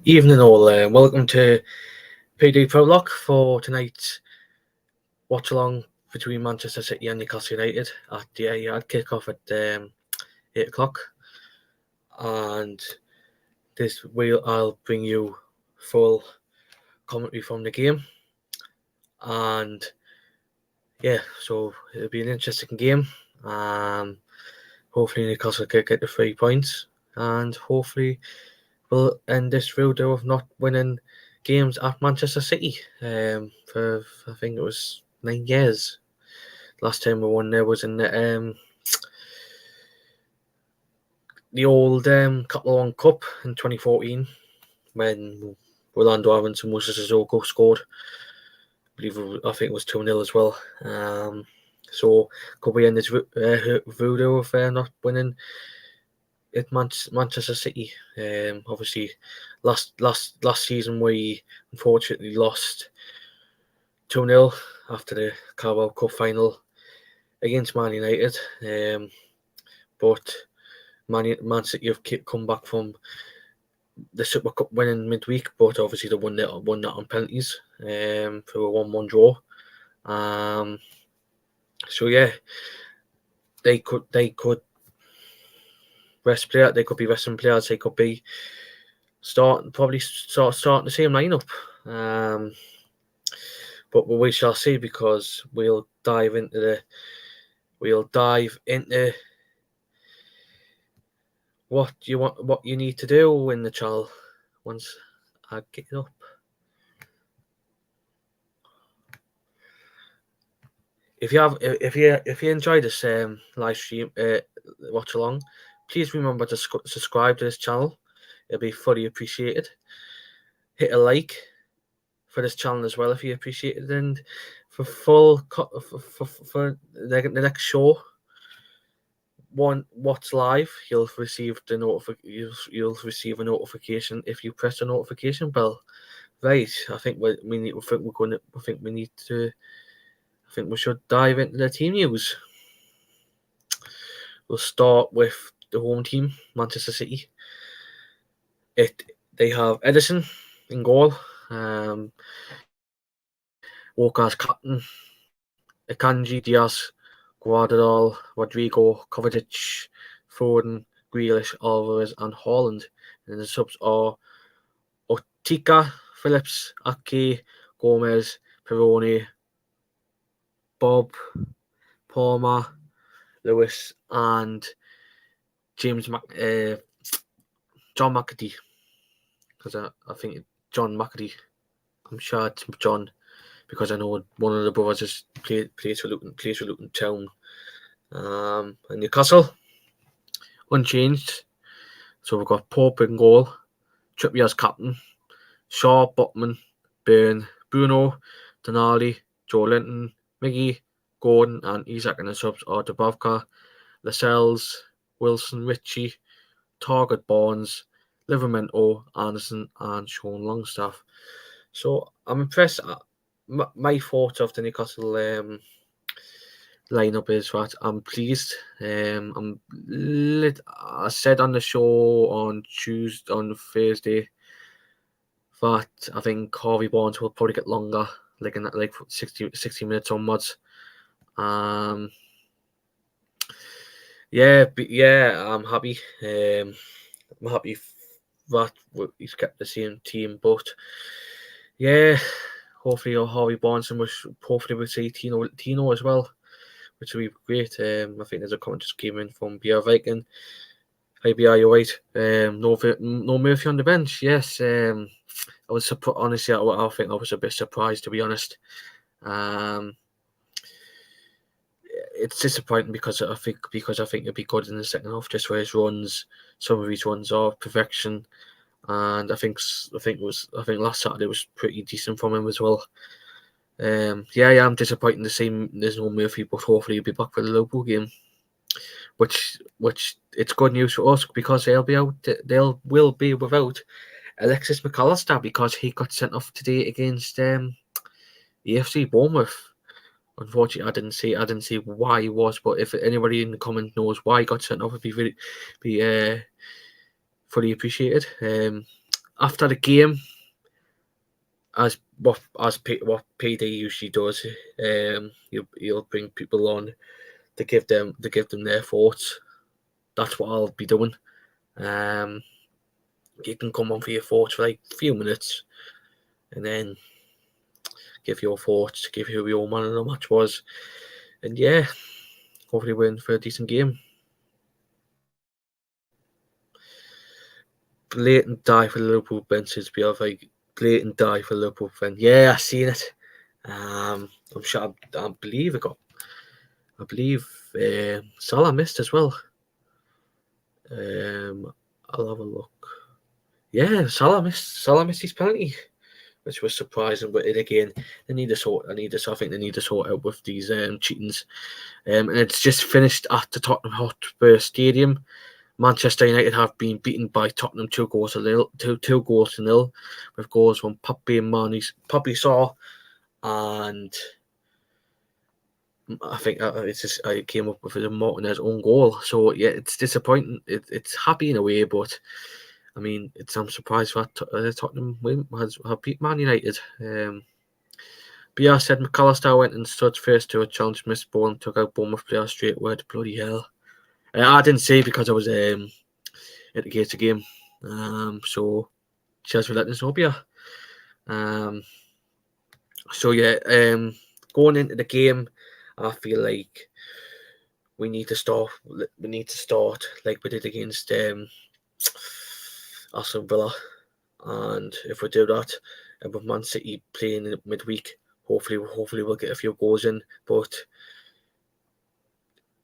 Evening all, welcome to PD Proudlock for tonight's watch-along between Manchester City and Newcastle United at the Ethiad kick-off at 8 o'clock. And I'll bring you full commentary from the game. And yeah, so it'll be an interesting game. Hopefully Newcastle can get the 3 points, and hopefully we'll end this road of not winning games at Manchester City for I think it was 9 years. Last time we won there was in the old Watchalong Cup in 2014 when Rolando Evans and Moses Sissoko scored. I think it was 2-0 as well. So could we end this voodoo of not winning at Manchester City? Obviously, last season we unfortunately lost 2-0 after the Carabao Cup final against Man United. But Man City have come back from the Super Cup winning midweek, but obviously they won that on penalties for a 1-1 draw. So yeah, they could rest player. They could be resting players. They could be starting the same lineup. But we shall see, because we'll dive into what you need to do in the channel once I get it up. If you enjoy this live stream, watch along, please remember to subscribe to this channel. It'll be fully appreciated. Hit a like for this channel as well if you appreciate it, and for the next show, what's live, you'll receive a notification if you press the notification bell. Right, I think we should dive into the team news. We'll start with the home team, Manchester City. They have Edison in goal, Walker as captain, Akanji, Diaz, Guardiola, Rodrigo, Kovacic, Foden, Grealish, Alvarez, and Haaland. And the subs are Otika, Phillips, Ake, Gomez, Peroni, Bob, Palmer, Lewis, and John McAtee. Because I think John McAtee. I'm sure it's John, because I know one of the brothers plays for Luton Town. And Newcastle, unchanged. So we've got Pope in goal, Trippier as captain, Shaw, Botman, Byrne, Bruno, Denali, Joe Linton, Miggy, Gordon, and Isaac. And the subs are Dubravka, Lascelles, Wilson, Ritchie, Target, Barnes, Livermento, Anderson, and Sean Longstaff. So I'm impressed. My thoughts of the Newcastle lineup is that I'm pleased. I said on the show on Thursday that I think Harvey Barnes will probably get longer, like in that 60 minutes onwards. I'm happy. I'm happy that he's kept the same team, but yeah, hopefully Harvey Barnes, and hopefully we'll see Tino as well, which will be great. I think there's a comment just came in from BR Viking. Hi BR, you're right. No Murphy on the bench. Yes. I was honestly, I think I was a bit surprised, to be honest. It's disappointing because I think it'd be good in the second half, just where some of his runs are perfection, and I think last Saturday was pretty decent from him as well. I'm disappointed to see there's no Murphy, but hopefully he'll be back for the Liverpool game, which it's good news for us, because will be without Alexis McAllister, because he got sent off today against AFC Bournemouth. Unfortunately, I didn't see why he was, but if anybody in the comment knows why he got sent off, it'd be fully appreciated. after the game, as what PD usually does, he'll bring people on to give them their thoughts. That's what I'll be doing. You can come on for your thoughts for like a few minutes, and then give your thoughts, give who your man of the match was, and yeah, hopefully win for a decent game. Blatant die for the Liverpool benches. We have like blatant die for Liverpool fan. Yeah, I seen it. I'm sure. I believe Salah missed as well. I'll have a look. Yeah, Salah missed his penalty, which was surprising. But again, I think they need to sort out with these cheatings. And it's just finished at the Tottenham Hotspur Stadium. Manchester United have been beaten by Tottenham 2-0, with goals from Papi Saw, and I think I came up with a Martinez own goal. So yeah, it's disappointing. It's happy in a way, but I mean, I'm surprised that Tottenham have beat Man United. BR said McAllister went and stood first to a challenge, missed ball, and took out Bournemouth player straight away. Bloody hell! I didn't see because I was at the Gator game. So cheers for letting us know, BR. So yeah, going into the game, I feel like we need to start. Like we did against Aston Villa, and if we do that, and with Man City playing in midweek, hopefully we'll get a few goals in. But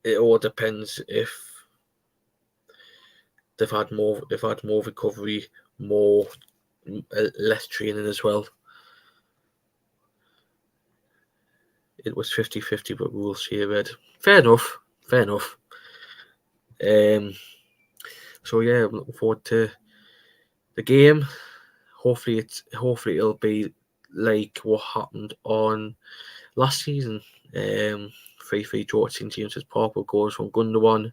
it all depends if they've had more recovery, less training as well. It was 50-50, but we'll see about. Fair enough. So yeah, I'm looking forward to the game. Hopefully it'll be like what happened on last season. 3-3 draw at St James's Park with goals from Gundogan,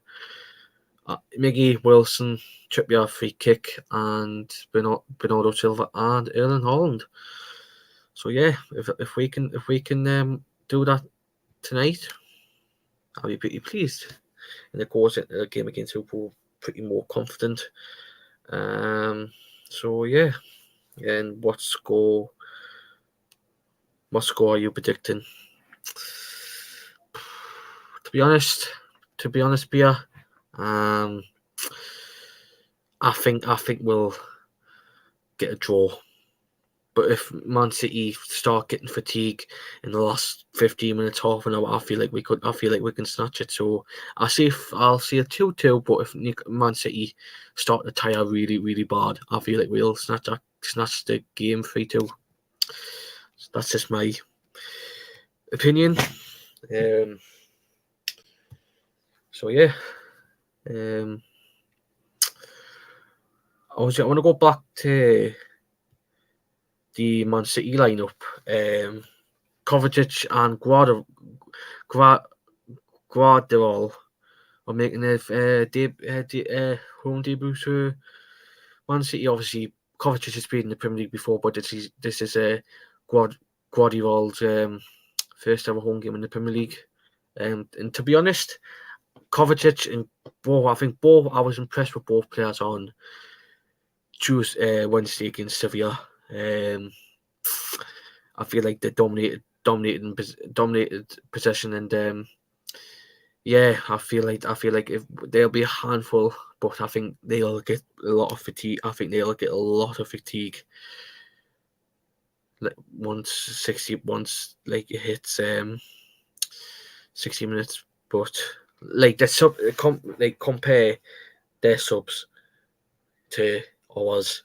Miggy, Wilson, Trippier free kick, and Bernardo Silva and Erling Haaland. So yeah, if we can do that tonight, I'll be pretty pleased. And of course, the game against Liverpool, pretty more confident. So yeah, and what score are you predicting? To be honest, Bia, I think we'll get a draw. But if Man City start getting fatigue in the last 15 minutes, half an hour, I feel like we can snatch it. So I'll see a 2-2. But if Man City start to tire really, really bad, I feel like we'll snatch the game 3-2. So that's just my opinion. So yeah. I want to go back to the Man City lineup. Kovacic and Guardiola are making their home debut to Man City. Obviously, Kovacic has played in the Premier League before, but this is Guardiola's first ever home game in the Premier League. And to be honest, Kovacic and I think I was impressed with both players on Wednesday against Sevilla. I feel like they dominated possession, and yeah, I feel like if they'll be a handful, but I think they'll get a lot of fatigue. Like once like it hits 60 minutes, but like compare their subs to ours.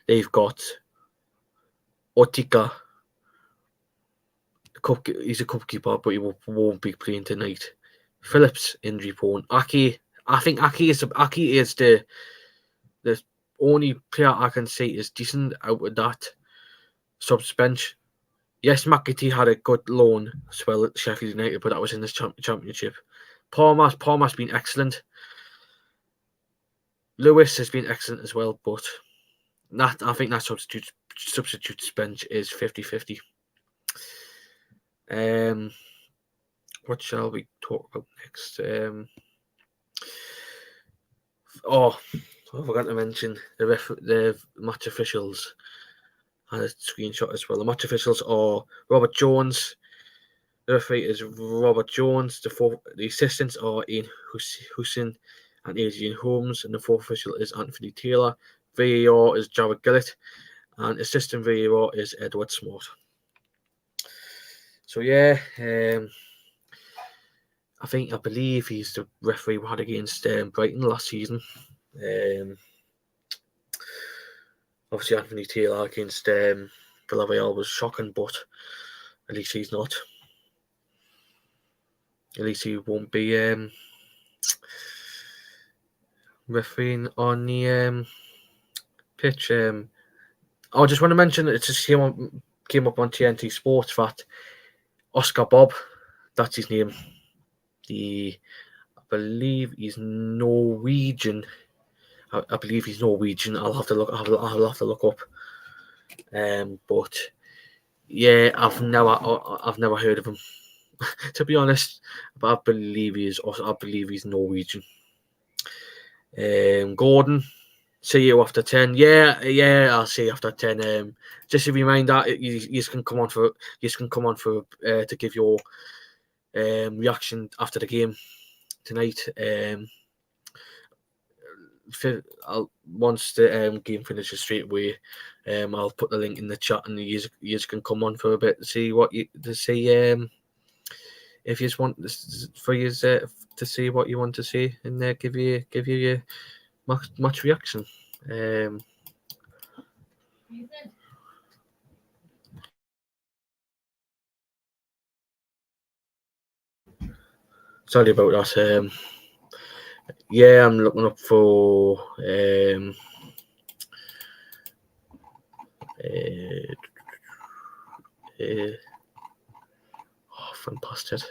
They've got Otika. He's a cup keeper, but he won't be playing tonight. Phillips injury prone. Aki, I think Aki is the only player I can say is decent out of that subs bench. Yes, McAtee had a good loan as well at Sheffield United, but that was in this championship. Palmer's been excellent. Lewis has been excellent as well, but I think that substitute bench is 50-50. What shall we talk about next? I forgot to mention the match officials. And a screenshot as well. The match officials are Robert Jones. The referee is Robert Jones. The assistants are Ian Hussein and Adrian Holmes, and the fourth official is Anthony Taylor. VAR is Jared Gillett, and assistant VAR is Edward Smart. So yeah, I believe he's the referee we had against Brighton last season. Obviously, Anthony Taylor against Villarreal was shocking, but at least he's not. At least he won't be refereeing on the pitch. I just want to mention it just came up on TNT Sports that Oscar Bob, that's his name. I believe he's Norwegian. I believe he's Norwegian. I'll have to look. I'll have to look up. But yeah, I've never heard of him. To be honest, but I believe he's Norwegian. Gordon, see you after 10. Yeah, I'll see you after 10. Just a reminder, you can come on for to give your reaction after the game tonight. Once the game finishes straight away, I'll put the link in the chat, and you can come on for a bit to see if you just want for you to see what you want to see, and give you your match reaction. Sorry about that. Yeah, I'm looking up for fantastic.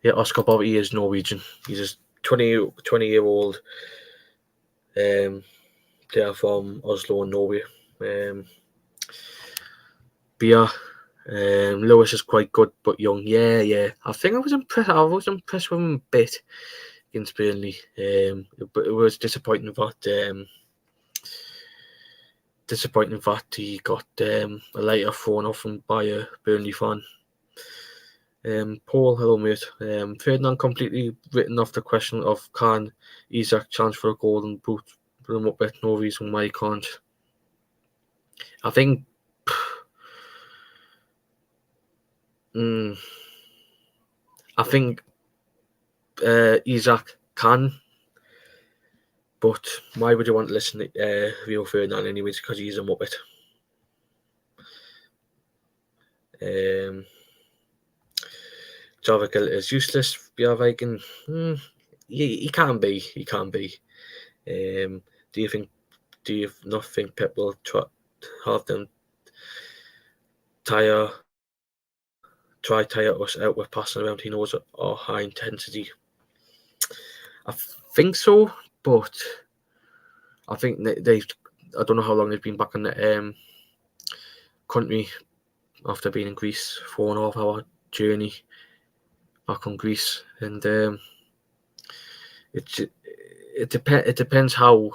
Yeah, Oscar Bobby is Norwegian. He's a 20-year-old player from Oslo in Norway. Lewis is quite good but young. Yeah. I think I was impressed with him a bit against Burnley. But it was disappointing that he got a later thrown off him by a Burnley fan. Paul, hello mate. Ferdinand completely written off the question of can Isak chance for a golden boot, put him up with no reason why he can't. I think Isak can, but why would you want to listen to Rio Ferdinand anyways? Because he's a muppet. Javagal is useless. Viking. He can be. Do you not think Pep will have them tire us out with passing around? He knows our high intensity. I think so, but I think I don't know how long they've been back in the country after being in Greece. 4.5 hour journey back on Greece, and it depends how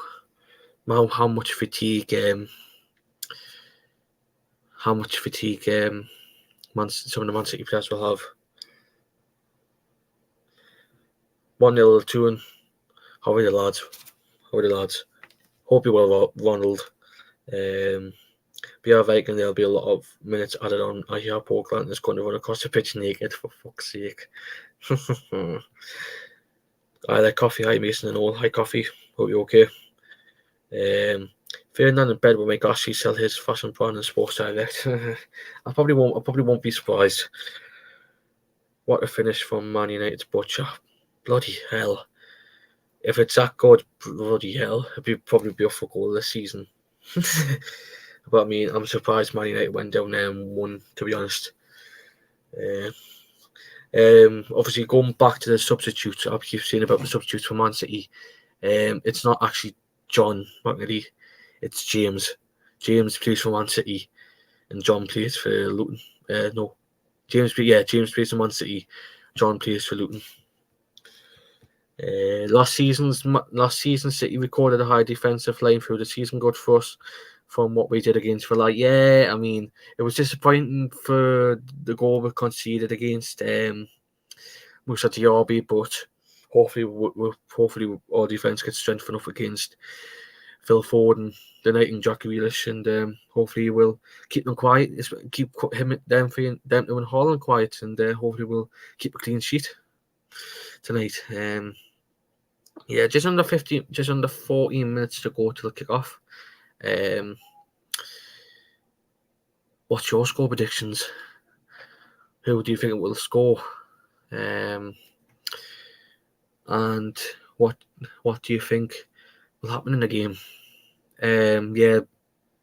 much fatigue some of the Man City players will have. 1-0 Toon. How are the lads? Hope you well, Ronald. Viking, there'll be a lot of minutes added on. I hear Portland is going to run across the pitch naked, for fuck's sake. I like coffee. Hi Mason and all. Hi coffee. Hope you're okay. Ferdinand in bed will make Ashley sell his fashion brand in Sports Direct. I probably won't be surprised. What a finish from Man United's butcher. Bloody hell. If it's that good, bloody hell, it'd probably be off for goal this season. But I mean, I'm surprised Man United went down there and won, to be honest. Obviously, going back to the substitutes, I keep saying about the substitutes for Man City. It's not actually John McNally. It's James. James plays for Man City, and John plays for Luton. No, James plays for Man City. John plays for Luton. Last season, City recorded a high defensive line through the season. Good for us from what we did against Villa. Yeah, I mean, it was disappointing for the goal we conceded against Musa Diaby, but hopefully our defence gets strengthened up against Phil Ford and the night and Jack Grealish, and hopefully we'll keep them quiet, keep them and Holland quiet, and hopefully we'll keep a clean sheet tonight. Yeah, just under 14 minutes to go till the kick off. What's your score predictions? Who do you think it will score? And what do you think will happen in the game? Yeah,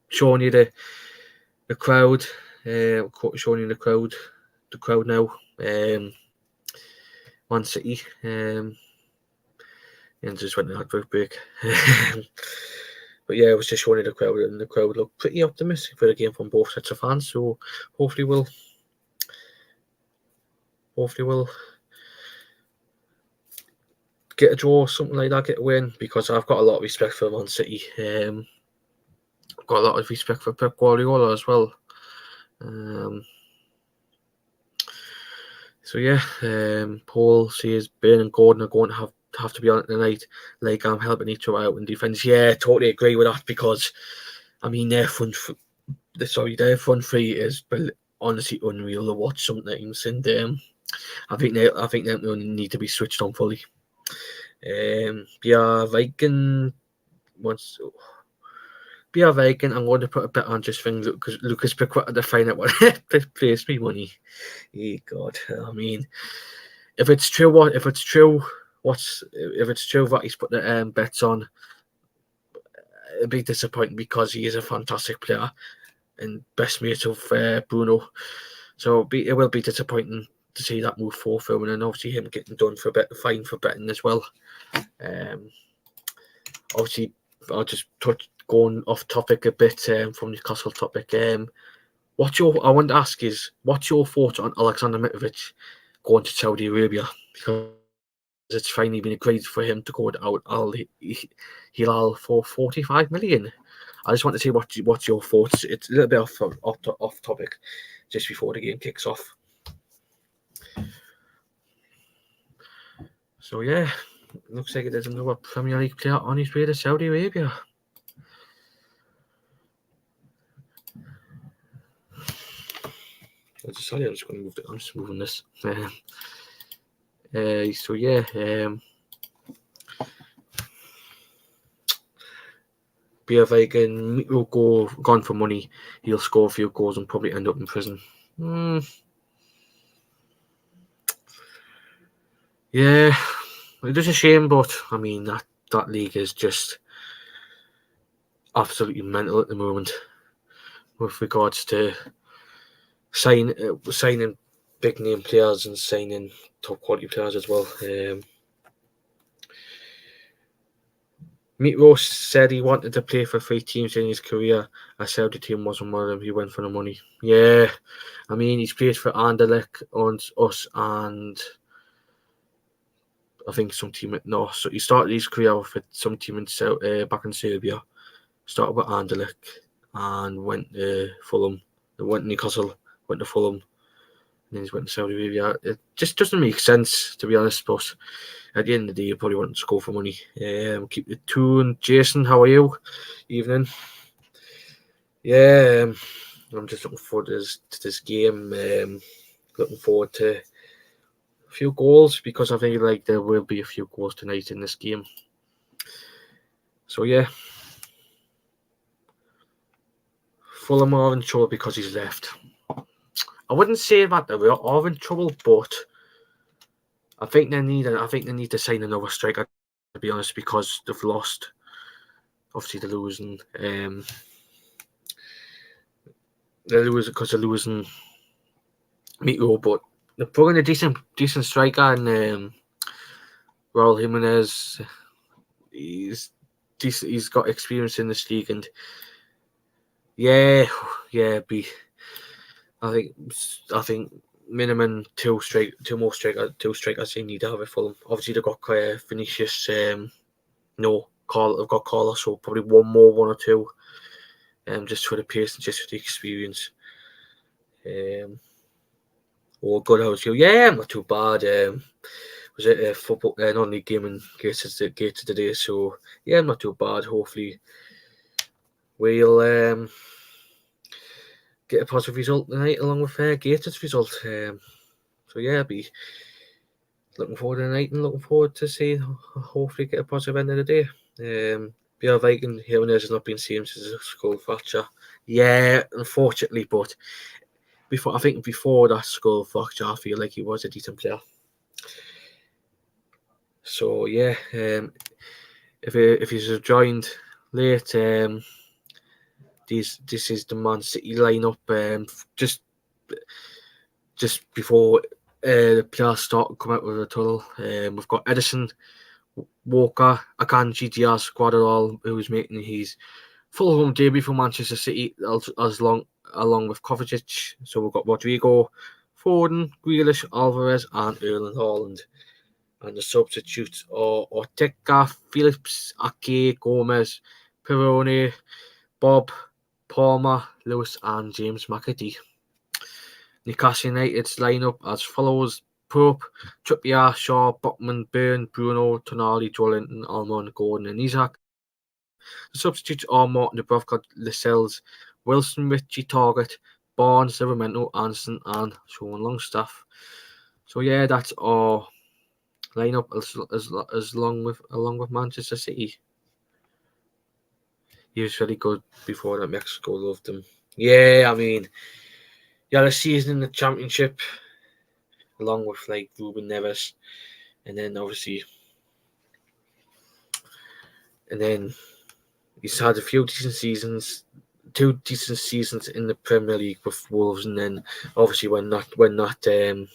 showing you the crowd. Showing you the crowd now. Man City. And just went to that break. But yeah, I was just showing you the crowd, and the crowd looked pretty optimistic for the game from both sets of fans. So hopefully we'll get a draw, something like that, get a win, because I've got a lot of respect for Man City. I've got a lot of respect for Pep Guardiola as well. So yeah, Paul says Byrne and Gordon are going to have to be on it tonight. Like, I'm helping each other out in defence. Yeah, totally agree with that, because I mean their front three is honestly unreal to watch sometimes, and I think they only need to be switched on fully. Viking wants. Viking, I'm going to put a bet on just things because Lucas Pickwick to find out what plays me money. Oh God, I mean, if it's true that he's put the bets on, it'd be disappointing because he is a fantastic player and best mate of Bruno. So it will be disappointing to see that move fall through, and then obviously him getting done for a fine for betting as well. Obviously, I'll just going off topic a bit from Newcastle topic. I want to ask is, what's your thoughts on Alexander Mitrovic going to Saudi Arabia? Because it's finally been agreed for him to go to Al Hilal for 45 million. I just want to see what's your thoughts. It's a little bit off topic, just before the game kicks off. So yeah, looks like there's another Premier League player on his way to Saudi Arabia. I'm just going to move it. I'm just moving this. So yeah, Viking will gone for money. He'll score a few goals and probably end up in prison. Yeah, it is a shame, but I mean that league is just absolutely mental at the moment with regards to signing big name players and signing top quality players as well. Mitro said he wanted to play for 3 teams in his career. A Saudi team wasn't one of them. He went for the money. Yeah, I mean, he's played for Anderlecht, us, and I think some team so he started his career off with some team in back in Serbia. Started with Anderlecht and went to Fulham. Went to Newcastle, went to Fulham, and then he went to Saudi Arabia. It just doesn't make sense, to be honest, but at the end of the day, you probably want to go for money. Keep the Toon. Jason, how are you? Evening. Yeah, I'm just looking forward to this game. Looking forward to a few goals, because I feel like there will be a few goals tonight in this game. So yeah, Fulham are in trouble because he's left. I wouldn't say that they are in trouble, but I think they need to sign another striker, to be honest, because they've lost. Obviously, they're losing. They're losing Mitro, but they're putting a decent striker, and Raul Jimenez. He's he's got experience in this league, and yeah, be. I think minimum two strikers they need to have it for them. Obviously they've got Vinicius, no, Carl. I've got Carlos, so probably one or two, just for the pace and just for the experience. Good house you. Yeah, not too bad. Was it a football non-league game in Gateshead today? So yeah, not too bad. Hopefully we'll get a positive result tonight along with Gateshead's result. So yeah, I'll be looking forward to the night and looking forward to see hopefully get a positive end of the day. BR Viking here and there has not been seen since the Skull fracture. Yeah, unfortunately, but before that Skull fracture, I feel like he was a decent player. So yeah, if he's joined late, this is the Man City lineup. Just before the players start to come out with a tunnel, we've got Edison, Walker, Akanji, Diaz, Guardiola, who's making his full home debut for Manchester City, along with Kovacic. So we've got Rodrigo, Foden, Grealish, Alvarez, and Erling Haaland. And the substitutes are Ortega, Phillips, Ake, Gomez, Peroni, Bob, Palmer, Lewis, and James McAtee. Newcastle United's lineup as follows: Pope, Trippier, Shaw, Botman, Byrne, Bruno, Tonali, Joelinton, Almond, Gordon, and Isaac. The substitutes are Martin Dubravka, Lascelles, Wilson, Ritchie, Target, Barnes, Livramento, Anderson, and Sean Longstaff. So yeah, that's our lineup along with Manchester City. He was very good before that. Mexico loved him. Yeah, I mean, the season in the Championship, along with like Ruben Neves, and then obviously, he's had a few decent seasons, 2 decent seasons in the Premier League with Wolves, and then obviously when that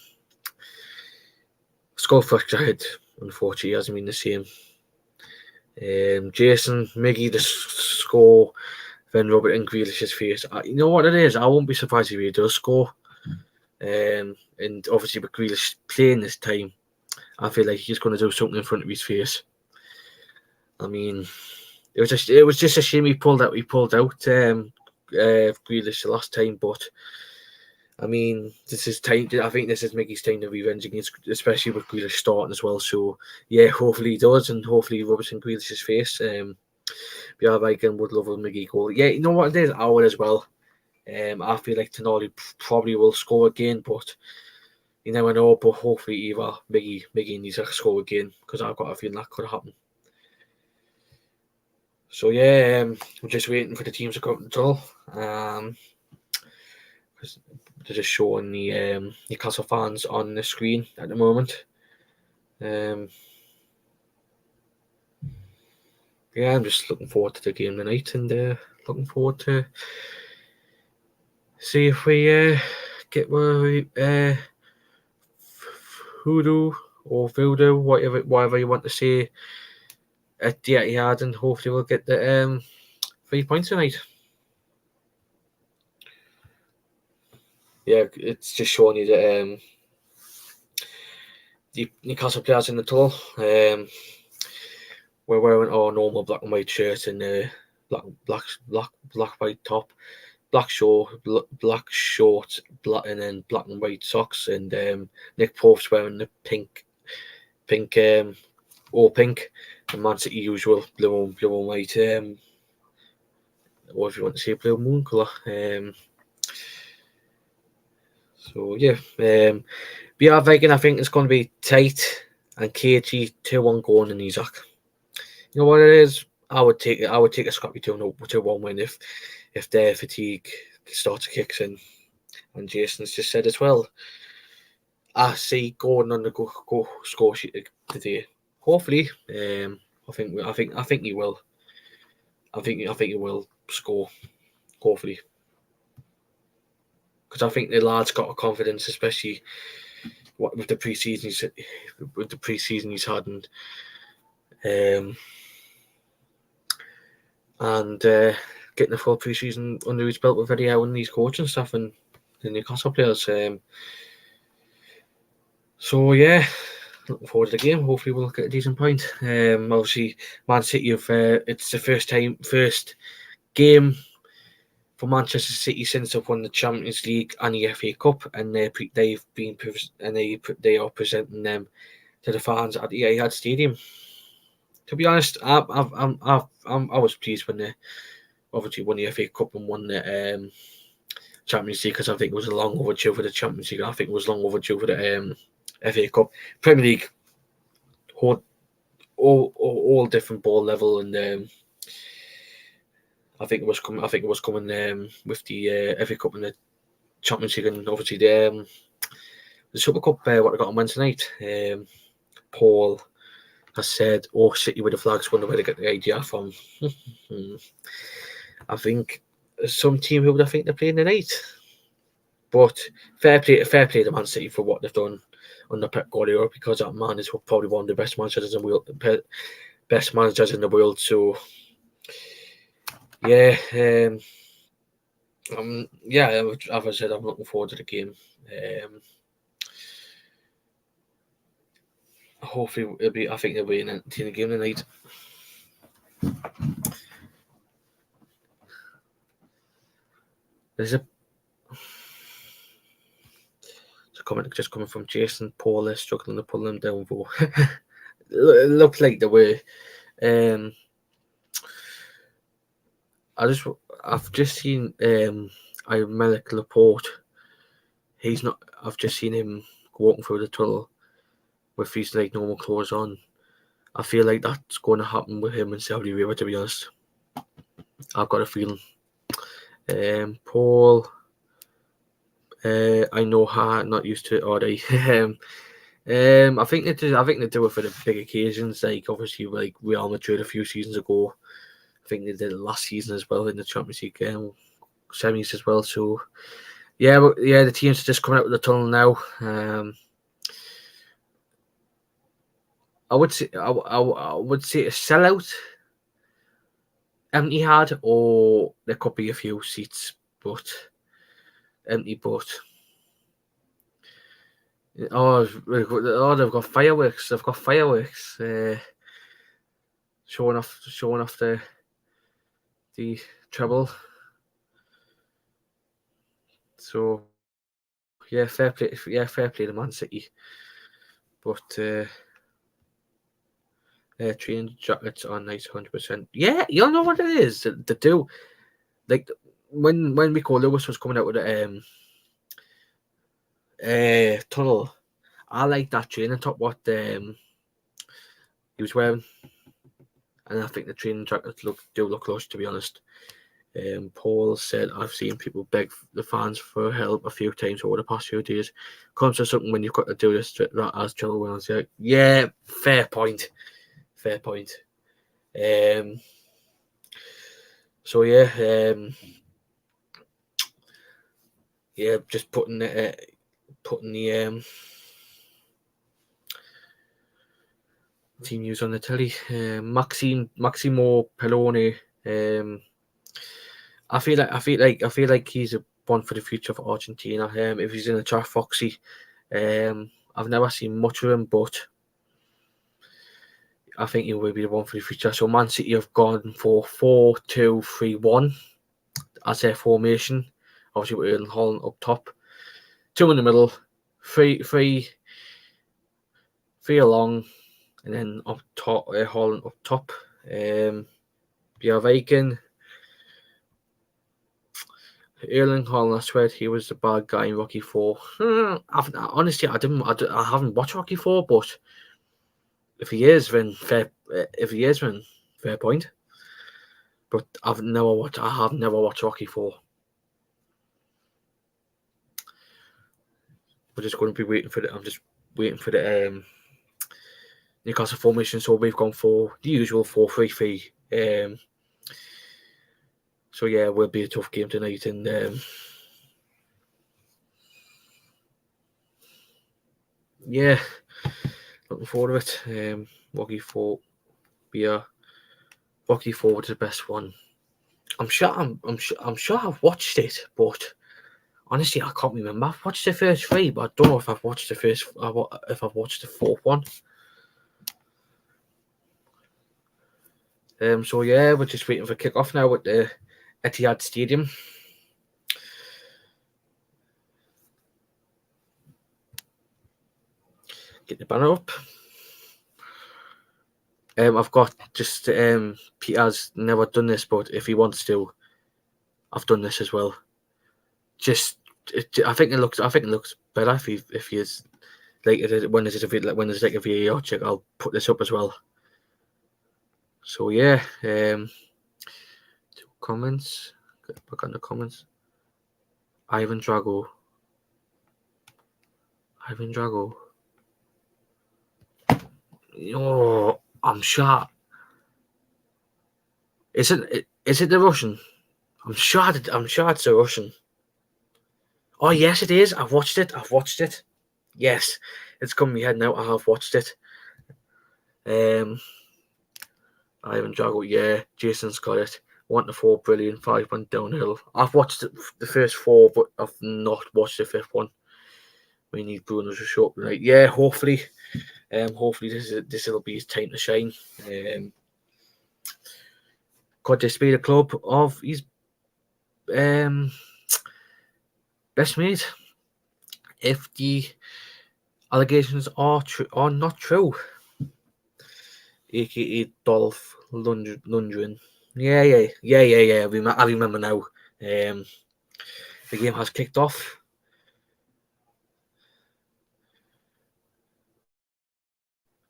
Skull fracture hit, unfortunately, hasn't been the same. Jason, Miggy, the score, then Robert and Grealish's face. You know what it is? I won't be surprised if he does score. And obviously with Grealish playing this time, I feel like he's going to do something in front of his face. I mean, it was just a shame he pulled out Grealish the last time, but I mean, this is time. I think this is Mickey's time to revenge against, especially with Grealish starting as well. So yeah, hopefully he does, and hopefully he rubs in Grealish's face. BR Viking would love a Mickey goal. Yeah, you know what it is? I would as well. I feel like Tonali probably will score again, but you never know. But hopefully either Miggy needs to score again, because I've got a feeling that could happen. So yeah, we're just waiting for the teams to come up the tunnel. Because they're just showing the Newcastle fans on the screen at the moment. Yeah, I'm just looking forward to the game tonight, and looking forward to see if we get hoodoo or voodoo, whatever you want to say, at the Etihad, and hopefully we'll get the 3 points tonight. Yeah, it's just showing you that the Newcastle players in the tunnel. We're wearing our normal black and white shirts and black white top, black shorts, and then black and white socks. And Nick Pope's wearing the pink, all pink, and Man City usual blue and white. Or if you want to say blue moon colour. So yeah, BR Viking, I think it's going to be tight and cagey. 2-1 going in Isaac. You know what it is? I would take a scrappy 2-1 win if their fatigue starts to kick in. And Jason's just said as well, I see Gordon on the go score sheet today. Hopefully, I think he will. I think he will score. Hopefully, because I think the lad's got a confidence, especially with the pre-season he's had, and and getting the full pre-season under his belt with Eddie Howe and his coaching staff and the Newcastle players. So yeah, looking forward to the game. Hopefully we'll get a decent point. Obviously, Man City have it's the first game for Manchester City since they've won the Champions League and the FA Cup, and they are presenting them to the fans at the Ethiad Stadium. To be honest, I was pleased when they obviously won the FA Cup and won the Champions League, because I think it was long overdue for the Champions League. I think it was long overdue for the FA Cup. Premier League, all different ball level, and I think it was coming. I think it was coming with the FA Cup and the Champions League, and obviously the Super Cup. What I got on Wednesday night. Paul has said, "Oh, City with the flags. Wonder where they get the idea from." I think some team who would I think they're playing tonight. But fair play to Man City for what they've done under Pep Guardiola, because that man is probably one of the best managers in the world. So yeah, yeah. As I said, I'm looking forward to the game. Hopefully, I think it'll be an entertaining game tonight. There's a comment just coming from Jason. Paul is struggling to pull them down. For it looked like they were. I've just seen Malik Laporte. He's not. I've just seen him walking through the tunnel with his like normal clothes on. I feel like that's going to happen with him in Saudi Arabia. To be honest, I've got a feeling. Paul, I know how not used to it, are they? I think they do. I think they do it for the big occasions, like obviously like Real Madrid a few seasons ago. I think they did it last season as well in the Champions League semis as well. So yeah, the teams are just coming out of the tunnel now. I would say a sellout, empty had, or there could be a few seats, but empty. But they've got fireworks. They've got fireworks showing off the treble. So yeah, fair play. Yeah, fair play to Man City. But training jackets are nice, 100%. Yeah, you know what it is. They do. Like when Rico Lewis was coming out with the tunnel, I like that training top what he was wearing, and I think the training jackets do look close, to be honest. Paul said, "I've seen people beg the fans for help a few times over the past few days. Comes to something when you've got to do this as channel winners." Yeah, fair point. Fair point. So yeah, just putting the team news on the telly. Maximo Peloni. I feel like he's a one for the future for Argentina. If he's in the chat, Foxy. I've never seen much of him, but I think he will be the one for the future. So Man City have gone for 4-2-3-1 as their formation. Obviously with Erling Haaland up top, 2 in the middle, three along, and then up top, Haaland up top. Bjergvik, Erling Haaland, I swear he was the bad guy in Rocky 4. Honestly, I haven't watched Rocky 4, but if he is, then fair point. But I have never watched Rocky 4. We're just going to be waiting for I'm just waiting for the Newcastle formation. So we've gone for the usual 4-3-3. So yeah, will be a tough game tonight, and yeah, looking forward to it. Rocky 4 was the best one. I'm sure I've watched it, but honestly, I can't remember. I've watched the first three, but I don't know if I've watched if I've watched the fourth one. So yeah, we're just waiting for kick-off now at the Ethiad Stadium. Get the banner up. I've got just Peter's never done this, but if he wants to, I've done this as well. I think it looks better if you like when there's like a VAR check. I'll put this up as well. So yeah, comments. Get back on the comments. Ivan Drago. Oh, I'm sure. Is it the Russian? I'm sure it's the Russian. Oh yes, it is. I've watched it. Yes, it's come to my head now. I have watched it. Ivan Drago, yeah. Jason's got it. 1-4, brilliant. 5 went downhill. I've watched the first 4, but I've not watched the 5th one. We need Bruno to show up tonight. Yeah, hopefully. Hopefully this will be his time to shine. Could this be the club of his best mate? If the allegations are not true, aka Dolph Lundgren. Yeah. I remember now. The game has kicked off.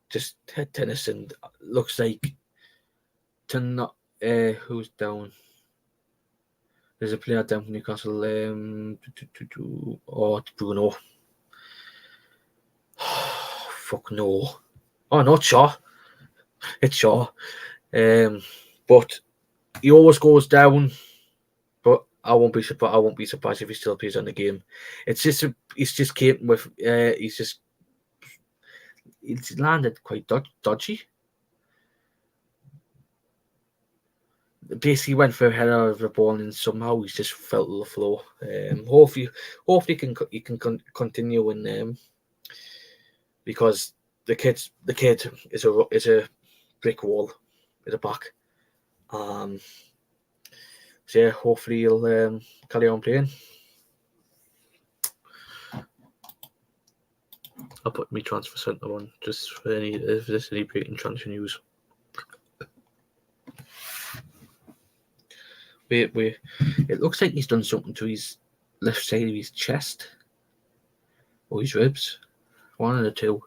Just head tennis, and looks like to not. Who's down? There's a player down from Newcastle. It's Bruno. Fuck no. Oh, not Shaw. It's Shaw. But he always goes down. But I won't be surprised if he still plays on the game. It's just came with. It's landed quite dodgy. Basically went for a header of the ball and somehow he's just felt the floor. Hopefully he can continue and because the kid is a brick wall at the back. So yeah, hopefully he'll carry on playing. I'll put me transfer centre on just for if there's any breaking transfer news. Wait. It looks like he's done something to his left side of his chest or his ribs. One of the two.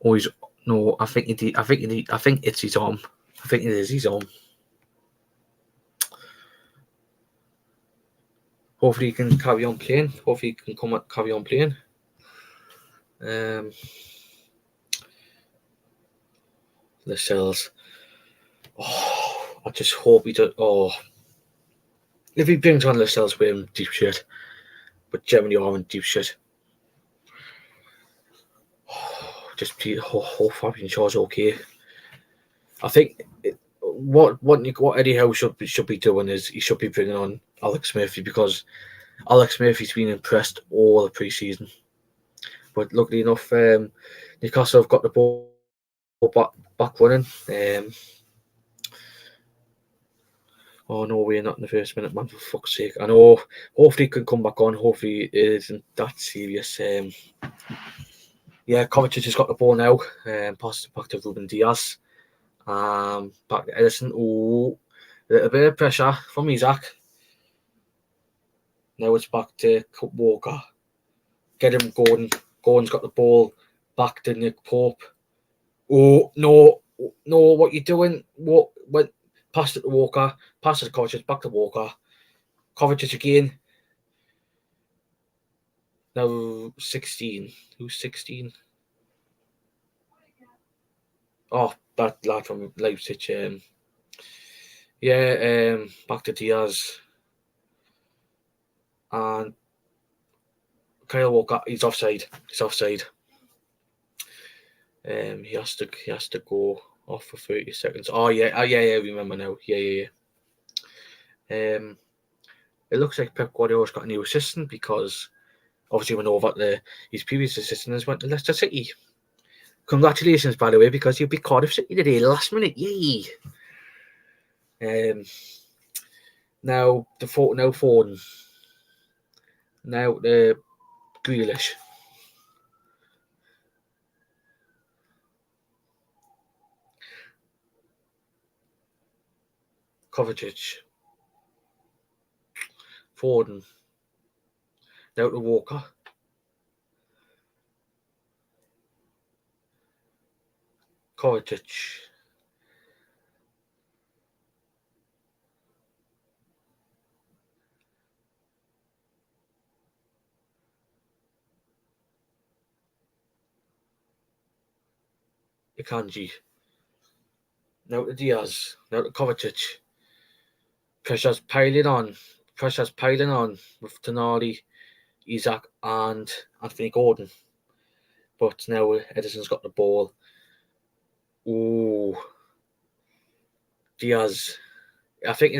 Or no, I think it's his arm. I think it is his arm. Hopefully he can carry on playing. Hopefully he can carry on playing. Lascelles. Oh, I just hope he does. Oh, if he brings on Lascelles, we're in deep shit. But Germany are in deep shit. Just hope Fabian Shaw's okay. I think what Eddie Howe should be doing is he should be bringing on Alex Murphy, because Alex Murphy's been impressed all the pre-season. But luckily enough, Newcastle have got the ball back running. Oh no, we're not in the first minute, man, for fuck's sake. I know, hopefully he can come back on. Hopefully it isn't that serious. Yeah, Kovacic has got the ball now. Passes it back to Ruben Diaz. Back to Edison. Oh, a little bit of pressure from Isaac. Now it's back to Walker. Get him, Gordon. Gordon's got the ball. Back to Nick Pope. Oh, no, what you doing? What? Pass it to Walker. Pass it to Kovacic. Back to Walker. Kovacic again. Now 16. Who's 16? Oh, that lad from Leipzig. Back to Diaz. And Kyle Walker, he's offside. He has to go off for 30 seconds. Oh yeah, I remember now. Yeah. It looks like Pep Guardiola's got a new assistant because obviously we know that his previous assistant has went to Leicester City. Congratulations, by the way, because you beat Cardiff City today, last minute, yay! Now Foden, now the Grealish. Kovacic, Foden, now to Walker, Kovacic, Akanji, now to Diaz, now to Kovacic. Pressure's piling on with Tonali, Isaac, and Anthony Gordon. But now Edison's got the ball. Ooh, Diaz. I think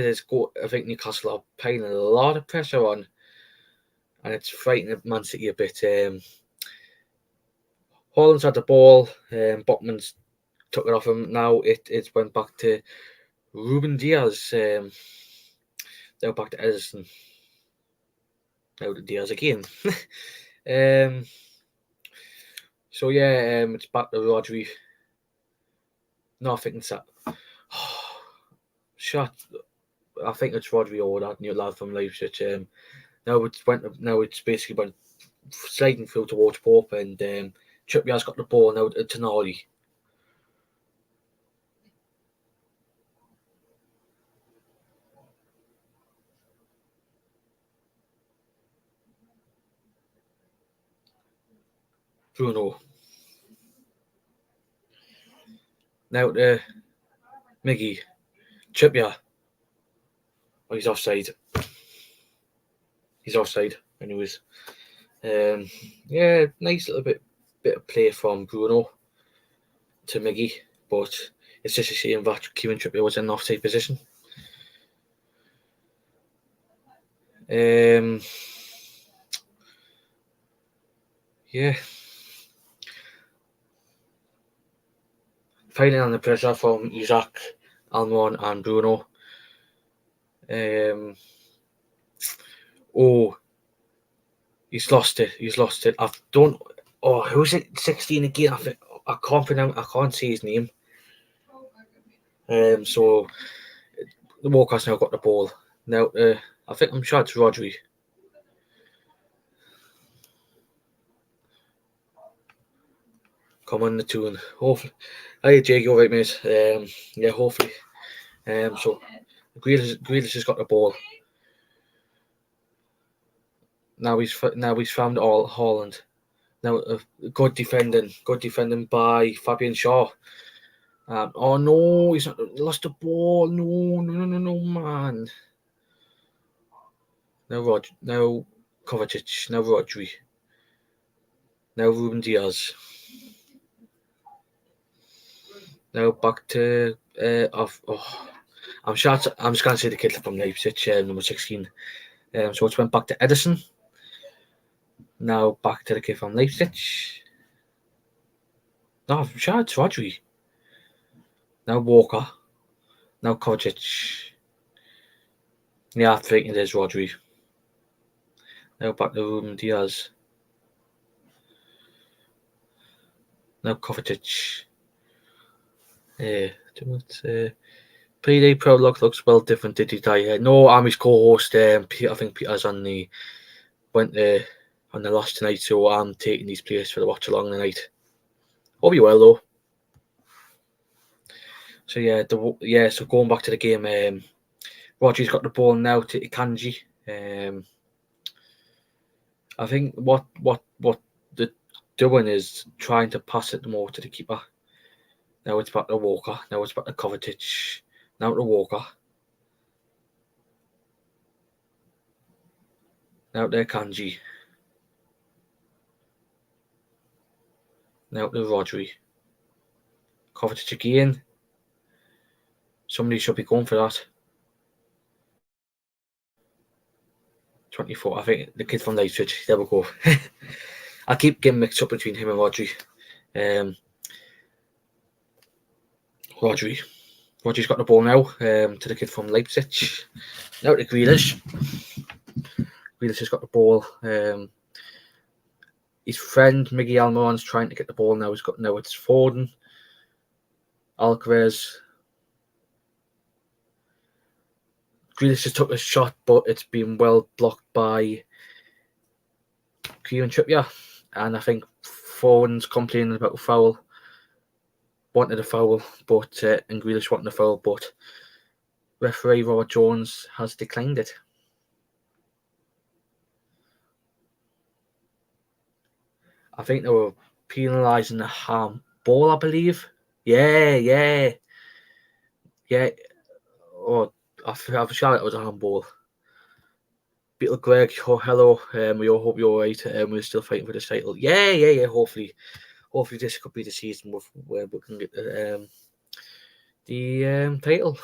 Newcastle are piling a lot of pressure on, and it's frightening Man City a bit. Haaland's had the ball. Botman's took it off him. Now it went back to Ruben Diaz. Now back to Edison. Now to Diaz again. So yeah, it's back to Rodri. No, I think it's that. Shot. I think it's Rodri or that new lad from Leipzig. Now it's basically went sliding through towards Pope, and Trippier's got the ball now to Tonali. Bruno. Now to Miggy. Trippier. Oh, he's offside. He's offside, anyways. Yeah, nice little bit of play from Bruno to Miggy, but it's just a shame that Kieran Trippier was in an offside position. Yeah. Fighting on the pressure from Isaac, Almiron, and Bruno. Oh, he's lost it. I've done. Oh, who's it? 16 again. I can't see his name. So the Walker's now got the ball. Now, I'm sure it's Rodri. Come on, the Toon. Hopefully, hey Jake, you alright, mate? Yeah, hopefully. So Grealish has got the ball. Now he's found all Haaland. Now good defending by Fabian Shaw. Oh no, he's not lost the ball. No, man. Now Kovacic. Now Rodri. Now Ruben Diaz. Now back to I'm just gonna say the kid from Leipzig, number 16. So it's went back to Edison. Now back to the kid from Leipzig. No, I'm sure it's Rodri. Now Walker. Now Kovacic. Yeah, I think it is Rodri. Now back to Ruben Diaz. Now Kovacic. Pre-day Proudlock looks well different, did he die? No, I'm his co-host. I think Peter's on the loss tonight, so I'm taking these players for the watch-along tonight. Hope you well though. So yeah, so going back to the game, Rodri's got the ball now to Akanji. I think what they're doing is trying to pass it more to the keeper. Now it's back to Walker. Now it's back to Kovacic. Now to Walker. Now to Akanji. Now to Rodri. Kovacic again. Somebody should be going for that. 24. I think the kid from Leipzig. There we go. I keep getting mixed up between him and Rodri. Rodri's got the ball now to the kid from Leipzig. Now to Grealish. Grealish has got the ball. His friend Miggy Almiron's trying to get the ball now. Now it's Foden. Alcaraz. Grealish just took a shot, but it's been well blocked by Kieran Trippier. And I think Foden's complaining about a foul. Wanted a foul, but and Grealish wanted a foul, but referee Robert Jones has declined it. I think they were penalising the handball, I believe. Yeah. Oh, I'm sure it was a handball. Beetle Greg, oh, hello. We all hope you're alright. We're still fighting for this title. Yeah. Hopefully this could be the season where we can get the title.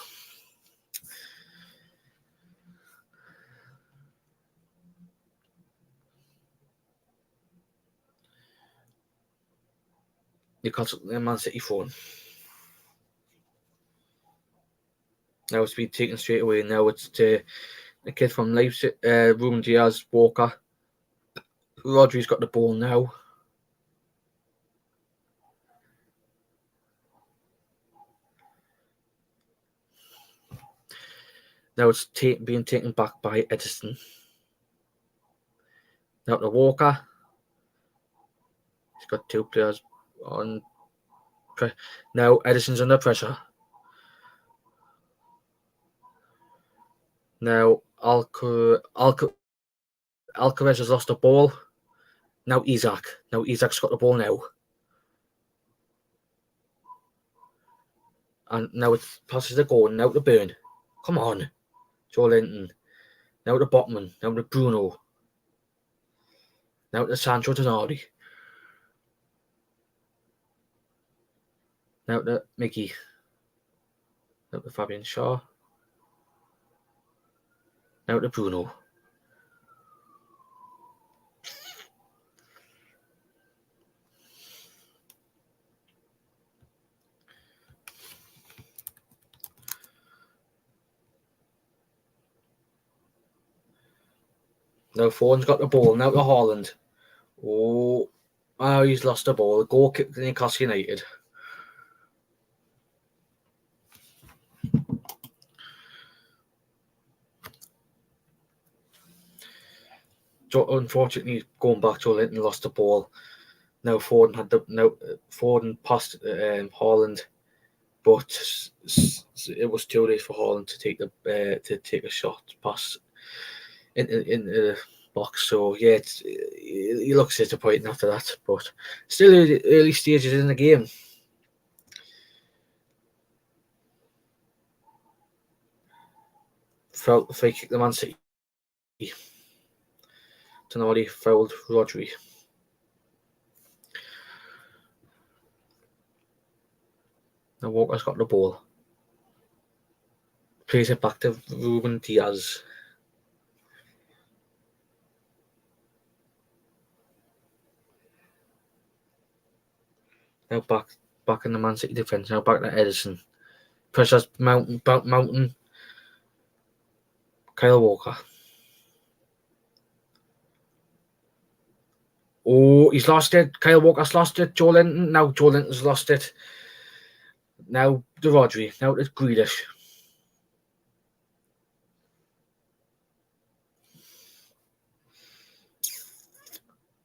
Newcastle, Man City phone. Now it's been taken straight away. Now it's the kid from Leipzig, Ruben Diaz, Walker. Rodri's got the ball now. Now it's being taken back by Edison. Now to Walker. He's got two players on. Now Edison's under pressure. Now Alcaraz has lost the ball. Now Isak. Now Isak's got the ball now. And now it passes the goal. Now to Burn. Come on. Joe Linton. Now to Botman. Now to Bruno. Now to Sancho Tonali. Now to Mickey. Now to Fabian Shaw. Now to Bruno. Now Foden's got the ball. Now to Haaland. Oh, he's lost the ball. Goal kick to Newcastle United. Unfortunately, going back, Joe Linton lost the ball. Now Foden passed Haaland, but it was too late for Haaland to take a shot pass into the box. So yeah, he looks disappointing after that, but still early stages in the game. Felt the free kick the Man City. Tonali fouled Rodri. Now Walker's got the ball. Plays it back to Ruben Diaz. Now back in the Man City defence. Now back to Edison. Pressure's mountain. Kyle Walker. Oh, he's lost it. Kyle Walker's lost it. Joe Linton. Now Joe Linton's lost it. Now to Rodri. Now to Grealish.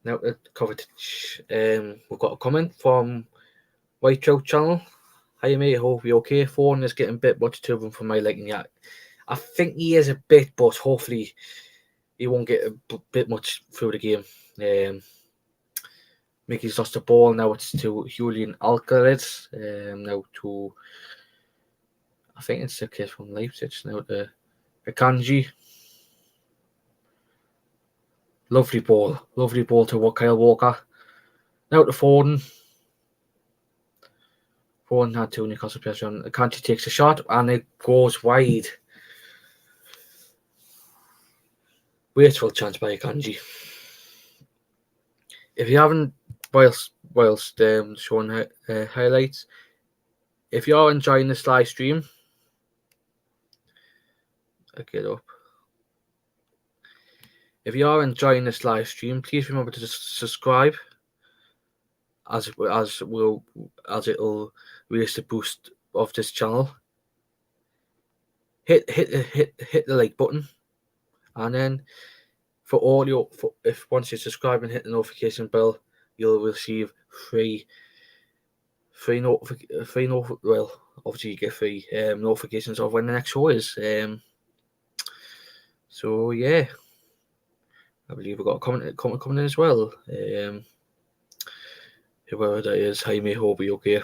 Now to Kovacic. We've got a comment from White Trout Channel. Hi mate, hope you're okay. Foden is getting a bit much too for my liking. Yeah, I think he is a bit, but hopefully he won't get a bit much through the game. Mickey's lost the ball. Now it's to Julian Alcaraz. Now to, I think it's the kid from Leipzig. Now to Akanji. Lovely ball to Kyle Walker. Now to Foden. Foden had two Newcastle players on. Akanji takes a shot and it goes wide. Wasteful chance by Akanji. If you haven't, whilst showing highlights, if you are enjoying this live stream, I'll get up. If you are enjoying this live stream, please remember to subscribe, as it'll raise the boost of this channel. Hit the like button, and then once you subscribe and hit the notification bell, you'll receive obviously you get free notifications of when the next show is. So yeah, I believe we've got a comment coming in as well. Whoever that is, Jaime, hope you're okay.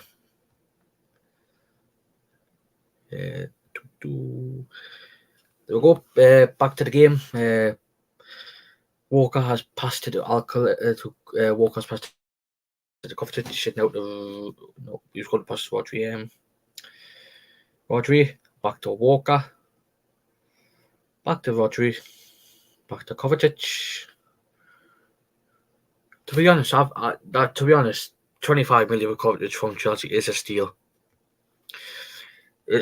There we go. Back to the game. Walker has passed to the Walker's passed to the Kovacic. Now he's going to pass to Rodri. Rodri back to Walker. Back to Rodri. Back to Kovacic. To be honest, 25 million Kovacic from Chelsea is a steal.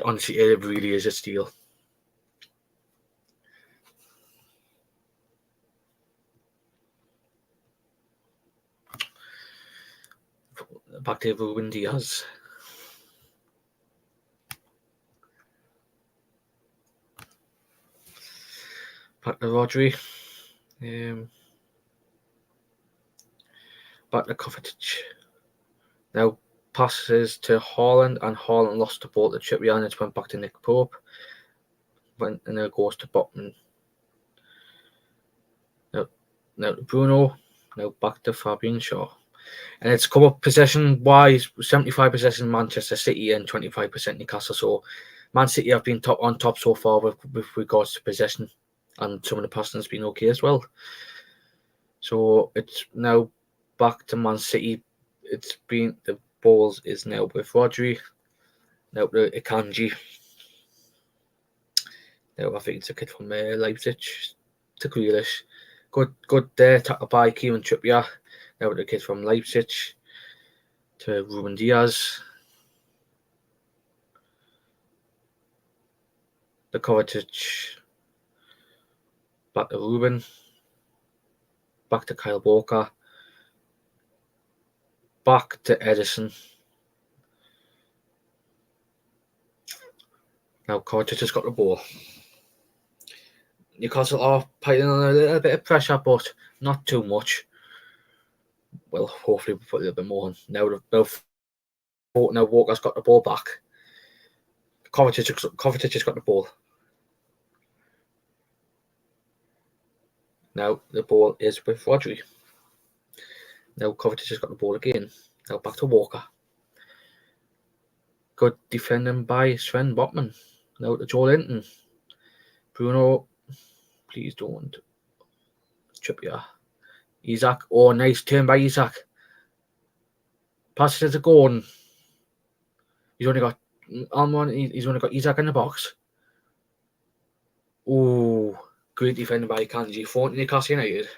Honestly, it really is a steal. Back to Ruben Diaz. Back to Rodri. Back to Kovacic. Now passes to Haaland, and Haaland lost the ball to Trippier, and it went back to Nick Pope. And then it goes to Botman. Now to Bruno. Now back to Fabian Shaw. And it's come up possession-wise, 75 possession Manchester City and 25% Newcastle. So Man City have been on top so far with regards to possession, and some of the passing has been okay as well. So it's now back to Man City. It's been the balls is now with Rodri. Now to Akanji. Now I think it's a kid from Leipzig to Grealish. Good tackle by Kieran Trippier. Now the kid from Leipzig to Ruben Diaz. The Kovacic. Back to Ruben. Back to Kyle Walker. Back to Edison. Now Kovacic has got the ball. Newcastle are piling on a little bit of pressure, but not too much. Well, hopefully we'll put a little bit more on. Now Walker's got the ball back. Kovacic has got the ball. Now the ball is with Rodri. Now Kovacic has got the ball again. Now back to Walker. Good defending by Sven Botman. Now to Joe Linton. Bruno, please don't. Trippier. Isaac. Oh, nice turn by Isaac. Passes it to Gordon. He's only got Isaac in the box. Oh, great defending by Kanji. 4 Newcastle United.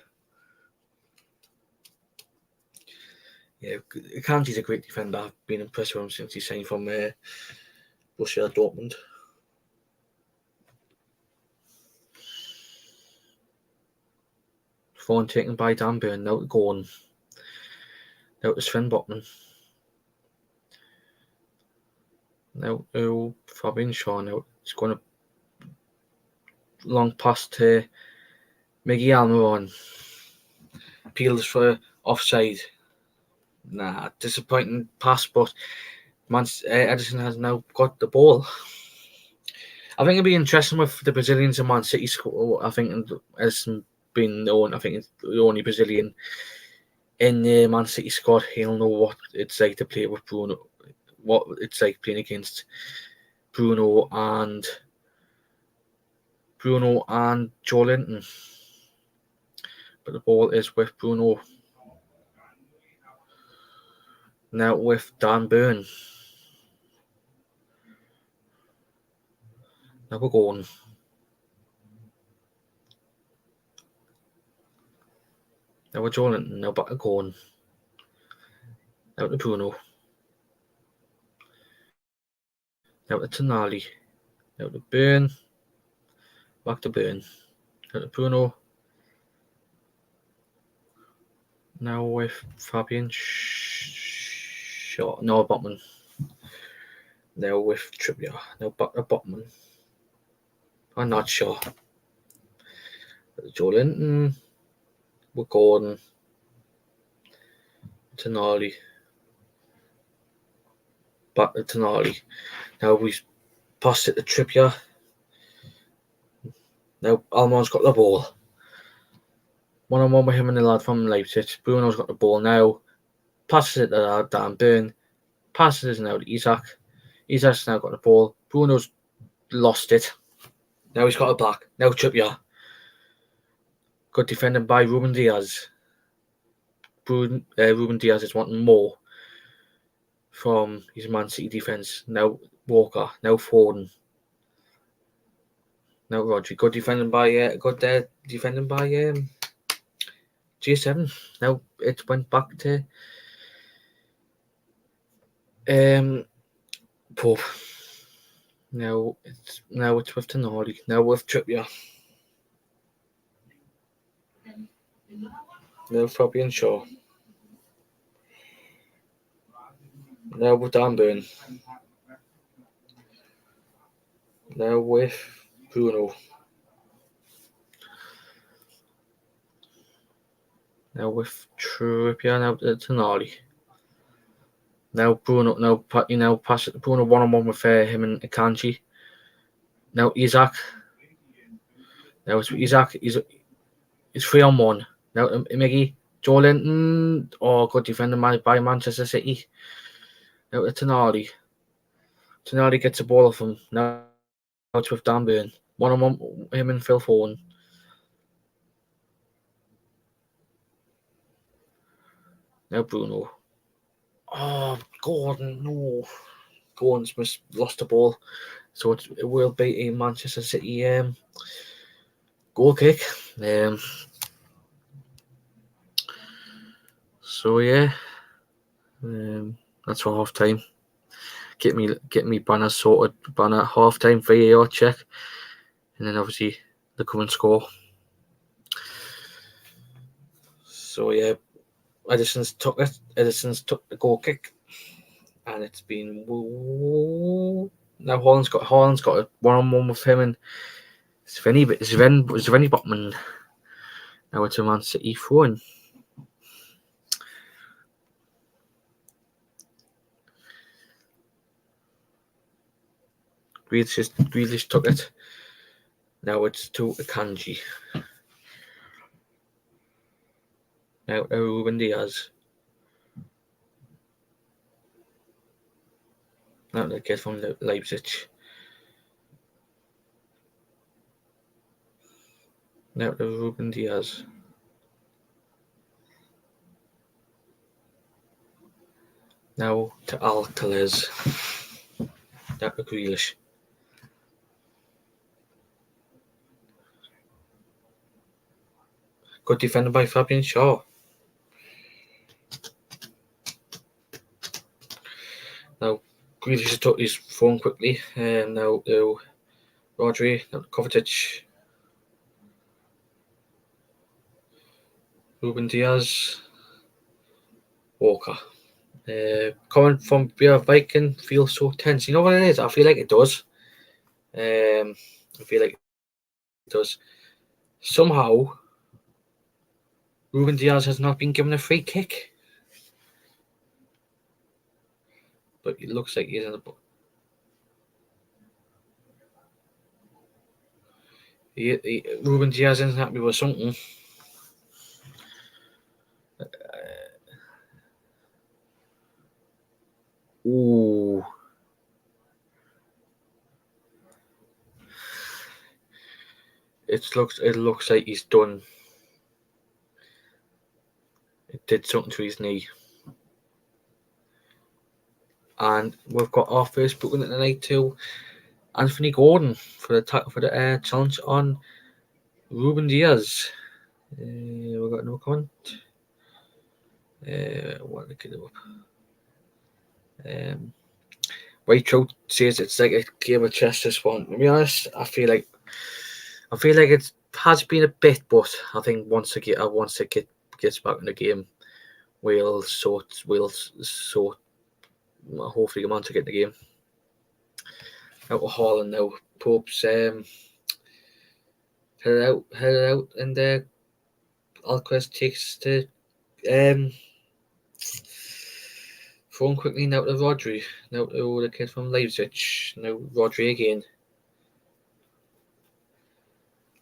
Yeah, Kanji's a great defender. I've been impressed with him since he signed from Borussia Dortmund. Phone taken by Dan Burn. Now to Gordon. Now to Sven Botman. Now to Fabian Shaw. Now it's going to long pass to Miguel Almiron. Appeals for offside. Nah, disappointing pass, but Edison has now got the ball. I think it'll be interesting with the Brazilians and Man City squad. I think Edison being known, I think it's the only Brazilian in the Man City squad. He'll know what it's like to play with Bruno, what it's like playing against Bruno and Joe Linton. But the ball is with Bruno. Now with Dan Burn. Now we're going. Now we're Joelinton. Now back to Gordon. Now to Bruno. Now to Tonali. Now to Burn. Back to Burn. Now to Bruno. Now with Fabian Shaw. No, Botman. Now with Trippier. Now back to Botman. I'm not sure. Joelinton. With Gordon. Tonali. Back to Tonali. Now we passed it to Trippier. Now Almon's got the ball. 1-on-1 with him and the lad from Leipzig. Bruno's got the ball now. Passes it to Dan Burn. Passes it now to Isaac. Isaac's now got the ball. Bruno's lost it. Now he's got it back. Now Trippier. Good defending by Ruben Diaz. Ruben Diaz is wanting more from his Man City defence. Now Walker. Now Foden. Now Rodri. Good defending by G7. Now it went back to Pope. Now it's with Tonali. Now with Trippier. Now Fabian Shaw. Now with Dan Burn. Now with Bruno. Now with Trippier. Now to Tonali. Now Bruno. Now pass it to Bruno 1-on-1 with him and Akanji. Now Isaac. Now it's Isaac. It's 3-on-1. Now Miggy. Joelinton. Good defending by Manchester City. Now to Tonali. Tonali gets the ball off him. Now it's with Dan Burn. 1-on-1 him and Phil Foden. Now Bruno. Gordon, no. Gordon's lost the ball. So it will be a Manchester City goal kick. So yeah. That's for half time. Get me banner sorted. Banner half time VAR check. And then obviously the current score. So yeah. Edison's took the goal kick, and it's been now Holland's got a 1-on-1 with him and Sven Botman. Now it's a Man City throw-in. Grealish took it. Now it's to Akanji. Now Ruben Diaz. Now the kid from Leipzig. Now to Ruben Diaz. Now to Alcalez. Now to Grealish. Good defended by Fabian Shaw. Now Grealish took his phone quickly. Now to Rodri. Now to Kovacic. Ruben Diaz. Walker. Coming from Beer Viking feels so tense. You know what it is? I feel like it does. Somehow, Ruben Diaz has not been given a free kick. But it looks like he's in the... Ruben Diaz isn't happy with something. Ooh. It looks like he's done. It did something to his knee. And we've got our first booking at the night to Anthony Gordon for the challenge on Ruben Diaz. We got no comment. What did I get up? White Trout says it's like a game of chess. This one, to be honest, I feel like it has been a bit, but I think once it gets back in the game, we'll hopefully come on to get in the game. Out of Holland now, Pope's headed out, and Alquist takes the phone quickly now to Rodri, now to the kid from Leipzig, now Rodri again.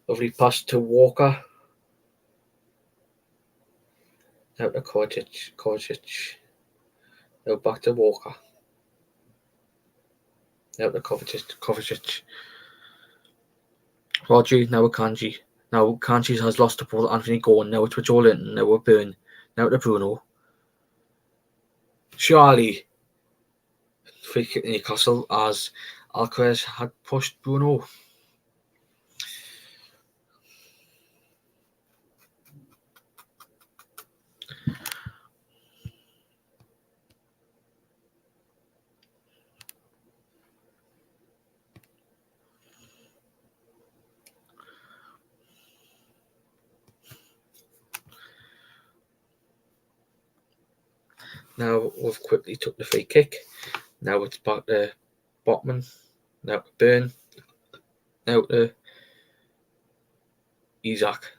Lovely pass to Walker. Now to Kovacic. Now back to Walker. Now to Kovacic. Rodri, now Kanji. Now Kanji has lost the ball. Anthony Gordon. Now it's with Jolinton. Now with Burn. Now to Bruno. Surely, free kick in Newcastle as Alquez had pushed Bruno. Now we've quickly took the free kick. Now it's back to Botman. Now to Burn. Now to Isaac.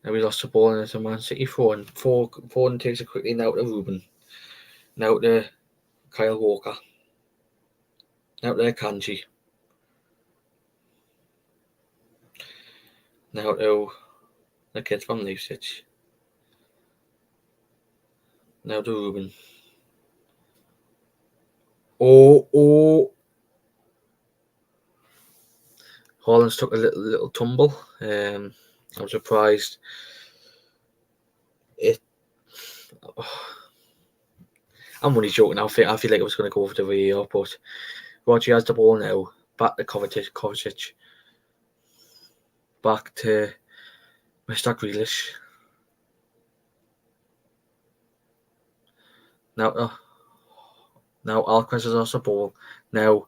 Now we lost the ball and it's a Man City Foden. Foden takes it quickly now to Ruben. Now to Kyle Walker. Now to Kanji. Now to the kid from Leipzig. Now to Ruben. Oh. Holland's took a little tumble. I'm surprised. I'm only joking. I feel like it was going to go over the VAR, but Roger has the ball now. Back to Kovacic. Back to Mr. Grealish. Now Alquez has lost the ball. Now,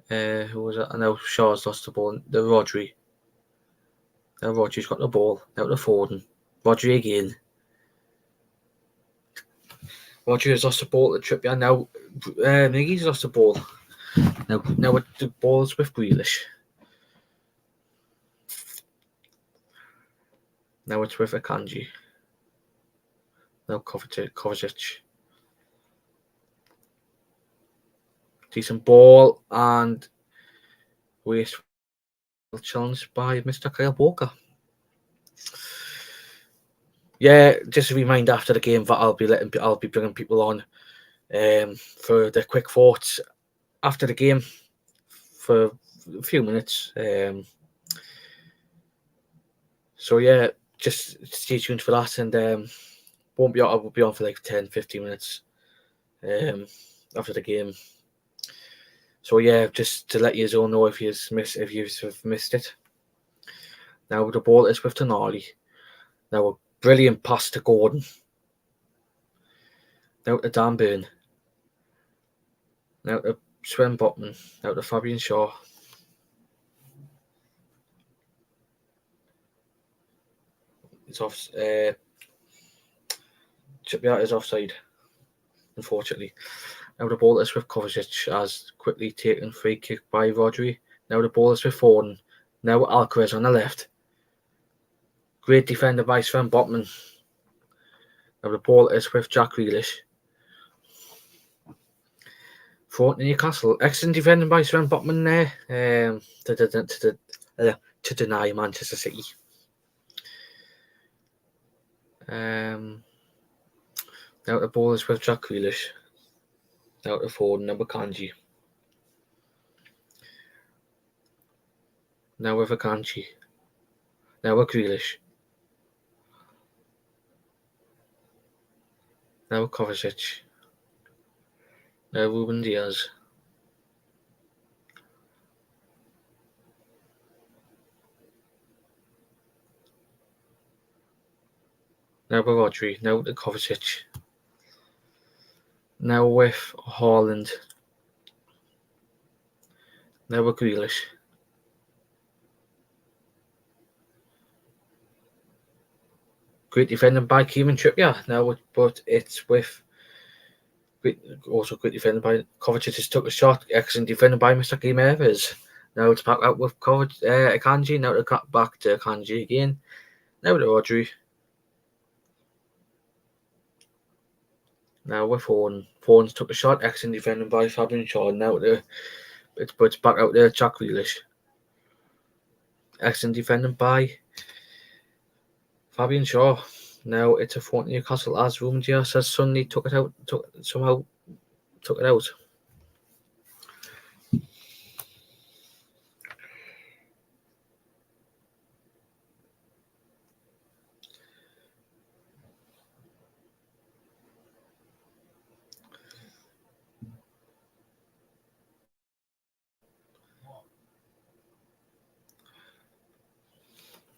who was it? Now Shaw's lost the ball. The Rodri. Now Rodri's got the ball. Now to Foden. Rodri again. Rodri has lost the ball to Trippier. Now Miggy's lost the ball. Now the ball's with Grealish. Now it's with Akanji. Now Kovacic. Decent ball and wasteful challenge by Mr. Kyle Walker. Yeah, just a reminder after the game that I'll be bringing people on for the quick thoughts after the game for a few minutes. So yeah, just stay tuned for that, and I will be on for like 10-15 minutes after the game. So yeah, just to let you all know if you've missed it. Now the ball is with Tonali. Now a brilliant pass to Gordon. Now to Dan Burn. Now to Sven Botman. Now to Fabian Shaw. It's off. Trippier is offside, unfortunately. Now the ball is with Kovacic as quickly taken free kick by Rodri. Now the ball is with Foden. Now Alquez on the left. Great defender by Sven Botman. Now the ball is with Jack Grealish. For Newcastle. Excellent defending by Sven Botman there to deny Manchester City. Now the ball is with Jack Grealish. Now to Foden. Now Kanji. Now with Akanji. Now with Grealish. Now with Kovacic. Now Ruben Diaz. Now with Rodri. Now with Kovacic. Now with Haaland. Now with Grealish. Great defending by Kieran Trippier. Now, but it's with also great defending by Kovacic. Has took a shot. Excellent defending by Mr. Gimenez. Now it's back out with Akanji. Now to cut back to Akanji again. Now to Rodri. Now with Foden. Foden's took a shot. Excellent defending by Fabian Shaw. Now it's back out there. Jack Grealish. Excellent defending by Fabian Shaw. Now it's a front Newcastle as Ruben Dias has suddenly took it out. Somehow took it out.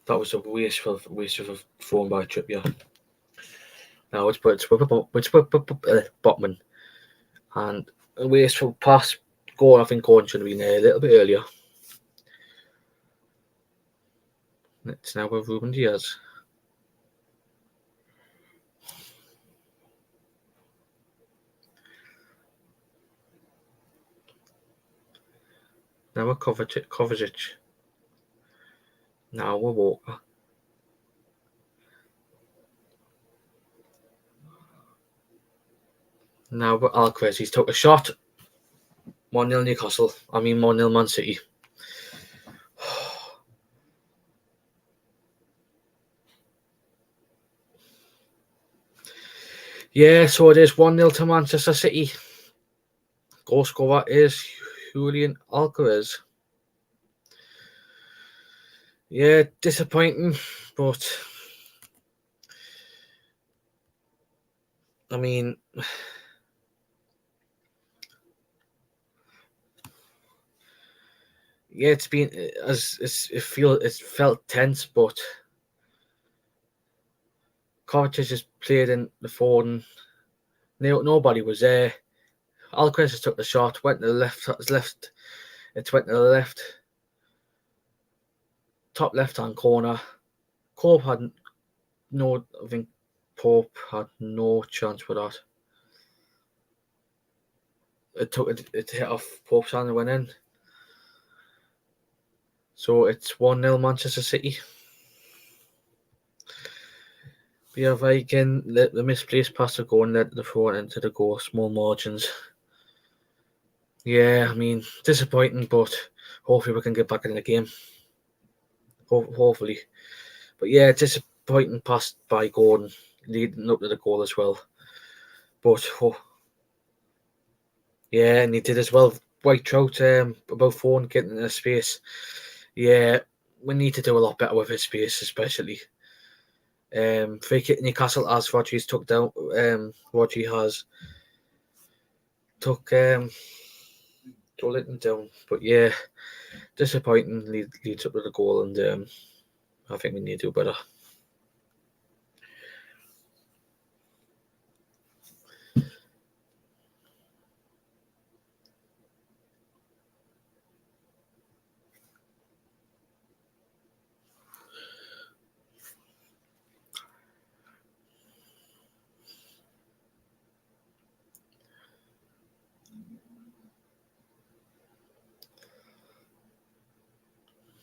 That was a wasteful thrown by Trippier. Now it's Botman. And a wasteful pass. Goal, I think Gordon should have been there a little bit earlier. It's now with Ruben Dias. Now with Kovacic. Now with Walker. Now with Enquries. He's took a shot. 1-0 Newcastle. 1-0 Man City. Yeah, so it is 1-0 to Manchester City. Goal scorer is Julian Alcaraz. Yeah, disappointing, but I mean, yeah, it's been it felt tense, but Kovacic has played in the Foden. Nobody was there. Alcaraz has took the shot, went to the left. It went to the left, top left-hand corner. Pope had no. I think Pope had no chance for that. It hit off Pope's hand and went in. So it's 1-0 Manchester City. Yeah, Viking, the misplaced pass to go and let the throw into the goal, small margins. Yeah, I mean, disappointing, but hopefully we can get back in the game. Hopefully. But yeah, disappointing pass by Gordon, leading up to the goal as well. But, yeah, and he did as well. White Trout, about 4 and getting in the space. Yeah, we need to do a lot better with his space, especially. Free kick Newcastle as Rodri's took down. Rodri has took Joelinton down, but yeah, disappointing. Leads up to the goal, and I think we need to do better.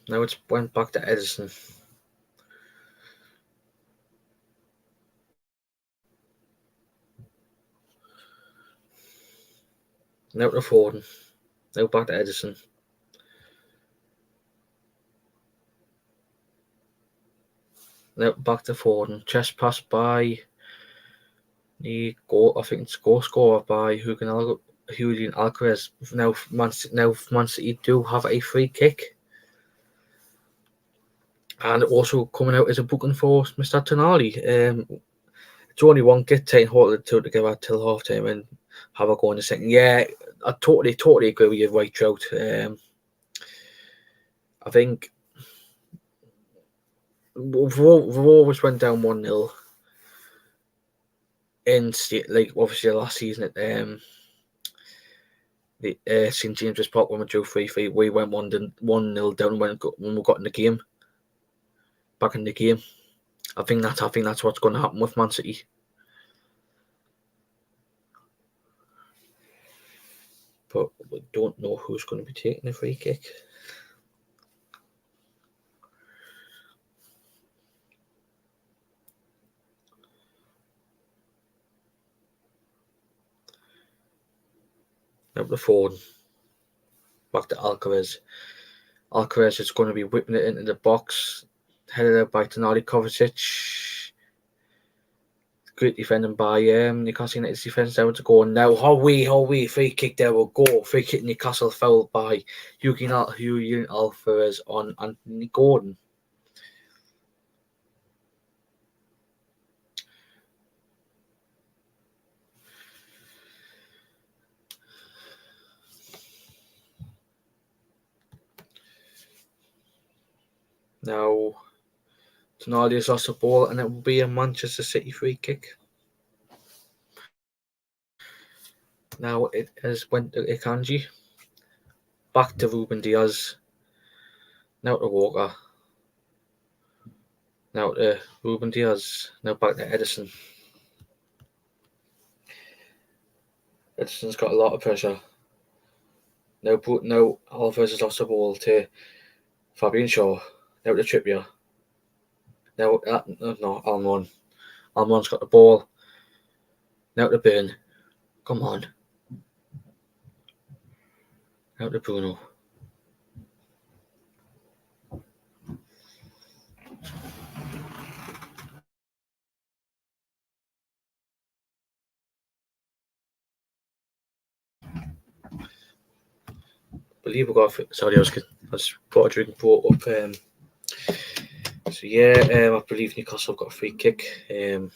Now it's went back to Edison. Now to Foden. Now back to Edison. Now back to Foden. Chest pass by the goal. I think it's goal scorer by Julian Alcaraz. Now Man City do have a free kick. And also coming out as a booking for Mr. Tonali. It's only one get taken hold of the two together till half time and have a go in the second. Yeah, I totally agree with you, White Trout. I think we've always went down 1-0. in like obviously last season at the St James's Park when we drew 3-3, we went 1-0 down when we got in the game, back in the game. I think that's what's going to happen with Man City. But we don't know who's going to be taking the free kick. Now the phone. Back to Alcaraz. Alcaraz is going to be whipping it into the box. Headed out by Tonali Kovacic. Great defending by Newcastle United's defence down to go. Now, Howie, free kick there will go. Free kick Newcastle fouled by Julian Alvarez on Anthony Gordon. Now, Tonali has lost the ball and it will be a Manchester City free kick. Now it has went to Akanji. Back to Ruben Diaz. Now to Walker. Now to Ruben Diaz. Now back to Edison. Edison's got a lot of pressure. Now Alvarez has lost the ball to Fabian Shaw. Now to Trippier. Now, Almiron. Almiron's got the ball. Now to Burn. Come on. Now to Bruno. I believe we got. Sorry, I was brought a drink and brought up. I believe Newcastle got a free kick. And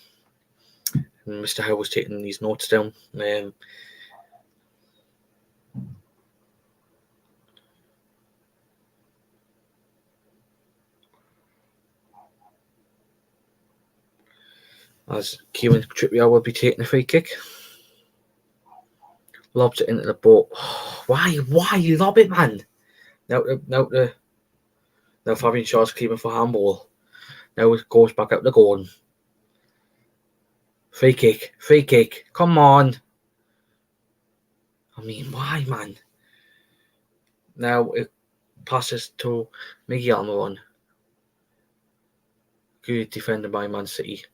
Mr. Howe was taking these notes down. As Kieran Trippier will be taking a free kick. Lobs it into the boat. Why lob it, man? Now Fabian Shaw's clearing for handball. Now it goes back out the Gordon. Free kick. Come on. I mean, why, man? Now it passes to Miguel Almiron. Good defended by Man City.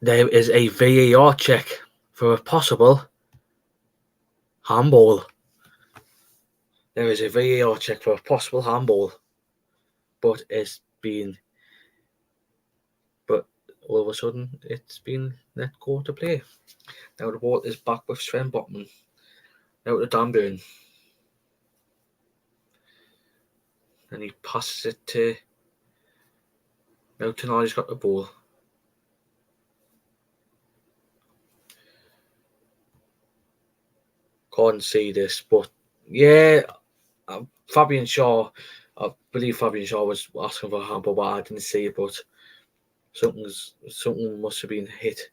There is a VAR check for a possible handball. There is a VAR check for a possible handball. But all of a sudden it's been let go to play. Now the ball is back with Sven Botman. Now to Dan Burn. And he passes it to. Now Tonali's got the ball. Can't see this, but yeah, Fabian Shaw. I believe Fabian Shaw was asking for a handball, but I didn't see it. But something must have been hit.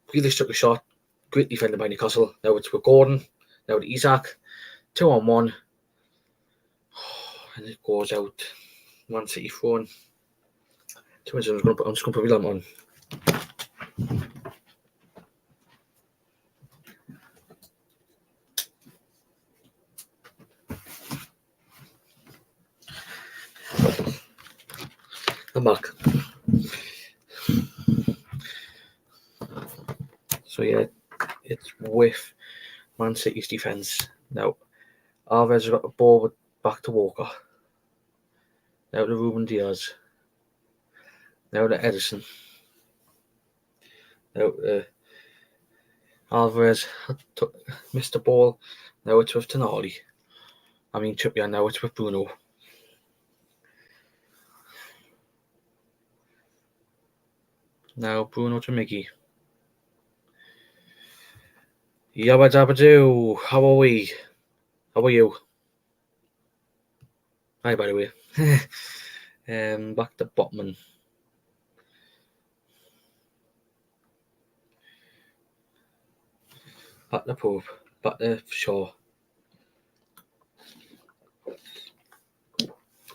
Grealish took a shot. Great defender by Newcastle. Now it's with Gordon. Now to Isak. 2-on-1. And it goes out. Man City phone. 2 minutes. I'm just going to put William on. I'm back. So yeah, it's with Man City's defence. Now Alvarez has got the ball back to Walker. Now to Ruben Diaz. Now to Edison. Now Alvarez missed the ball. Now it's with Tonali. Trippier. Now it's with Bruno. Now Bruno to Miggy. Yabba dabba doo. How are we? How are you? Hi, by the way. Back to Botman. Back to Pope. Back to Shaw.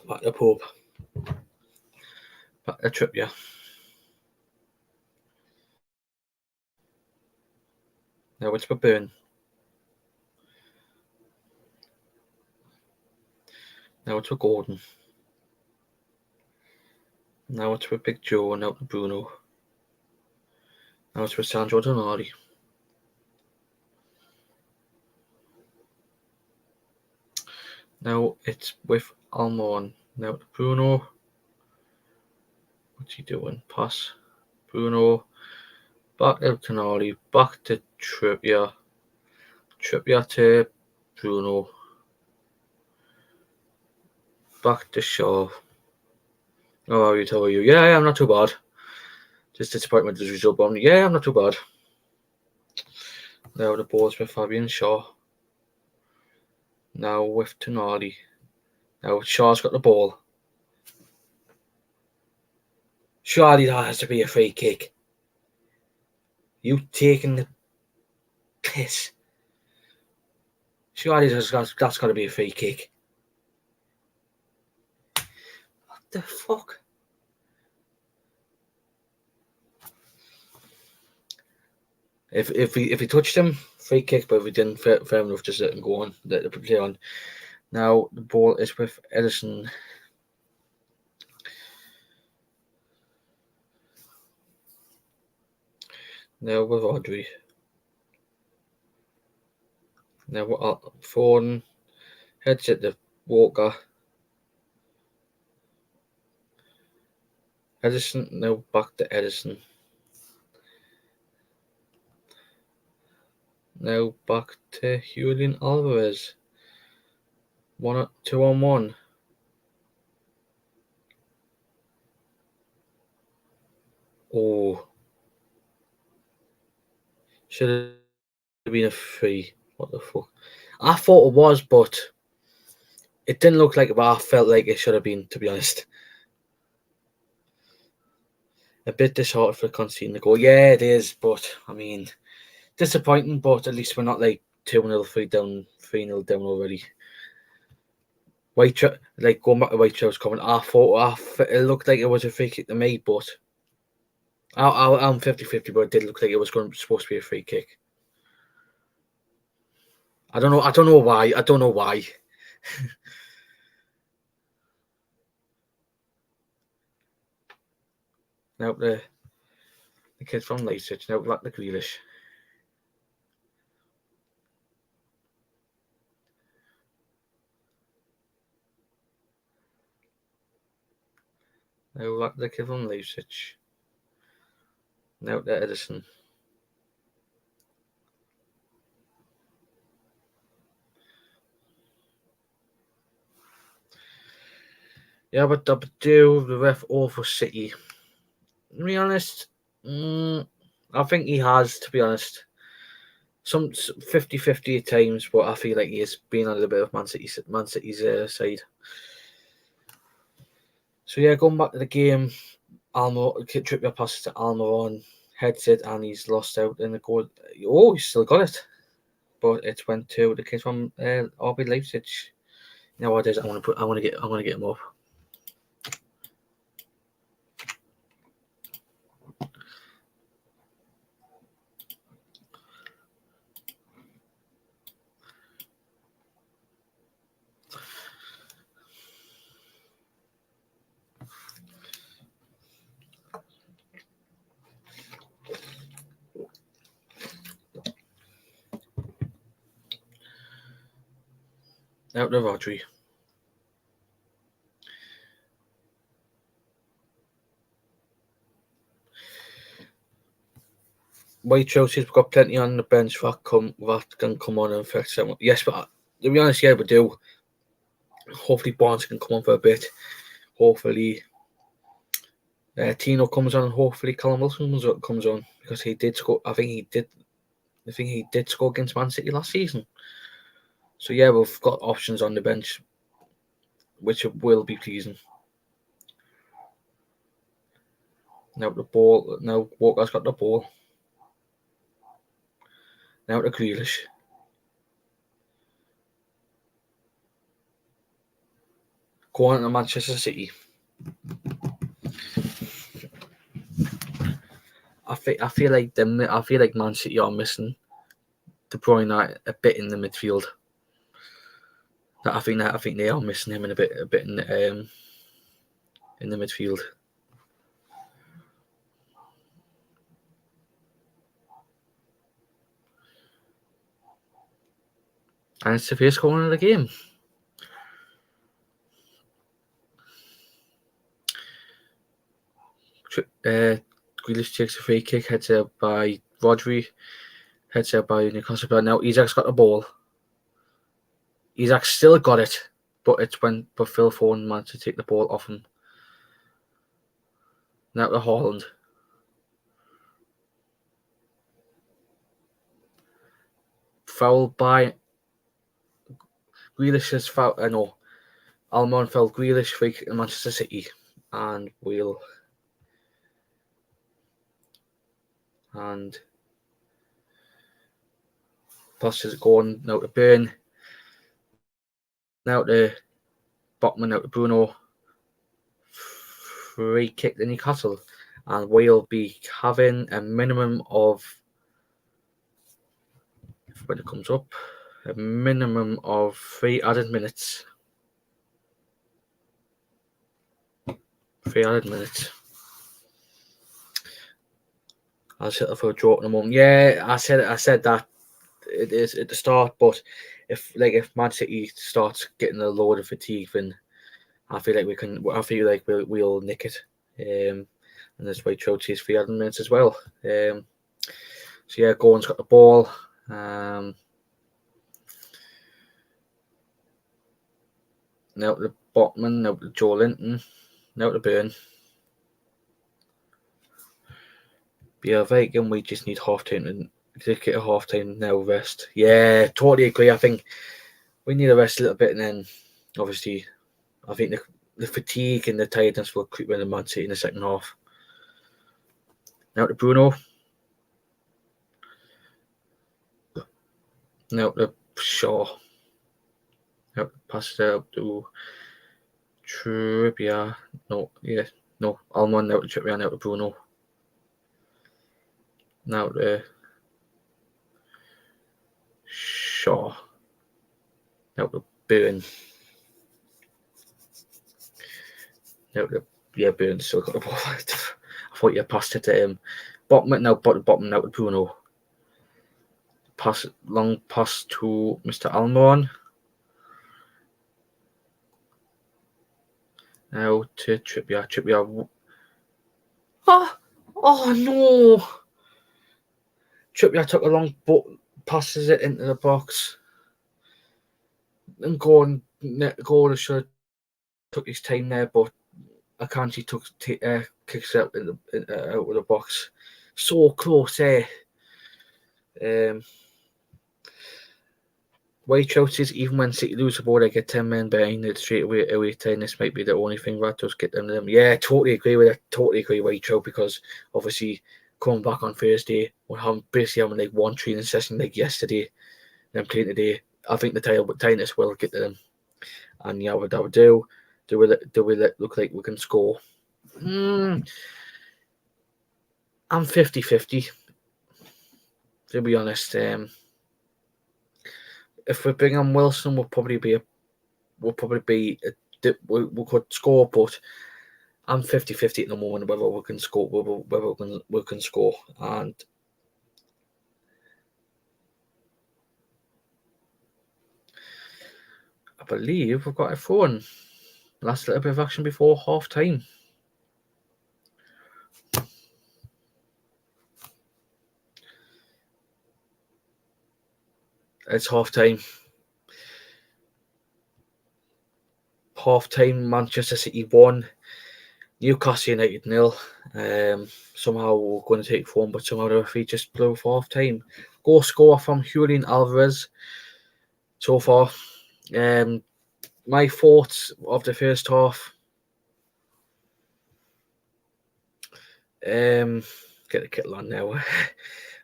Back to Pope. Back to Trippier. Now it's for Burn. Now it's for Gordon. Now it's for Big Joe and now to Bruno. Now it's for Sandro Tonali. Now it's with Almon. Now to Bruno. What's he doing? Pass. Bruno. Back to Tonali. Back to Trippier. Trippier to Bruno. Back to Shaw. Oh, how are you? Yeah, I'm not too bad. Just disappointed with the result, but yeah, I'm not too bad. Now the ball's with Fabian Shaw. Now with Tonali. Now Shaw's got the ball. Surely that has to be a free kick. You taking the piss. Surely that's got to be a free kick. What the fuck? If he touched him, free kick, but if he didn't, fair enough, just let him go on. Let the play on. Now the ball is with Edison. Now with Audrey. Now with Foden. Heads at the Walker. Edison. Now back to Edison. Now back to Julian Alvarez. 2-on-1. Oh. Should have been a free. What the fuck? I thought it was, but it didn't look like it, but I felt like it should have been, to be honest. A bit disheartened for conceding the goal. Yeah, it is, but I mean, disappointing, but at least we're not like 2-0, 3-0 down already. Like going back to Whitechapel's comment, I thought it looked like it was a free kick to me, but I'm 50-50, but it did look like it was supposed to be a free kick. I don't know why. Now the kid from Leipzig, now back to Grealish. Now back to the kid from Leipzig. Now to Edison. Yeah, but do the ref all for City? To be honest, I think he has, to be honest. Some 50-50 at times, but I feel like he has been on a little bit of Man City's side. So yeah, going back to the game, Trippier passes to Almiron, heads it, and he's lost out in the goal. Oh, he's still got it, but it went to the kid from RB Leipzig. You know what it is? I want to get him up. Out to Rodri. White Chelsea's got plenty on the bench that can come on and affect someone. Yes, but to be honest, yeah, we do. Hopefully, Barnes can come on for a bit. Hopefully, Tino comes on, and hopefully, Callum Wilson comes on because he did score. I think he did score against Man City last season. So yeah, we've got options on the bench, which will be pleasing. Now the ball. Now Walker's got the ball. Now to Grealish. Going to Manchester City. I feel like Man City are missing De Bruyne a bit in the midfield. I think they are missing him a bit in the midfield. And it's the first corner of the game. Grealish takes a free kick, heads out by Rodri, heads out by Newcastle. But now Isak's got the ball. Isak's still got it, but Phil Foden managed to take the ball off him. Now to Haaland. Foul by Grealish's foul. No, Almiron fouled Grealish, free kick in Manchester City, and passes going now to Burn. Now to Botman, now to Bruno. Free kick to Newcastle, and we'll be having a minimum of, when it comes up, a minimum of 3 added minutes. 3 added minutes. I'll settle for a draw at the moment. Yeah, I said that it is at the start, but if Man City starts getting a load of fatigue, then I feel like we'll nick it. And that's why Troche's 3 added minutes as well. So yeah, Gordon's got the ball. Now to Botman, now to Joe Linton, now to Burn. Yeah, right, and we just need half time to get a half time now rest. Yeah, totally agree. I think we need to rest a little bit, and then obviously I think the fatigue and the tiredness will creep in the Man City in the second half. Now to Bruno. Now to Shaw. Now to pass it out to Trippier. No, Almond, now to Trippier, now to Bruno. Now to Shaw. Now to Burn. Now to Burn still got the ball. I thought you passed it to him. Bottom now to Bruno. Long pass to Mr. Almiron. Now to Trippier. Oh no! Trippier took a long passes it into the box. And Gordon should have took his time there, but Akanji kicks out out of the box. So close there. White trousers, even when City lose the ball, they get 10 men behind it straight away 10. This might be the only thing that does get them. Yeah, totally agree with it. Totally agree with White Trout, because obviously coming back on Thursday, we're basically having like one training session like yesterday, then playing today. I think the tiredness will get to them. And yeah, what I would do we look like we can score? I'm 50-50, to be honest. If we bring on Wilson, we could score, but I'm 50-50 at the moment whether we can score, we can score. And I believe we've got a throw-in. Last little bit of action before half time. It's half time. Half time, Manchester City 1, Newcastle United 0. Somehow we're going to take 4, but somehow the referee just blew for half time. Goal score from Julian Alvarez so far. My thoughts of the first half. Get the kettle on now.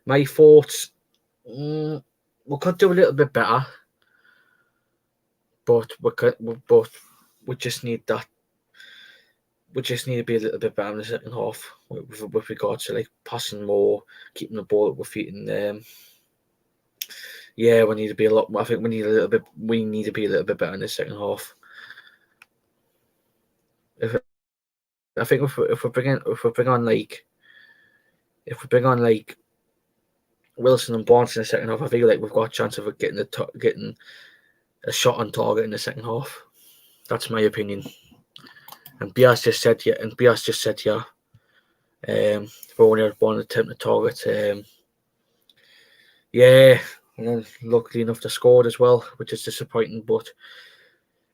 My thoughts. We could do a little bit better, but we just need that. We just need to be a little bit better in the second half with regards to like passing more, keeping the ball at our feet, and yeah, we need to be a lot. I think we need a little bit. We need to be a little bit better in the second half. If I think if we bring on like Wilson and Barnes in the second half, I feel like we've got a chance of getting a shot on target in the second half. That's my opinion. And Bias just said yeah. If we only had one attempt at target, yeah, and then luckily enough they scored as well, which is disappointing. But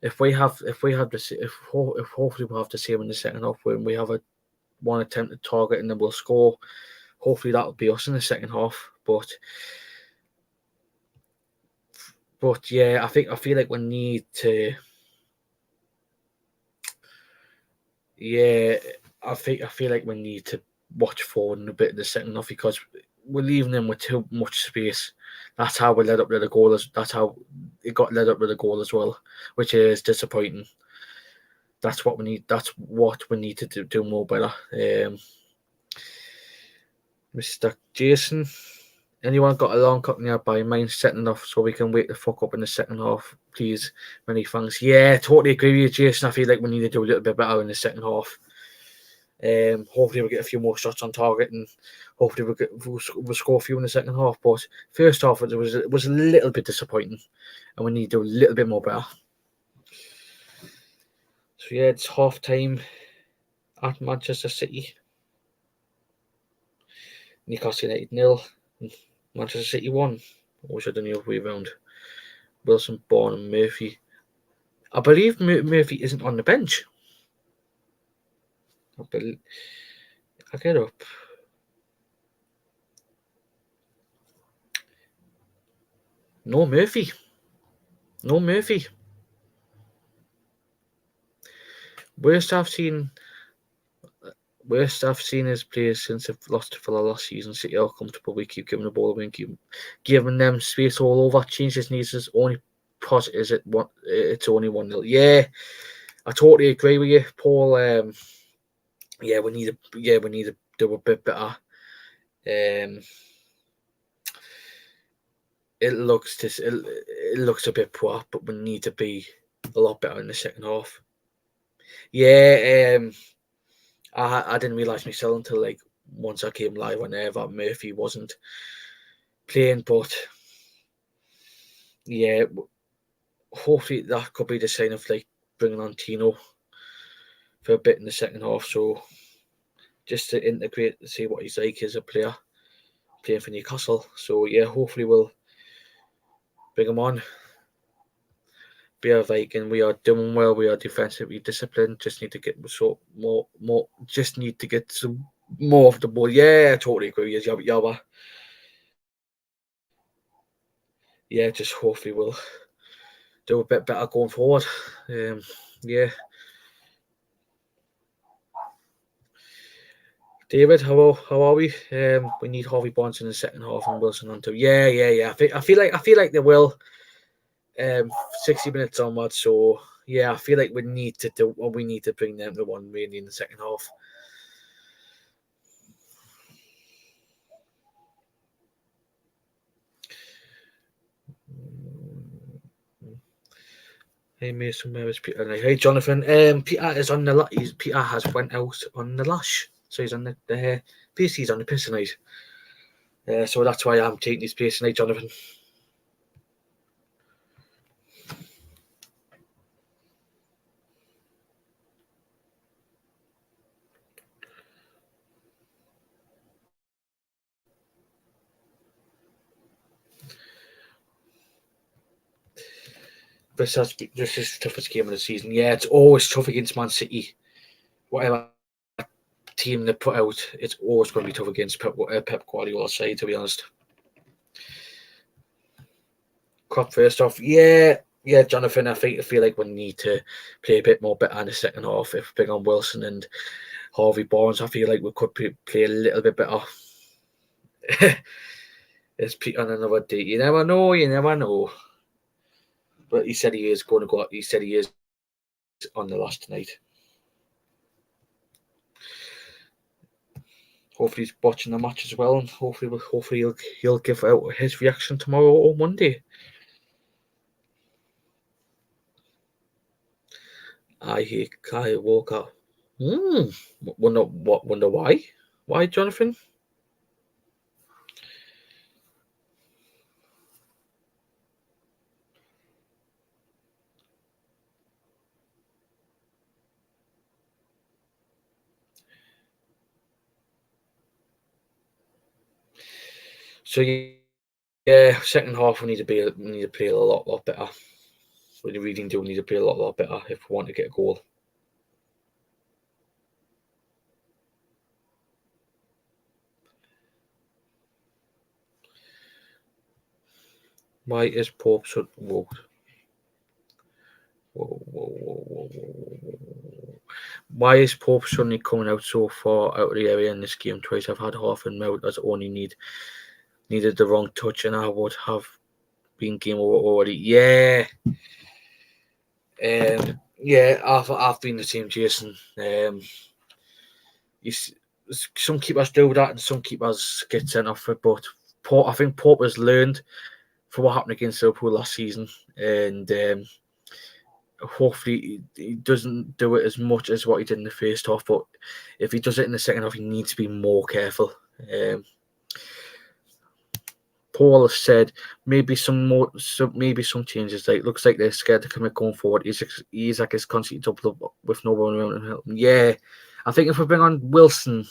if hopefully we'll have the same in the second half when we have a one attempt at target and then we'll score. Hopefully that'll be us in the second half. But yeah, I feel like we need to. Yeah, I feel like we need to watch forward a bit in the second half because we're leaving them with too much space. That's how we led up to the goal. That's how it got led up to the goal as well, which is disappointing. That's what we need. That's what we need to do more better. Mr. Jason, anyone got a long cut nearby? Mind setting off so we can wake the fuck up in the second half, please. Many thanks. Yeah, totally agree with you, Jason. I feel like we need to do a little bit better in the second half. Hopefully we'll get a few more shots on target and hopefully we'll score a few in the second half. But first half it was a little bit disappointing and we need to do a little bit more better. So yeah, it's half time at Manchester City. Newcastle United 0, Manchester City 1. Wish I'd done the other way around. Wilson, Bourne and Murphy. I believe Murphy isn't on the bench. I'll get up. No Murphy. Worst I've seen his players since they've lost to Villa last season. City are comfortable. We keep giving the ball away and keep giving them space all over. Changes needs his only positive is it's only 1-0. Yeah, I totally agree with you, Paul. Yeah, we need to do a bit better. It looks a bit poor, but we need to be a lot better in the second half. Yeah, I didn't realise myself until like once I came live on there that Murphy wasn't playing, but yeah, hopefully that could be the sign of like bringing on Tino for a bit in the second half, so just to integrate and see what he's like as a player playing for Newcastle. So yeah, hopefully we'll bring him on. Be a Viking. We are doing well. We are defensively disciplined. Just need to get more. Just need to get some more of the ball. Yeah, I totally agree with you, Yabba. Yeah, just hopefully we'll do a bit better going forward. Yeah. David, how are we? We need Harvey Barnes in the second half and Wilson on too. Yeah. I feel like they will. 60 minutes onwards. So yeah, I feel like we need to bring them to one really in the second half. Hey Mason, where is Peter? Hey Jonathan. Peter is on the. Peter has went out on the lash, so he's on the PC's on the piss tonight. So that's why I'm taking his place tonight, Jonathan. This is the toughest game of the season. Yeah, it's always tough against Man City. Whatever team they put out, it's always going to be tough against Pep Guardiola's side, to be honest. Crop first off, yeah, Jonathan. I feel like we need to play a bit more better in the second half if we bring on Wilson and Harvey Barnes, I feel like we could play a little bit better. It's Pete on another day. You never know. You never know. But he said he is going to go. He said he is on the last tonight. Hopefully he's watching the match as well, and hopefully he'll give out his reaction tomorrow or Monday. I hate Kyle Walker. Wonder why? Why, Jonathan? So yeah, second half we need to play a lot better. We really do need to play a lot better if we want to get a goal. Why is Pope so whoa. Why is Pope suddenly coming out so far out of the area in this game twice? I've had half and mouth as only needed the wrong touch and I would have been game over already. Yeah. Yeah, I've been the same, Jason. Some keepers do that and some keepers get sent off for it, but I think Pope has learned from what happened against Liverpool last season, and hopefully he doesn't do it as much as what he did in the first half. But if he does it in the second half, he needs to be more careful. Paul has said maybe some changes. Like looks like they're scared to commit going forward. He's like his constantly double up with no one around and help him. Yeah, I think if we bring on Wilson,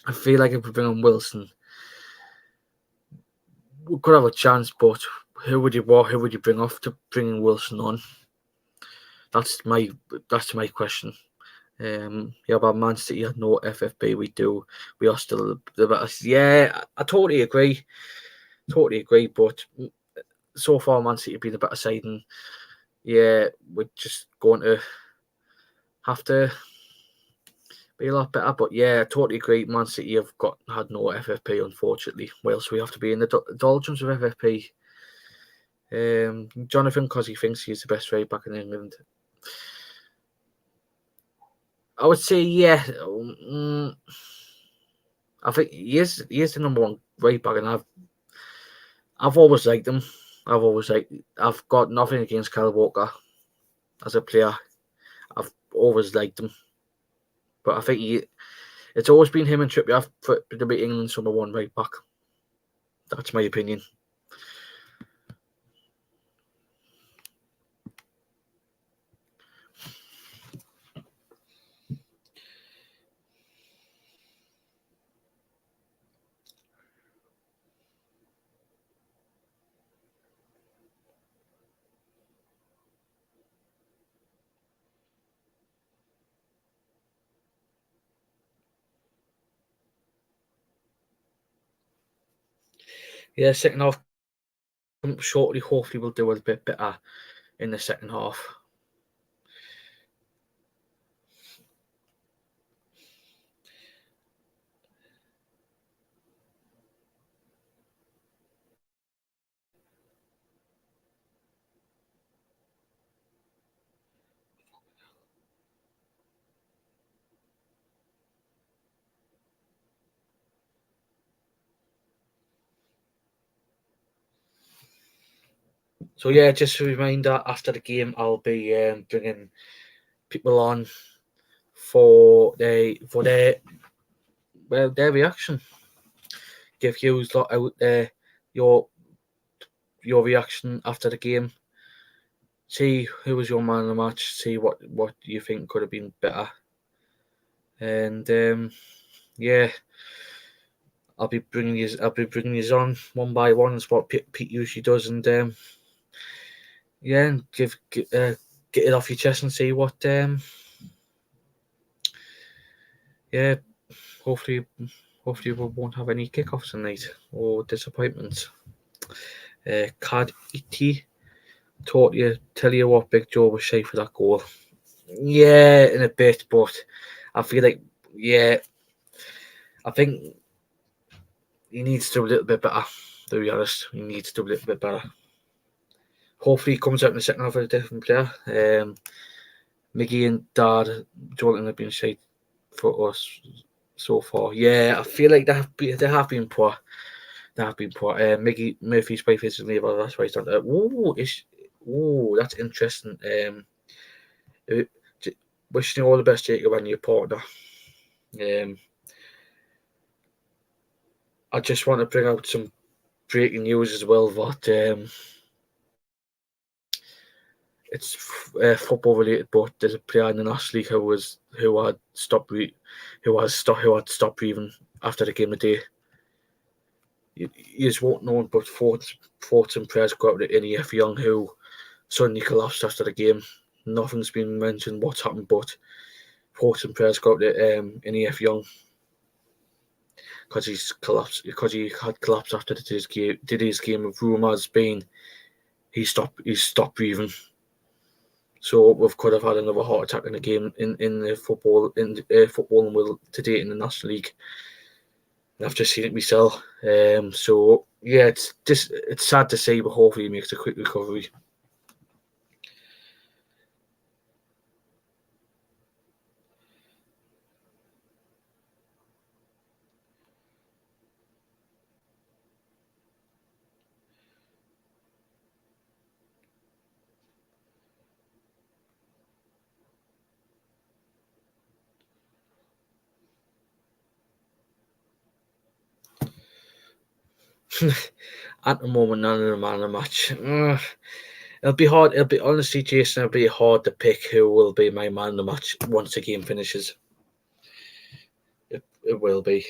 I feel like if we bring on Wilson, we could have a chance. But who would you bring off to bring Wilson on? That's my question. Yeah, but Man City had no FFP. We are still the best. Yeah, I totally agree. But so far, Man City have been the better side, and yeah, we're just going to have to be a lot better. But yeah, I totally agree. Man City have had no FFP, unfortunately. Whilst we have to be in the doldrums of FFP. Jonathan, because he thinks he's the best right back in England. I would say yeah. I think he is the number one right back, and I've always liked him. I've got nothing against Kyle Walker as a player. I've always liked him, but I think it's always been him and Trippier to be England's number one right back. That's my opinion. Yeah, second half shortly. Hopefully, we'll do a bit better in the second half. So yeah, just a reminder, after the game, I'll be bringing people on for their reaction. Give you lot out there your reaction after the game. See who was your man of the match. See what you think could have been better. And yeah, I'll be bringing you on one by one. Is what Pete usually does, and yeah, and get it off your chest and see what yeah. Hopefully we won't have any kickoffs tonight or disappointments. Cad ET tell you what, Big Joe was shy for that goal. Yeah, in a bit, but I feel like, yeah, I think he needs to do a little bit better, to be honest. He needs to do a little bit better. Hopefully he comes out in the second half as a different player. Miggy and Dad, Jordan have been shite for us so far. Yeah, I feel like they have been poor. They have been poor. Miggy Murphy's wife is leaving. That's why he's done that. That's interesting. Uh, Wishing you all the best, Jacob, and your partner. Um, I just want to bring out some breaking news as well. That it's football related, but there's a player in the National League who had stopped breathing after the game today. You just won't know, but thoughts and prayers go out to Enquiries Young, who suddenly collapsed after the game. Nothing's been mentioned what's happened, but thoughts and prayers go out to Enquiries Young because he had collapsed after today's game. Of rumours being he stopped breathing. So we could have had another heart attack in the game in the football football world today in the National League. And I've just seen it myself. So yeah, it's sad to see, but hopefully he makes a quick recovery. At the moment, none of the man of the match. It'll be hard. It'll be honestly, Jason. It'll be hard to pick who will be my man of the match once the game finishes. It will be.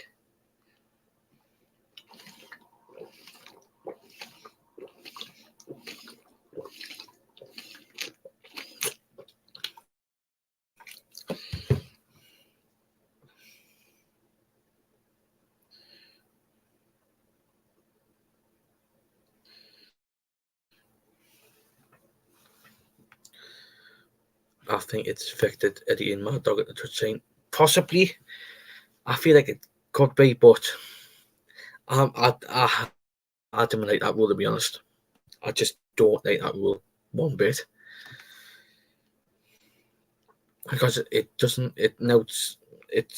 I think it's affected Eddie and Mad Dog at the touchline. Possibly. I feel like it could be, but I don't like that rule, to be honest. I just don't like that rule one bit because it doesn't. It notes. It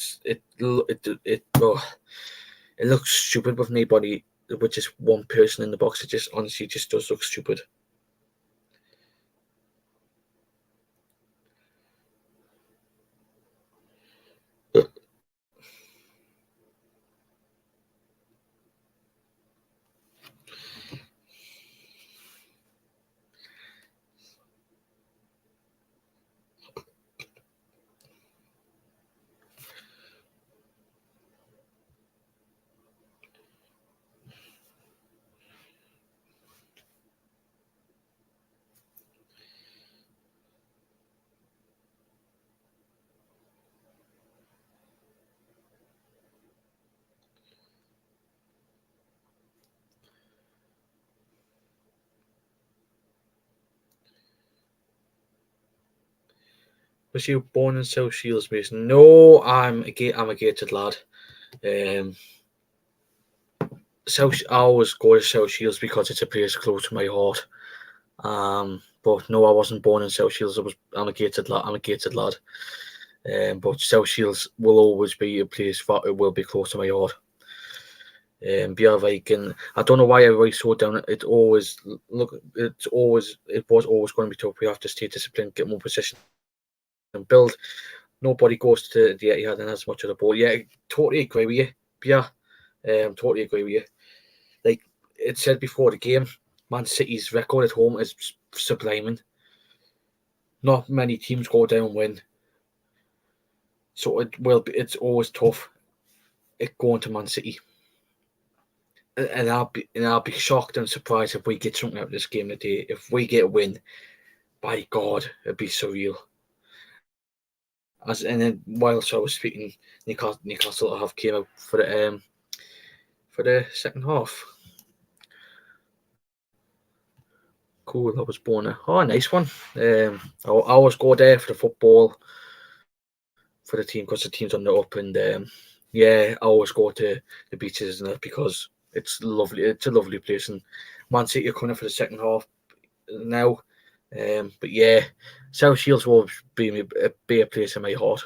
looks stupid with nobody with just one person in the box. It just honestly just does look stupid. Was you born in South Shields, Mason? No, I'm a gated lad. I always go to South Shields because it's a place close to my heart. But no, I wasn't born in South Shields. I'm a gated lad. But South Shields will always be a place that it will be close to my heart. Bjarvik, I don't know why everybody's so down. It was always going to be tough. We have to stay disciplined, get more position, and build. Nobody goes to the Etihad and has much of the ball. Yeah, totally agree with you. Yeah, totally agree with you. Like it said before the game, Man City's record at home is sublime. Not many teams go down and win, so it's always tough. It going to Man City, and I'll be shocked and surprised if we get something out of this game today. If we get a win, by God, it'd be surreal. And then whilst I was speaking, Newcastle have came out for the second half. Cool. I was born a nice one. I always go there for the for the team because the team's on the up, and I always go to the beaches and that because it's lovely. It's a lovely place, and Man City are coming for the second half now. But yeah, South Shields will be a place in my heart.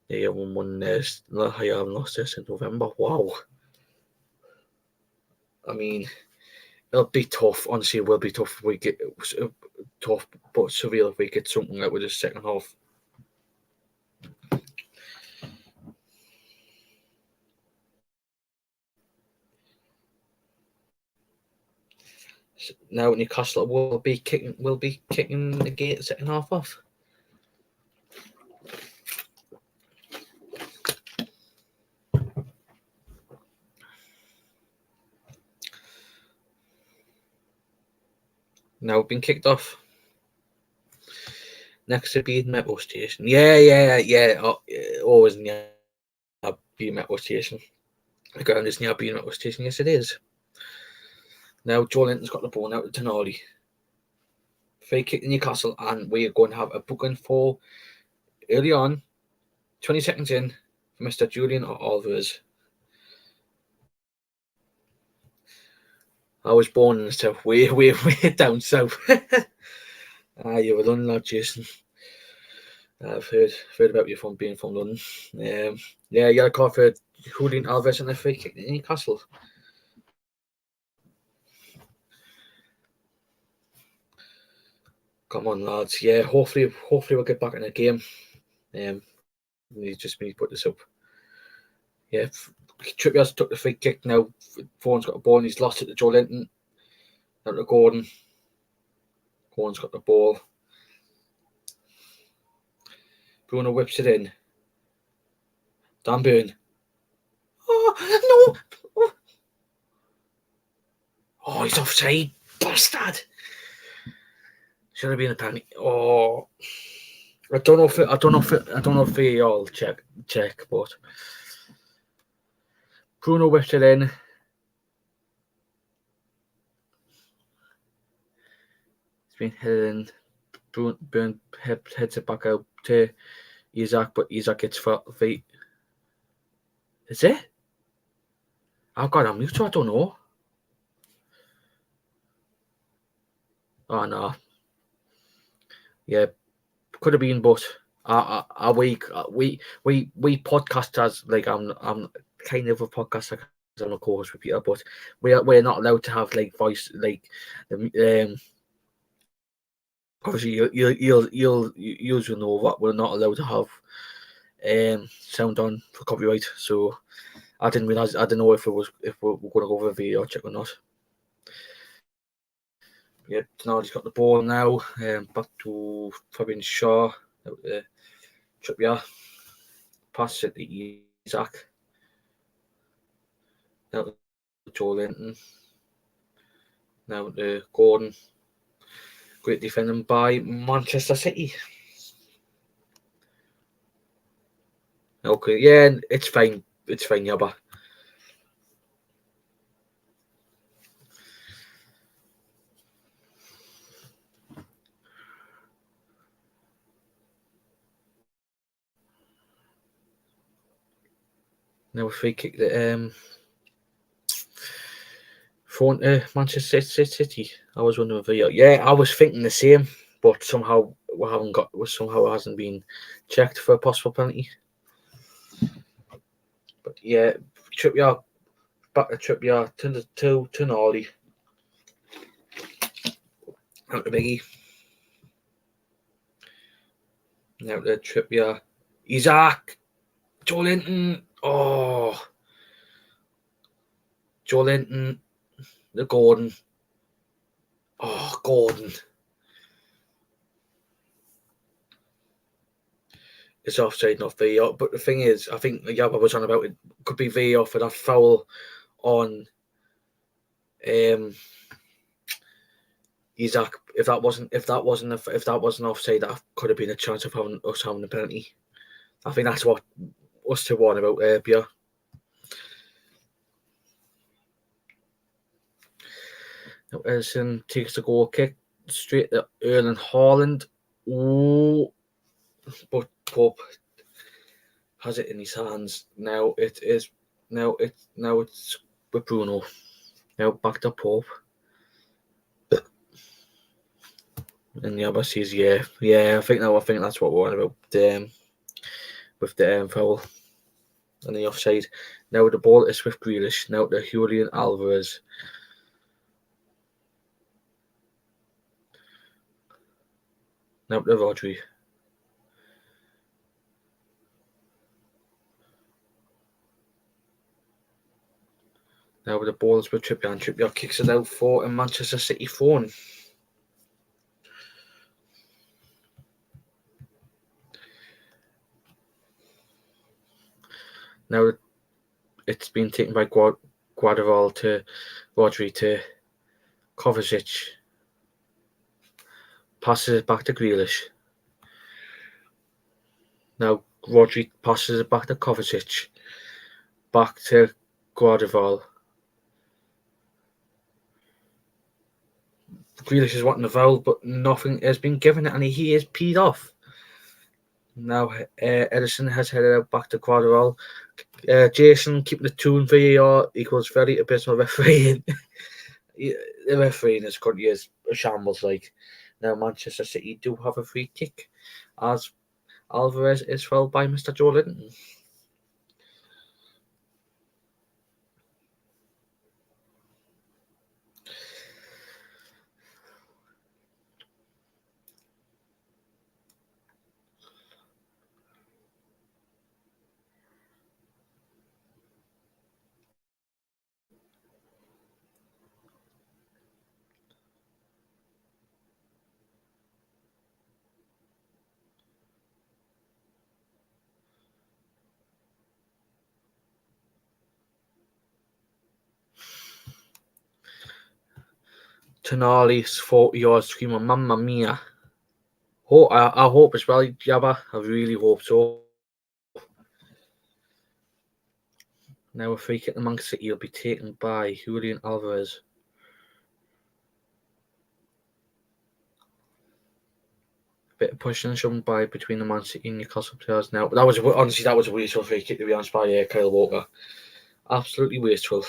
Yeah, one I haven't lost this in November. Wow. I mean, it'll be tough. Honestly, it will be tough if we get tough, but surreal if we get something out with the second half. Now Newcastle will be kicking the gate second half off. Now been kicked off. Next to be Metro Station. Yeah. Always near be Metro Station. The ground is near Metro Station. Yes, it is. Now Joe Linton's got the ball now to Tonali. Free kick to Newcastle, and we're going to have a booking for early on, 20 seconds in, for Mr. Julian Alvarez. I was born in the south, way down south. You were London lad, Jason. I've heard about you from being from London. You got a call for Julian Alvarez and a free kick to Newcastle. Come on, lads. Yeah, hopefully we'll get back in the game. We just need to put this up. Yeah, Trippier's took the free kick now. Vaughan's got a ball and he's lost it to Joe Linton. Now to Gordon. Gordon's got the ball. Bruno whips it in. Dan Burn. Oh, no! Oh, he's offside. Bastard! Should have been a penalty. Oh, I don't know if they all check, but Bruno whips it in. It's been hidden. Burn heads it back out to Isaac, but Isaac gets feet. Is it? I've got a mute, so I don't know. Oh no. Yeah, could have been, but we podcasters, like I'm kind of a podcaster. I'm a co-host with Peter, but we're not allowed to have like voice, like obviously you'll know that we're not allowed to have sound on for copyright. So I didn't realize. I didn't know if we're going to go over a video check or not. Yeah, Tonali's got the ball now. Back to Fabian Shaw. Trippier. Pass it to Isaac. Now to Joe Linton. Now to Gordon. Great defending by Manchester City. Okay, yeah, it's fine. It's fine, Yabba. Now a free kick that front to Manchester City. I was wondering if I was thinking the same, but somehow it hasn't been checked for a possible penalty. But yeah, Trippier back to Trippier to Tonali. Out to Biggie. Now to Trippier. Isaac. Joe Linton. Oh. Joe Linton. The Gordon. Oh, Gordon. It's offside, not VAR. But the thing is, I think Yabba was on about it. Could be VAR for that foul on Isaac. If that wasn't offside, that could have been a chance of us having a penalty. I think that's what us to warn about Pierre. Now Edison takes the goal kick straight to Erling Haaland. Oh, but Pope has it in his hands. Now it's with Bruno. Now back to Pope. And the other says, yeah. I think that's what we're on about with the foul and the offside. Now the ball is with Grealish. Now to Julian Alvarez. Now to Rodri. Now the ball is with Trippier, and Trippier kicks it out for a Manchester City phone. Now it's been taken by Guardiola to Rodri to Kovacic. Passes it back to Grealish. Now Rodri passes it back to Kovacic. Back to Guardiola. Grealish is wanting a foul, but nothing has been given, and he is peed off. Now Edison has headed out back to Guardiola. Jason keeping the Toon VAR equals very abysmal refereeing. The refereeing in this country is a shambles. Now Manchester City do have a free kick as Alvarez is fouled by Mr. Joe Linton. Tonali's 40-yard screamer, Mamma Mia. I hope as well, Jabba. I really hope so. Now a free kick to Man City will be taken by Julian Alvarez. Bit of pushing and shoving by between the Man City and Newcastle players now. That was a wasteful free kick, to be honest, by Kyle Walker. Absolutely wasteful.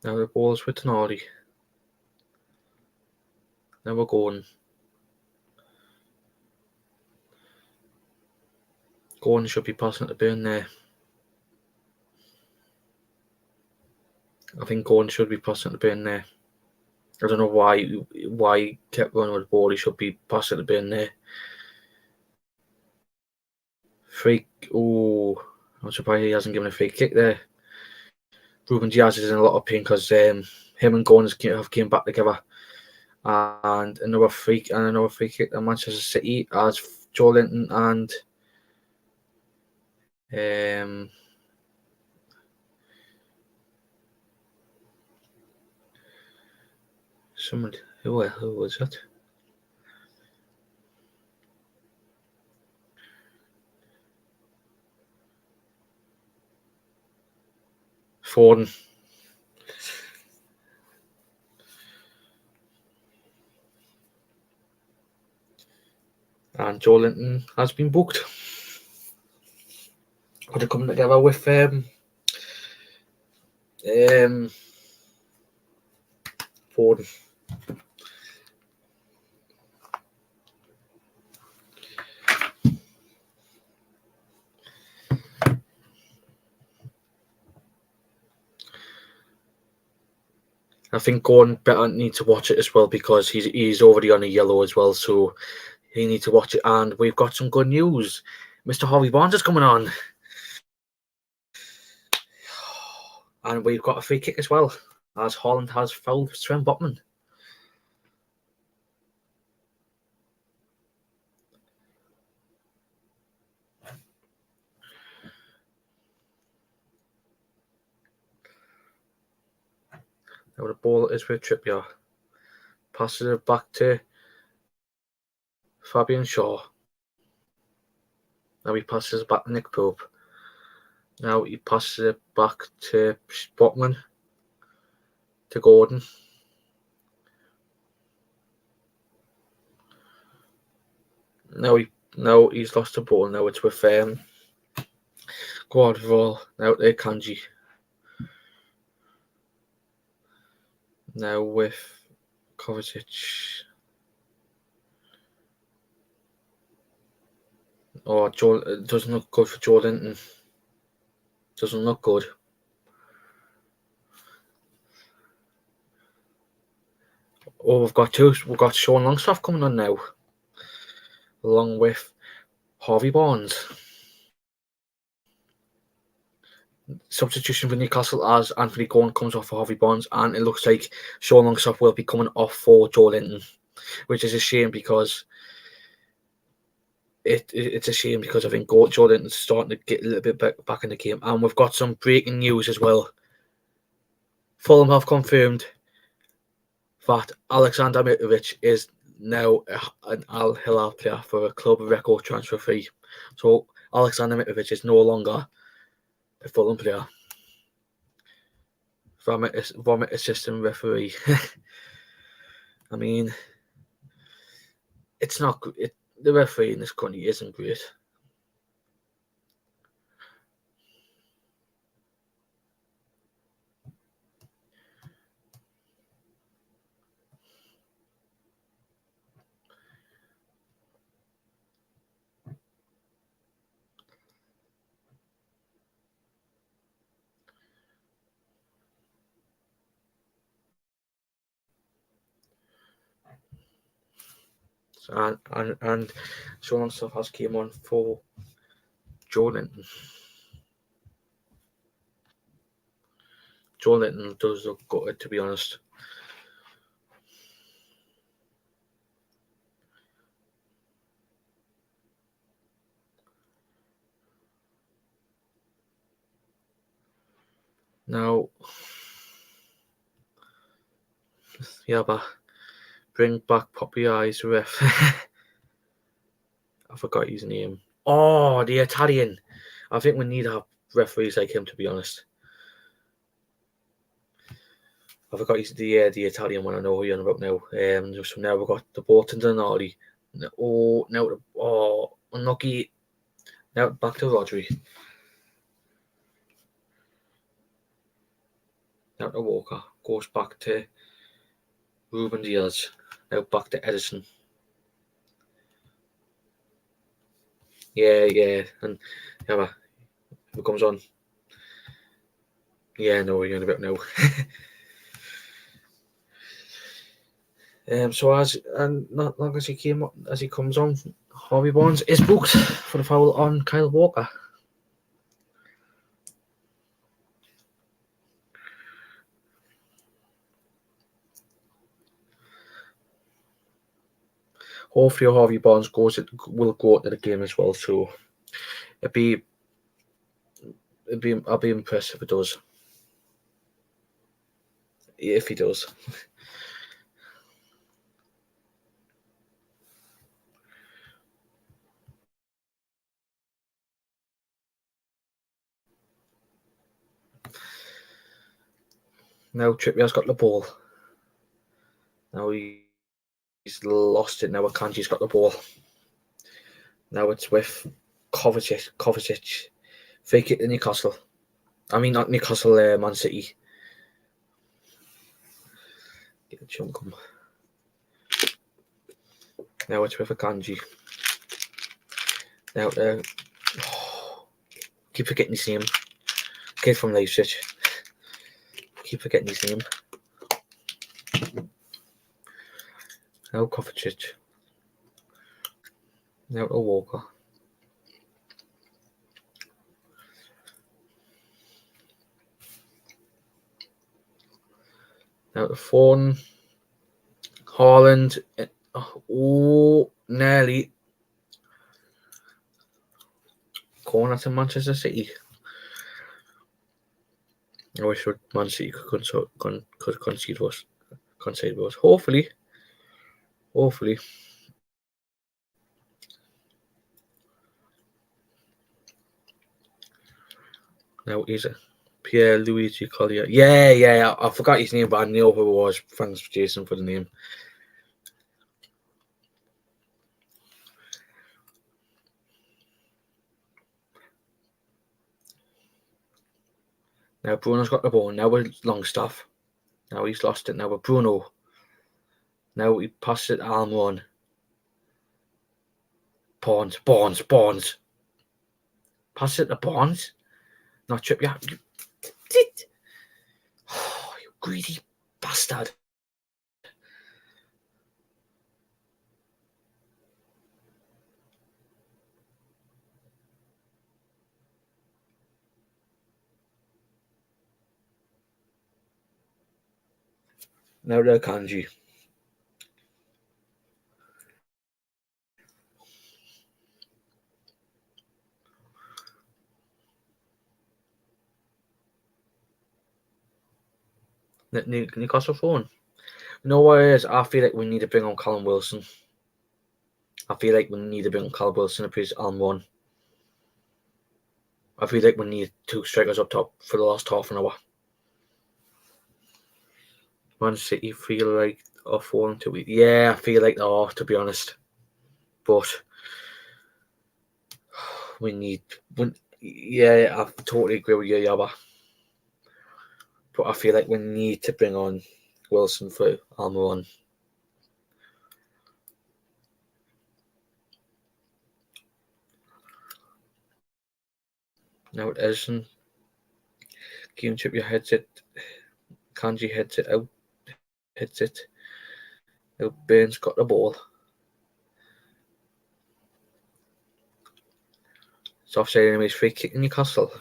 Now the ball is with Tonali. Now we're going. Gordon should be passing it to Burn there. I think Gordon should be passing it to Burn there. I don't know why he kept running with the ball. He should be passing it to Burn there. I'm surprised he hasn't given a free kick there. Ruben Diaz is in a lot of pain because him and Gordon have came back together. And another free kick at Manchester City as Joe Linton and someone who was that? Foden. And Joe Linton has been booked. They're coming together with Foden. I think Gordon better need to watch it as well because he's already on a yellow as well, so he needs to watch it. And we've got some good news. Mr. Harvey Barnes is coming on. And we've got a free kick as well, as Holland has fouled Sven Botman. Now the ball is with Trippier. Passes it back to Fabian Shaw. Now he passes it back to Nick Pope. Now he passes it back to Spockman, to Gordon. Now he's lost the ball. Now it's with Guardiola. Now to Kanji. Now with Kovacic. Oh, it doesn't look good for Joe Linton. Doesn't look good. Oh, we've got Sean Longstaff coming on now, along with Harvey Barnes. Substitution for Newcastle as Anthony Gordon comes off for Harvey Barnes, and it looks like Sean Longstaff will be coming off for Joe Linton, which is a shame because it's a shame because I think Joe Linton's starting to get a little bit back in the game. And we've got some breaking news as well. Fulham have confirmed that Alexander Mitrovic is now an Al Hilal player for a club record transfer fee. So Alexander Mitrovic is no longer a Fulham player. Vomit assistant referee. I mean, it's not good. The referee in this country isn't great. And Sean Longstaff has came on for Joe Linton. Joe Linton does look good, to be honest. Now, yeah, but bring back Poppy Eyes ref. I forgot his name. Oh, the Italian. I think we need to have referees like him, to be honest. I forgot the Italian one. I know who you're on about now. So now we've got the Bolton Donati. Unlucky. Now back to Rodri. Now to Walker. Goes back to Ruben Diaz. Now back to Edison. Yeah. And yeah, who comes on? Yeah, no, you're on about now. So not long as he comes on, Harvey Barnes is booked for the foul on Kyle Walker. Hopefully Harvey Barnes will go to the game as well, so I'll be impressed if it does. If he does. Now Trippier's got the ball. Now he's lost it. Now Akanji's got the ball. Now it's with Kovacic. Fake it to Newcastle. I mean, not Newcastle, Man City. Get the chunk him. Now it's with Akanji. Now, keep forgetting his name. Kid from Leipzig. Keep forgetting his name. Now Kovacic. Now to Walker. Now to Fawn. Haaland. Oh, nearly. Corner to Manchester City. I wish Man City could concede us. Hopefully. Now he's a Pierre Luigi Collier. Yeah. I forgot his name, but I know who it was. Thanks, Jason, for the name. Now Bruno's got the ball. Now with Longstaff. Now he's lost it. Now with Bruno. Now he passes it to Almiron. Barnes. Pass it to Barnes. Not Trippier. Oh, you greedy bastard. Now they're Kanji. Newcastle phone. You know what it is? I feel like we need to bring on Callum Wilson. I feel like we need to bring on Callum Wilson and please Almiron. I feel like we need 2 strikers up top for the last half an hour. Man City feel like are falling to it. Yeah, I feel like they are, to be honest. But we need. Yeah, I totally agree with you, Yabba. But I feel like we need to bring on Wilson for Almiron. Now it isn't. Kieran Trippier heads it. Kanji heads it out. Hits it. Now Burns got the ball. It's offside anyways. Free kick in Newcastle.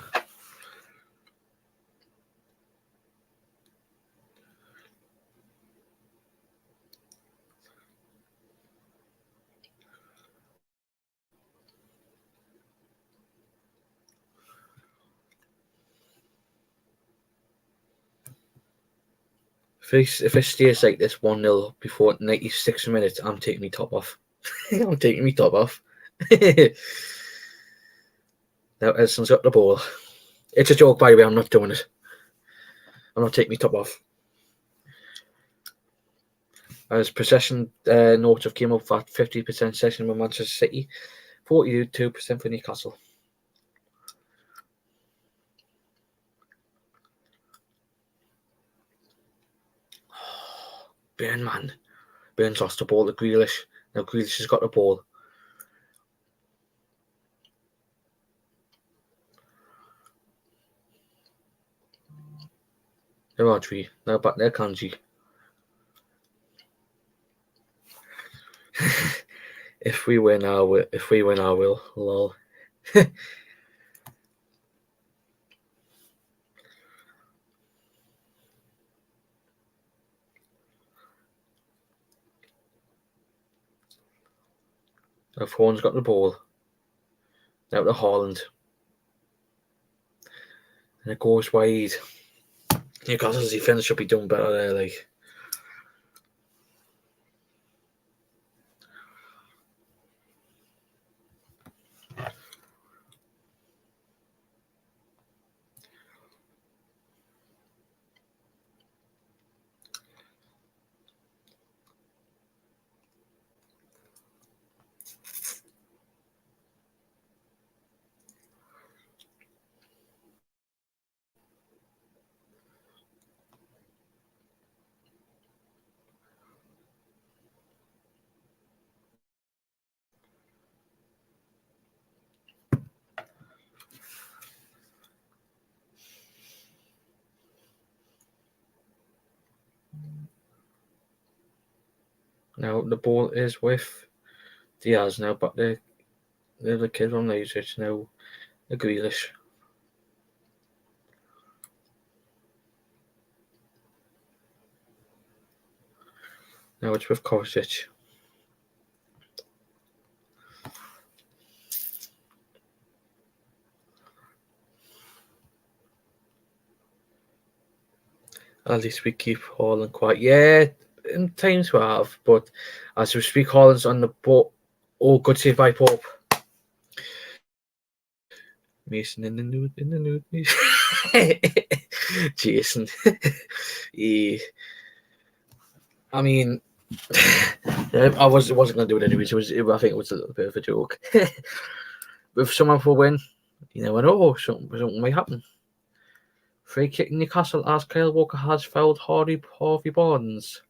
If it stays like this 1-0 before 96 minutes, I'm taking my top off. I'm taking my top off. Now Edison's got the ball. It's a joke, by the way. I'm not doing it. I'm not taking my top off. As possession notes have came up at 50% possession with Manchester City, 42% for Newcastle. Burns lost the ball to Grealish. Now Grealish has got the ball. There are 3. Now back there, Kanji. If we win, I will. Lol. Now Fawn's got the ball. Now to Haaland. And it goes wide. Newcastle's defence should be doing better there, like. Now the ball is with Diaz now, but they're the kid on laser. It's now the Grealish. Now it's with Kovacic. At least we keep Haaland quiet. Yeah, in times we have, but as we speak, Haaland's on the boat. Oh, good save by Pope. Mason in the nude. Jason. I mean, I wasn't going to do it anyways. I think it was a little bit of a joke. If someone will win, you never know. Something might happen. Free kick in Newcastle as Kyle Walker has fouled Harvey Barnes.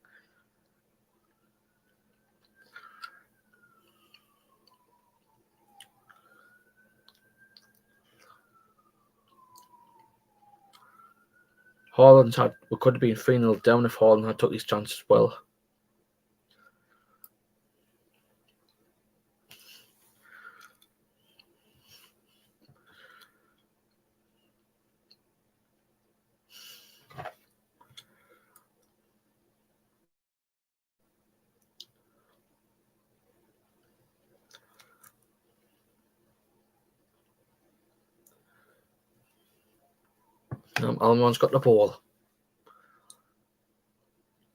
We could have been 3-0 down if Haaland had took his chance as well. Almiron's got the ball.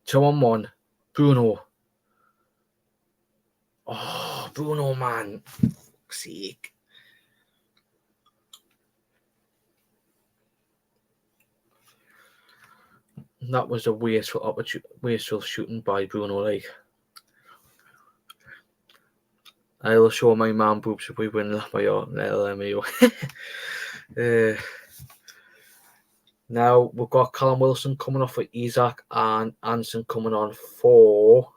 2-on-1. Bruno. Oh, Bruno, man. Fuck's sake. That was a wasteful shooting by Bruno. Like, I'll show my man boobs if we win by LMAO. Now we've got Callum Wilson coming off with Isaac and Anson coming on for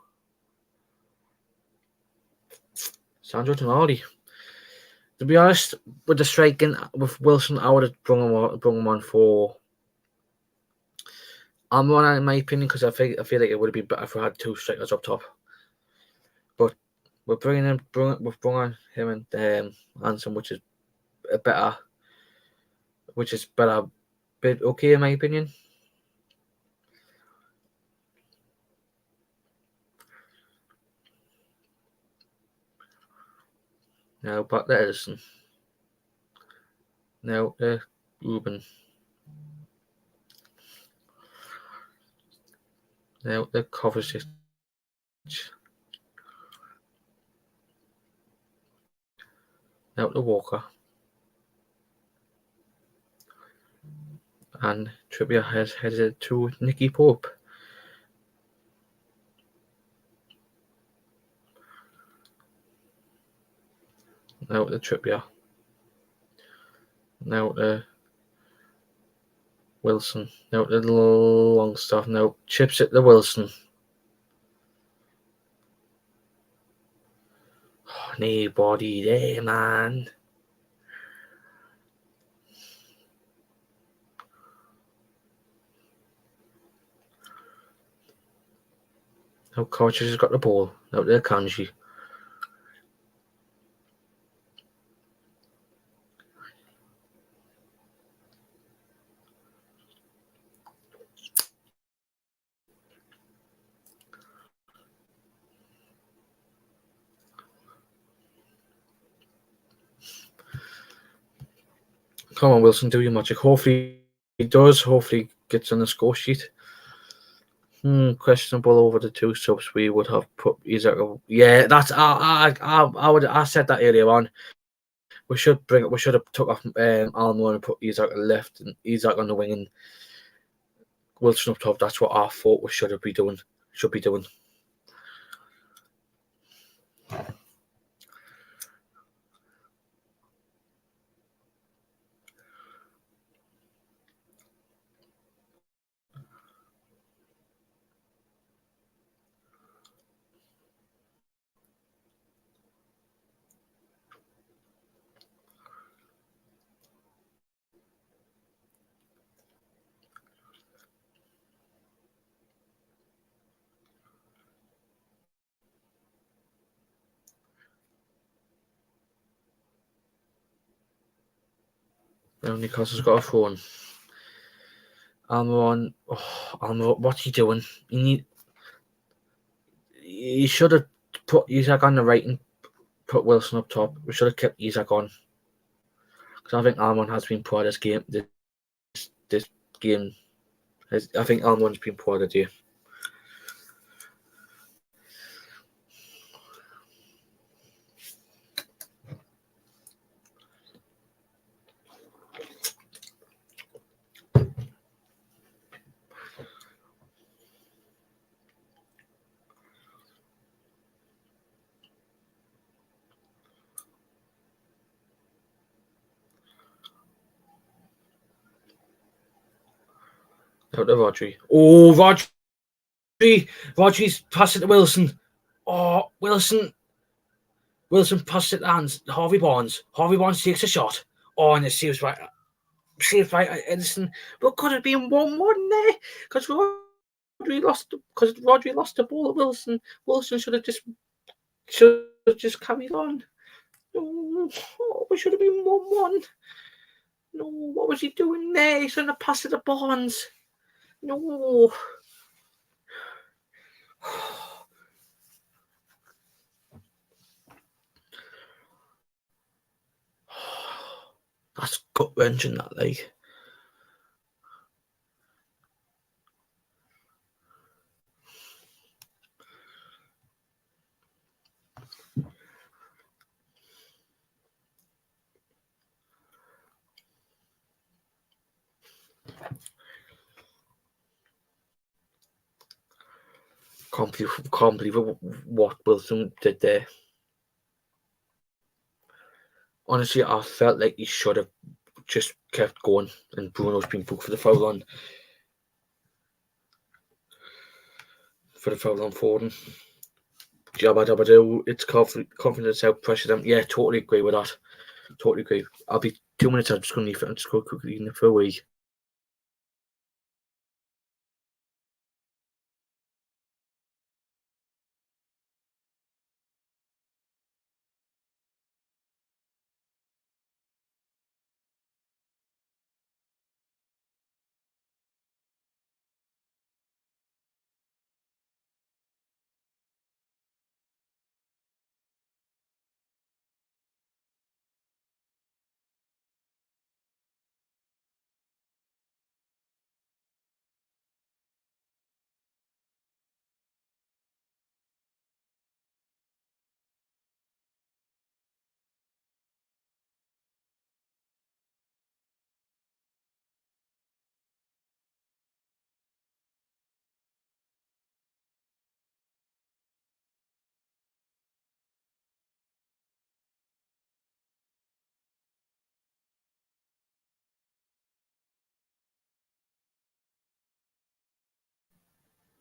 Sandro Tonali. To be honest, with the striking with Wilson, I would have brought him on for Almiron, in my opinion, because I feel like it would have been better if we had two strikers up top. But we're bringing on him and Anson, which is better, bit okay in my opinion. Now back to Edison. Now Ruben. Now the Kovacic. Now the Walker. And Trippier has headed to Nicky Pope. Now the Trippier. Now the Wilson. Now the long stuff. Now chips at the Wilson. Oh, nobody there, man. Now Kovacic has got the ball. Now the Kanji. Come on, Wilson, do your magic. Hopefully he does. Hopefully he gets on the score sheet. Questionable over the two subs we would have put Isaac. Yeah, that's I said that earlier on. We should have took off Almiron and put Isaac left and Isaac on the wing and Wilson up top. That's what I thought we should be doing. Now Newcastle's got a phone. Almiron, what's he doing? He should have put Isaac on the right and put Wilson up top. We should have kept Isaac on because I think Almiron has been poor this game. This game, I think Almiron's been poor today. Out to Rodri. Oh, Rodri! Rodri's passed it to Wilson. Oh, Wilson passed it to Harvey Barnes. Harvey Barnes takes a shot. Oh, and it saves right at Edison. But could have been 1-1 there because Rodri lost the ball at Wilson. Wilson should have just carried on. No, we should have been 1-1. No, what was he doing there? He shouldn't have passed it to Barnes. No. That's gut wrenching, that like. Can't believe what Wilson did there. Honestly, I felt like he should have just kept going, and Bruno's been booked for the foul on Foden. Jabba dabba do. It's confidence out, pressure them. Yeah, totally agree with that. Totally agree. I'll be 2 minutes. I'm just going to go quickly in for a wee.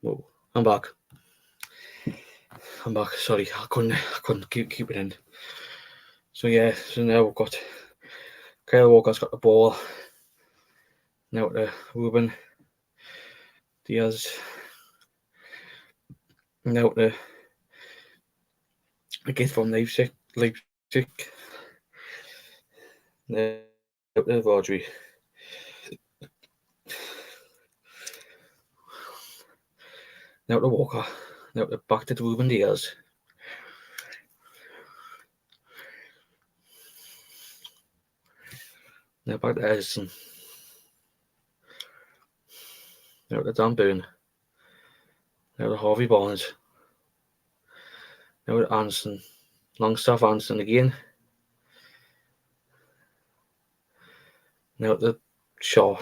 Whoa, I'm back. Sorry, I couldn't keep it in. So yeah, so now we've got Kyle Walker's got the ball. Now to Ruben Diaz. Now to again from Leipzig. Now to Rodri. Now to Walker. Now to back to Ruben Diaz. Now back to Edison. Now to Dan Boone. Now to Harvey Barnes. Now to Anderson. Longstaff Anderson again. Now to Shaw.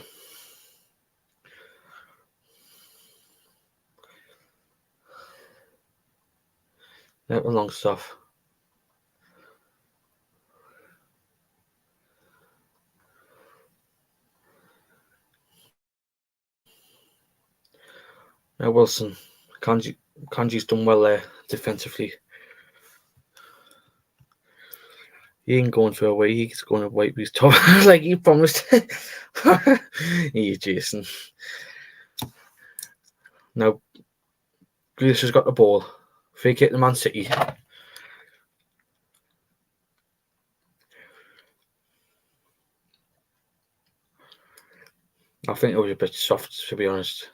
Now to Longstaff. Now Wilson. Kanji's done well there defensively. He ain't going for a way. He's going to wipe his top like he promised. You, Jason. Now, Grealish has got the ball. Fake it to Man City. I think it was a bit soft, to be honest.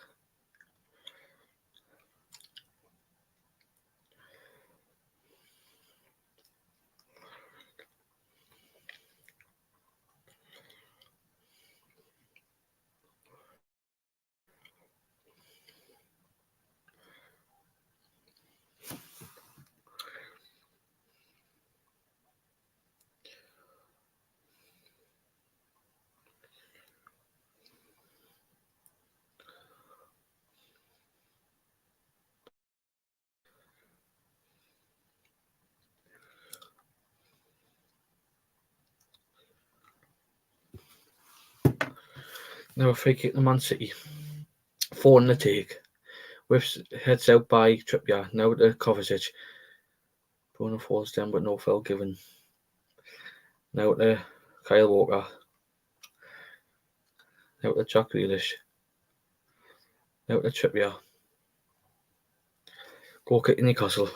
Now, fake it to Man City. 4 in the take. Whips heads out by Trippier. Now to Kovacic. Bruno falls down, but no foul given. Now to Kyle Walker. Now to Jack Grealish. Now to Trippier. Goal kick in Newcastle.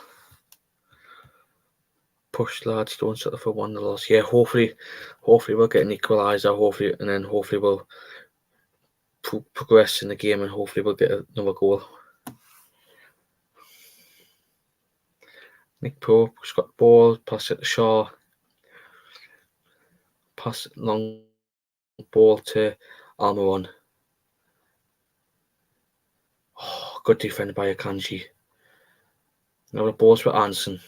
Push lads, don't settle for 1 loss. Yeah, hopefully we'll get an equaliser. Hopefully we'll progress in the game, and hopefully we'll get another goal. Nick Pope's got the ball, pass it to Shaw. Pass long ball to Almiron. Oh, good defended by Akanji. Now the ball's with Anderson.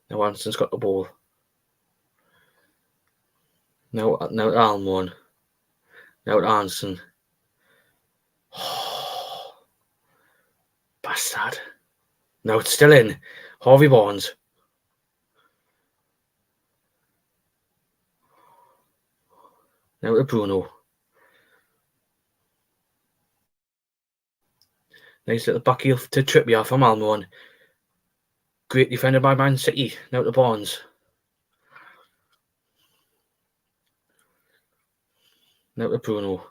Now Anderson's got the ball. Now to Almiron. Now to Anderson. Oh, bastard. Now it's still in. Harvey Barnes. Now to Bruno. Nice little back heel to Trippier from Almiron. Great defended by Man City. Now to Barnes. Now to Bruno.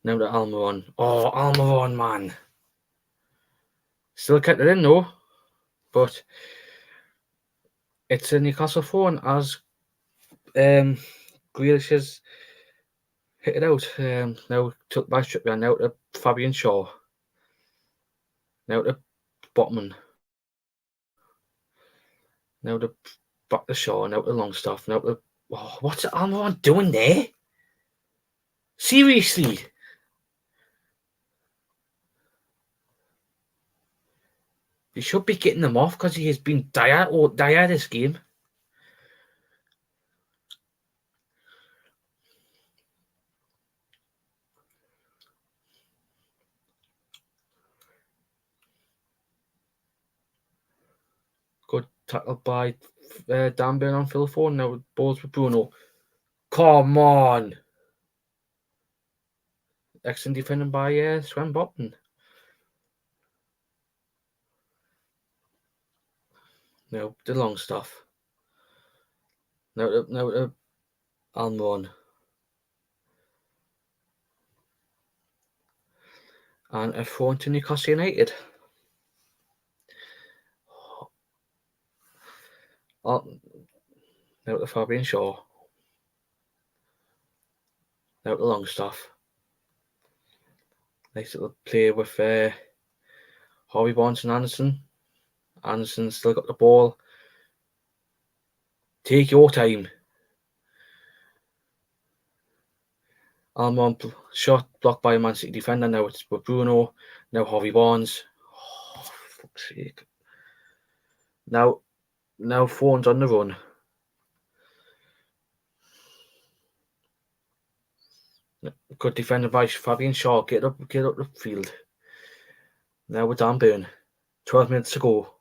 Now to Almiron. Oh, Almiron, man. Still kept it in though. But it's a Newcastle phone as Grealish has hit it out. Now took by Trippier. Now to Fabian Shaw. Now to Botman. Now to back to Shaw. Now to Longstaff. Now to... Oh, what's Almiron doing there? Seriously? He should be getting them off because he has been dire this game. Good tackle by Dan Burn on Phil Ford. Now balls with Bruno. Come on. Excellent defending by Sven Botman. Now the Longstaff. Now to Almiron. And a throw to Newcastle United. Oh, now to Fabian Shaw. Now to Longstaff. Nice little play with Harvey Barnes and Anderson. Anderson still got the ball. Take your time. Almiron shot blocked by a Man City defender. Now it's with Bruno. Now Harvey Barnes. Oh, for fuck's sake. Now phone's on the run. Good defended by Fabian Shaw. Get up the field. Now with Dan Burn. 12 minutes to go.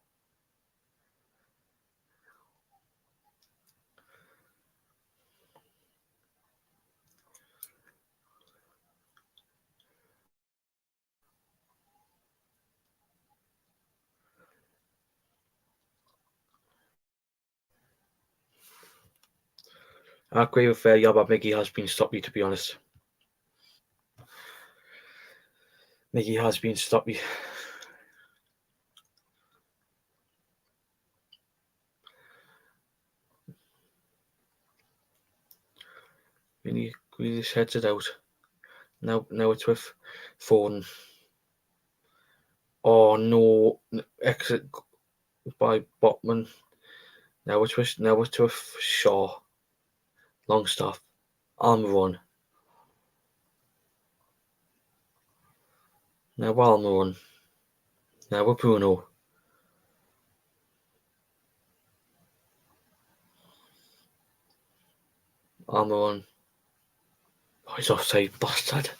I agree with Yaba. Miggy has been stoppy, to be honest. Miggy has been stoppy. Vinny Grealish heads it out. Now it's with Foden. Oh no! Exit by Botman. Now it's with Shaw. Longstaff. Almiron. Now Almiron. Now with Bruno. Almiron. Oh, he's offside, bastard.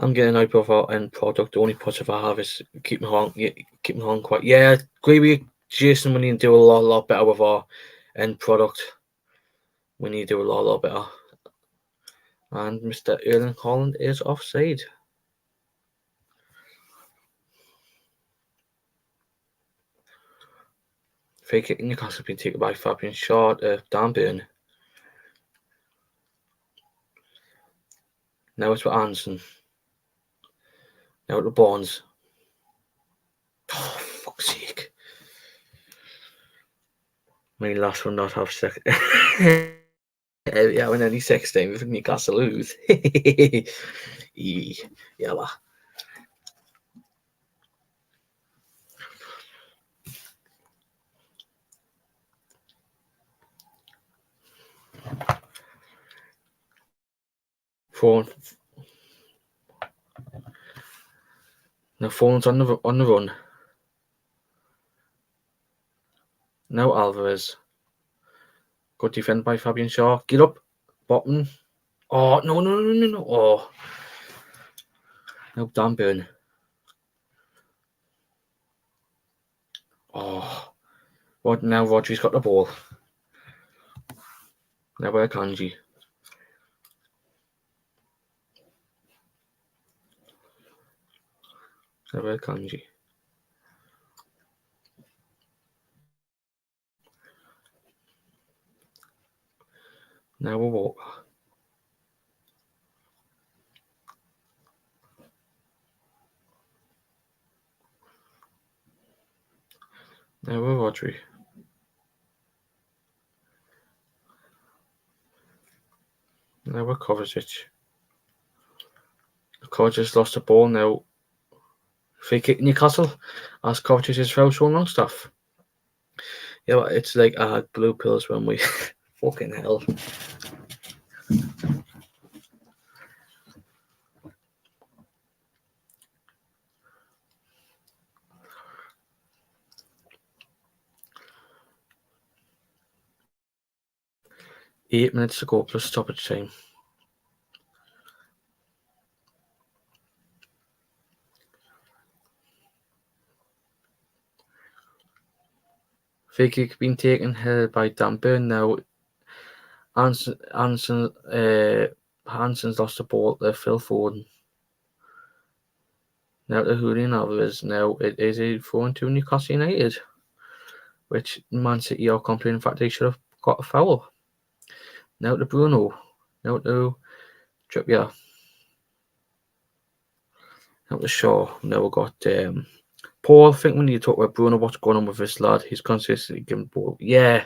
I'm getting out of our end product. The only positive I have is keeping on quite. Yeah, agree with you, Jason. We need to do a lot better with our end product. We need to do a lot better. And Mr. Erling Haaland is offside. Free kick in Newcastle being taken by Fabian Shaw, Dan Burn. Now it's for Anderson. Now to Barnes. Oh, fuck's sake. My last one not have second. Yeah, when any 16 with Newcastle lose. Yeah, well. Phone. Now phone's on the run. Now Alvarez. Good defend by Fabian Shaw. Get up. Bottom. Oh, no. Oh. Now Dan Burn. Oh. What now? Rodri's got the ball. Now by Kanji. Now by Kanji. Now we'll walk. Now we're Rodri. Now we're Kovacic. Kovacic lost the ball now. Free kick Newcastle as Kovacic is foul showing long stuff. Yeah, but it's like I had blue pills when we fucking hell. Eight minutes to go plus stoppage time. Free kick being taken here by Dan Burn now. Hanson's lost the ball to Phil Foden. Now to Julian Alvarez. Now it is a 4-2 Newcastle United, which Man City are complaining the fact they should have got a foul. Now to Bruno. Now to Trippier. Now to Shaw. Now we've got Paul. I think we need to talk about Bruno. What's going on with this lad? He's consistently giving ball. Yeah,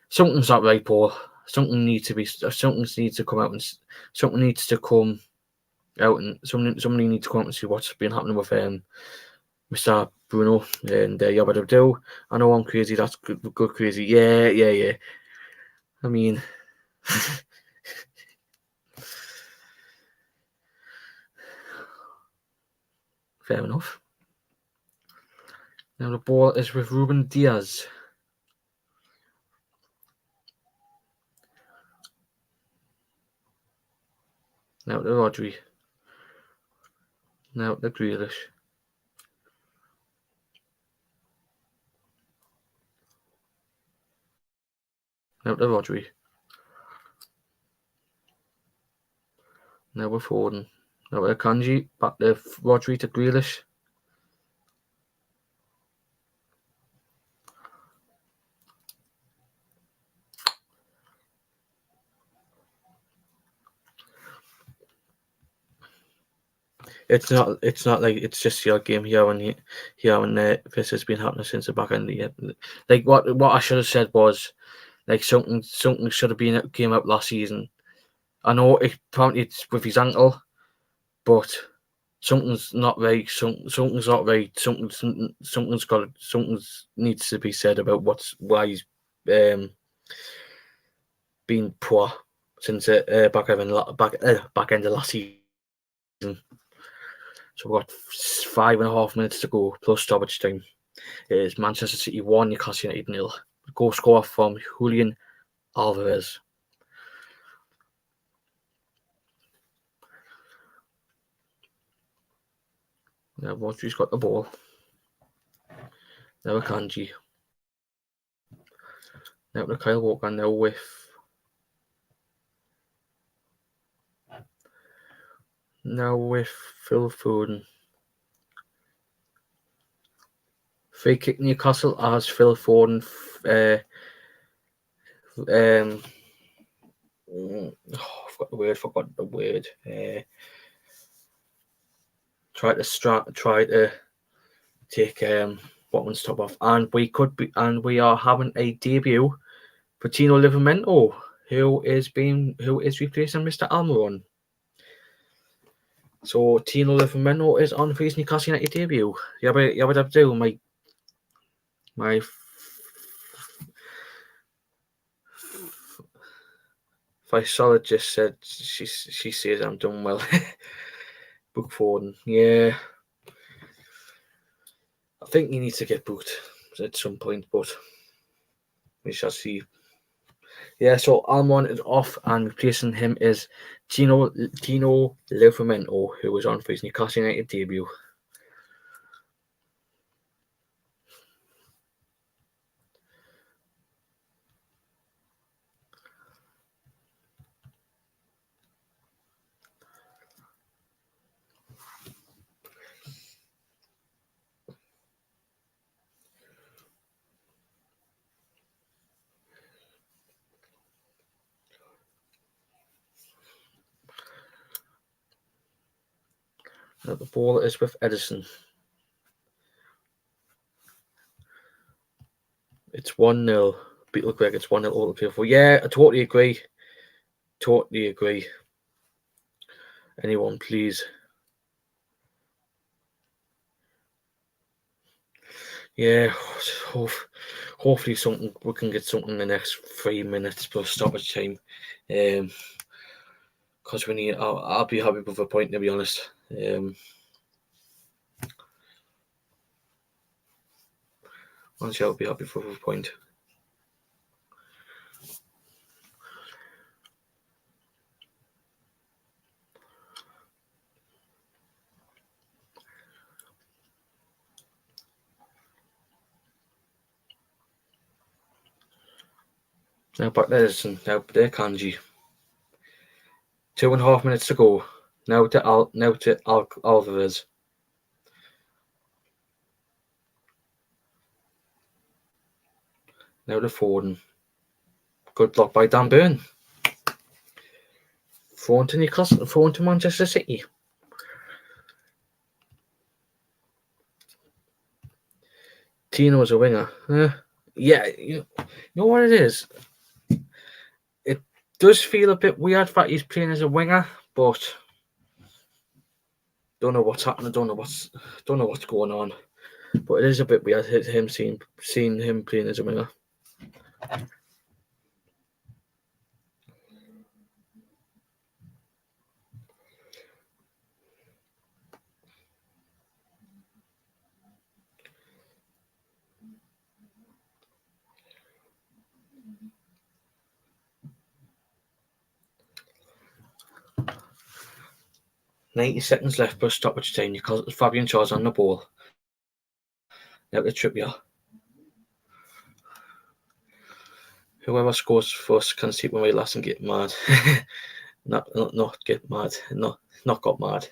something's not right, Paul. Something needs to come out, and something needs to come out, and somebody needs to come out and see what's been happening with Mr. Bruno and Yabba Do. I know I'm crazy. That's good crazy. Yeah. I mean, fair enough. Now the ball is with Ruben Diaz. Now to Rodri. Now to Grealish. Now to Rodri. Now with Foden. Now to Kanji. Back to Rodri to Grealish. It's not like it's just your game here and this has been happening since the back end of the year. Like what I should have said was like something should have came up last season. I know apparently it's with his ankle, but something's not right. Something's not right. Something needs to be said about why he's been poor since back end of last season. So we've got 5.5 minutes to go plus stoppage time. It is Manchester City 1, Newcastle United 0. Goal score from Julian Alvarez. Now Rodri's got the ball. Now Akanji. Now to Kyle Walker. Now with Phil Foden. Free kick Newcastle as Phil Foden. Forgot the word. Try to take Botman's top off, and we are having a debut for Tino Livramento, who is replacing Mr. Almiron. So Tino Livramento is on for his Newcastle United debut. You would have to do my physiologist said she says I'm doing well. Book Foden, yeah. I think he needs to get booked at some point, but we shall see. Yeah, so Almon is off, and replacing him is Tino Livramento, who was on for his Newcastle United debut. Now the ball is with Edison. It's 1-0. Beetle Greg, it's 1-0 all beautiful. Yeah, I totally agree. Anyone, please. Yeah, hopefully we can get something in the next 3 minutes plus stoppage time. Because we need. I'll be happy with a point, to be honest. Honestly, I'll be happy for a point. Now back there, now there, Kanji. 2.5 minutes to go. Now to Alvarez. Now to Foden. Good block by Dan Burn. Thrown to Newcastle. Thrown to Manchester City. Tino is a winger. Yeah, you know what it is? It does feel a bit weird that he's playing as a winger, but don't know what's happening. Don't know what's going on. But it is a bit weird him seeing him playing as a winger. "90 seconds left plus stoppage time. Because Fabian Schär's on the ball. Now to Trippier. Whoever scores first can sleep with my last and get mad. not get mad. Not got mad.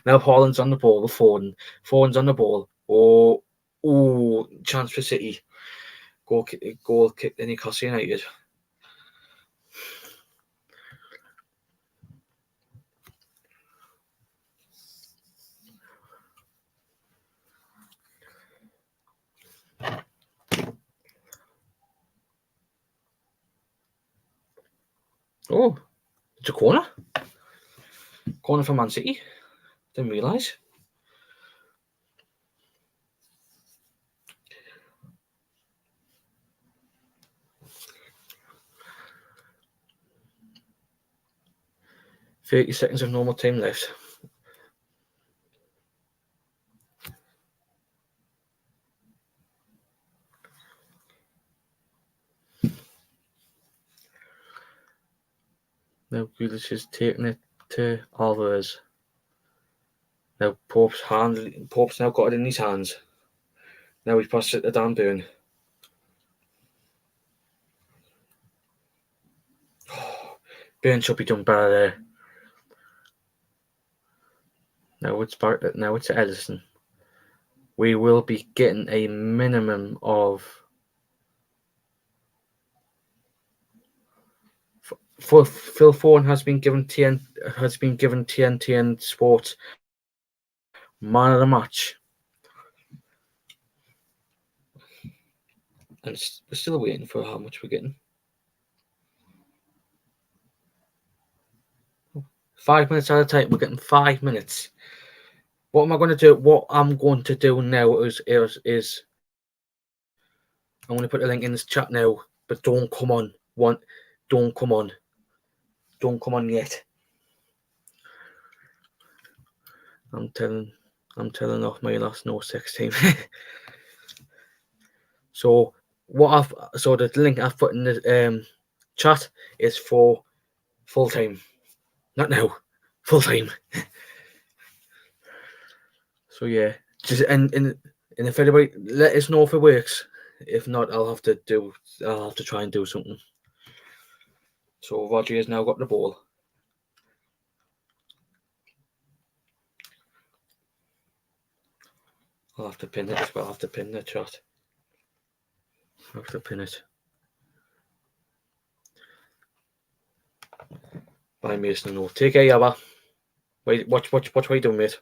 Now Haaland's on the ball with Foden. Foden's on the ball. Oh, chance for City. Goal kick to Newcastle United. Oh, it's a corner. Corner for Man City. Didn't realise. "30 seconds of normal time left." Now Grealish is taking it to Alvarez. Now Pope's now got it in his hands. Now he's passed it to Dan Burn. Burn should be done better there. Now it's to Edison. We will be getting a minimum of Phil Foran has been given TNT and Sports man of the match, and we're still waiting for how much we're getting. 5 minutes at a time. We're getting 5 minutes. What am I going to do? What I'm going to do now is I'm going to put a link in this chat now. But don't come on. Don't come on. Don't come on yet. I'm telling off my last no sex team. So the link I've put in the chat is for full time. Not now. Full time. So yeah. Just and if anybody let us know if it works. If not, I'll have to try and do something. So Roger has now got the ball. I'll have to pin it as well. I'll have to pin the chat. I'll have to pin it. By Mason no. Take care, Yabba. Wait, watch what are you doing, mate?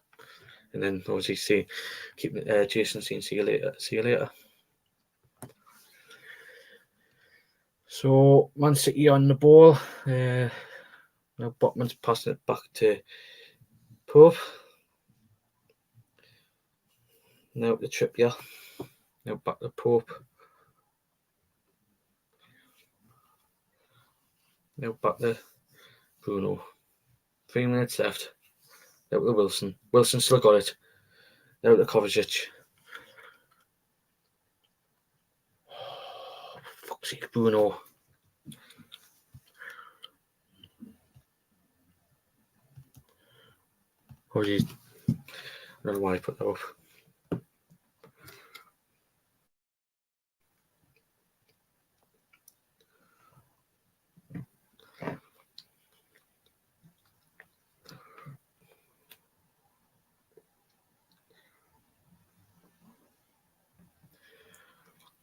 And then obviously keep Jason saying see you later. So Man City on the ball. Now Botman's passing it back to Pope. Now to Trippier. Now back to Pope. Now back to Bruno. 3 minutes left. Now to Wilson. Wilson still got it. Now to Kovacic. Oh, fuck's sake, Bruno. Oh, geez. I don't know why I put that up.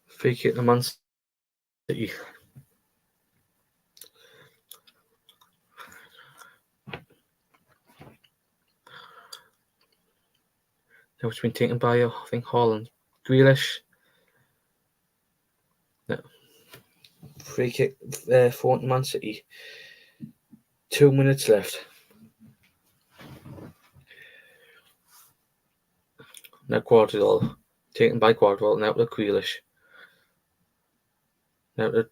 Free kick to Man City. Now it's been taken by, I think, Haaland. Grealish. No. Free kick for Man City. 2 minutes left. Now Guardiola. Taken by Guardiola. Now to Grealish. Now to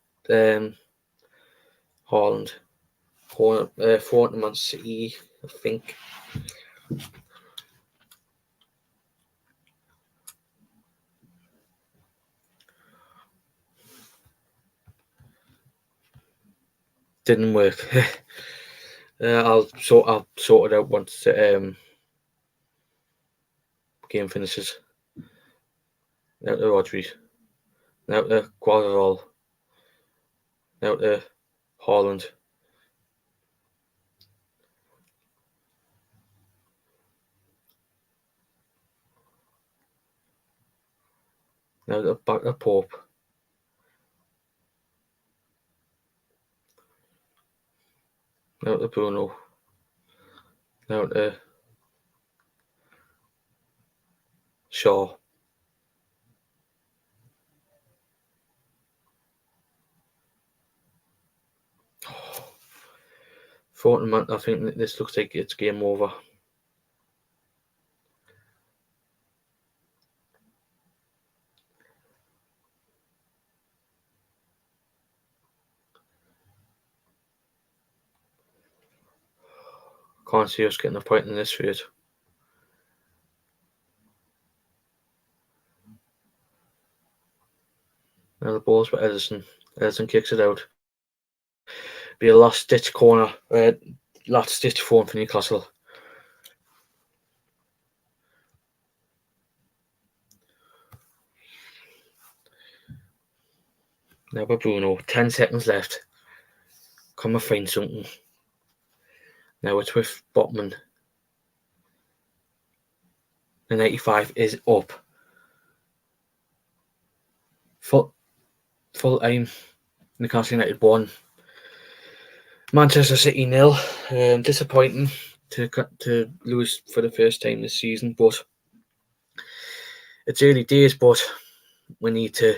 Haaland. For Man City, I think. Didn't work. I'll sort it out once the game finishes. Now to Rodri. Now to Guardiola. Now to Haaland. Now to back to Pope. Now to Bruno. Now to Shaw. Fortnite, I think this looks like it's game over. Can't see us getting a point in this field. Now the ball's with Edison. Edison kicks it out. Be a last ditch corner. Last ditch phone for Newcastle. Now by Bruno, 10 seconds left. Come and find something. Now it's with Botman. The 95 is up. Full time. Newcastle United 1. Manchester City 0. Disappointing to lose for the first time this season, but it's early days. But we need to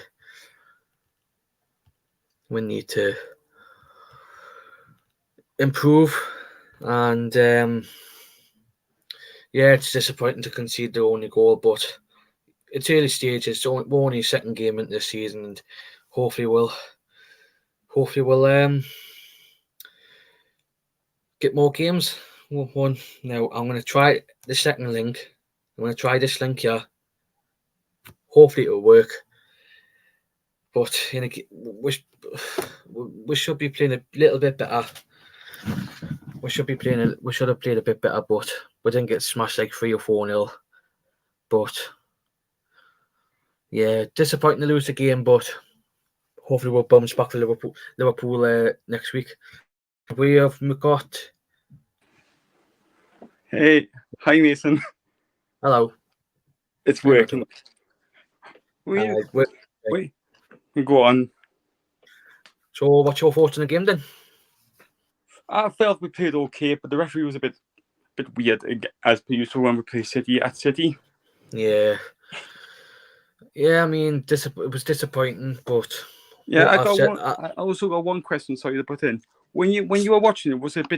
improve, and it's disappointing to concede the only goal, but it's early stages. So we're only second game into the season, and hopefully we'll get more games. One now. I'm going to try the second link. I'm going to try this link here. Hopefully it'll work. But we should be playing a little bit better. We should have played a bit better, but we didn't get smashed like 3 or 4-0. But yeah, disappointing to lose the game, but hopefully we'll bounce back to Liverpool next week. We have got. Hey, hi Mason. Hello. It's working. Wait, go on. So, what's your thoughts on the game then? I felt we played okay, but the referee was a bit weird as per usual when we play City at City. Yeah. I mean, it was disappointing, but yeah, I also got one question. Sorry to put in. When you were watching it, was it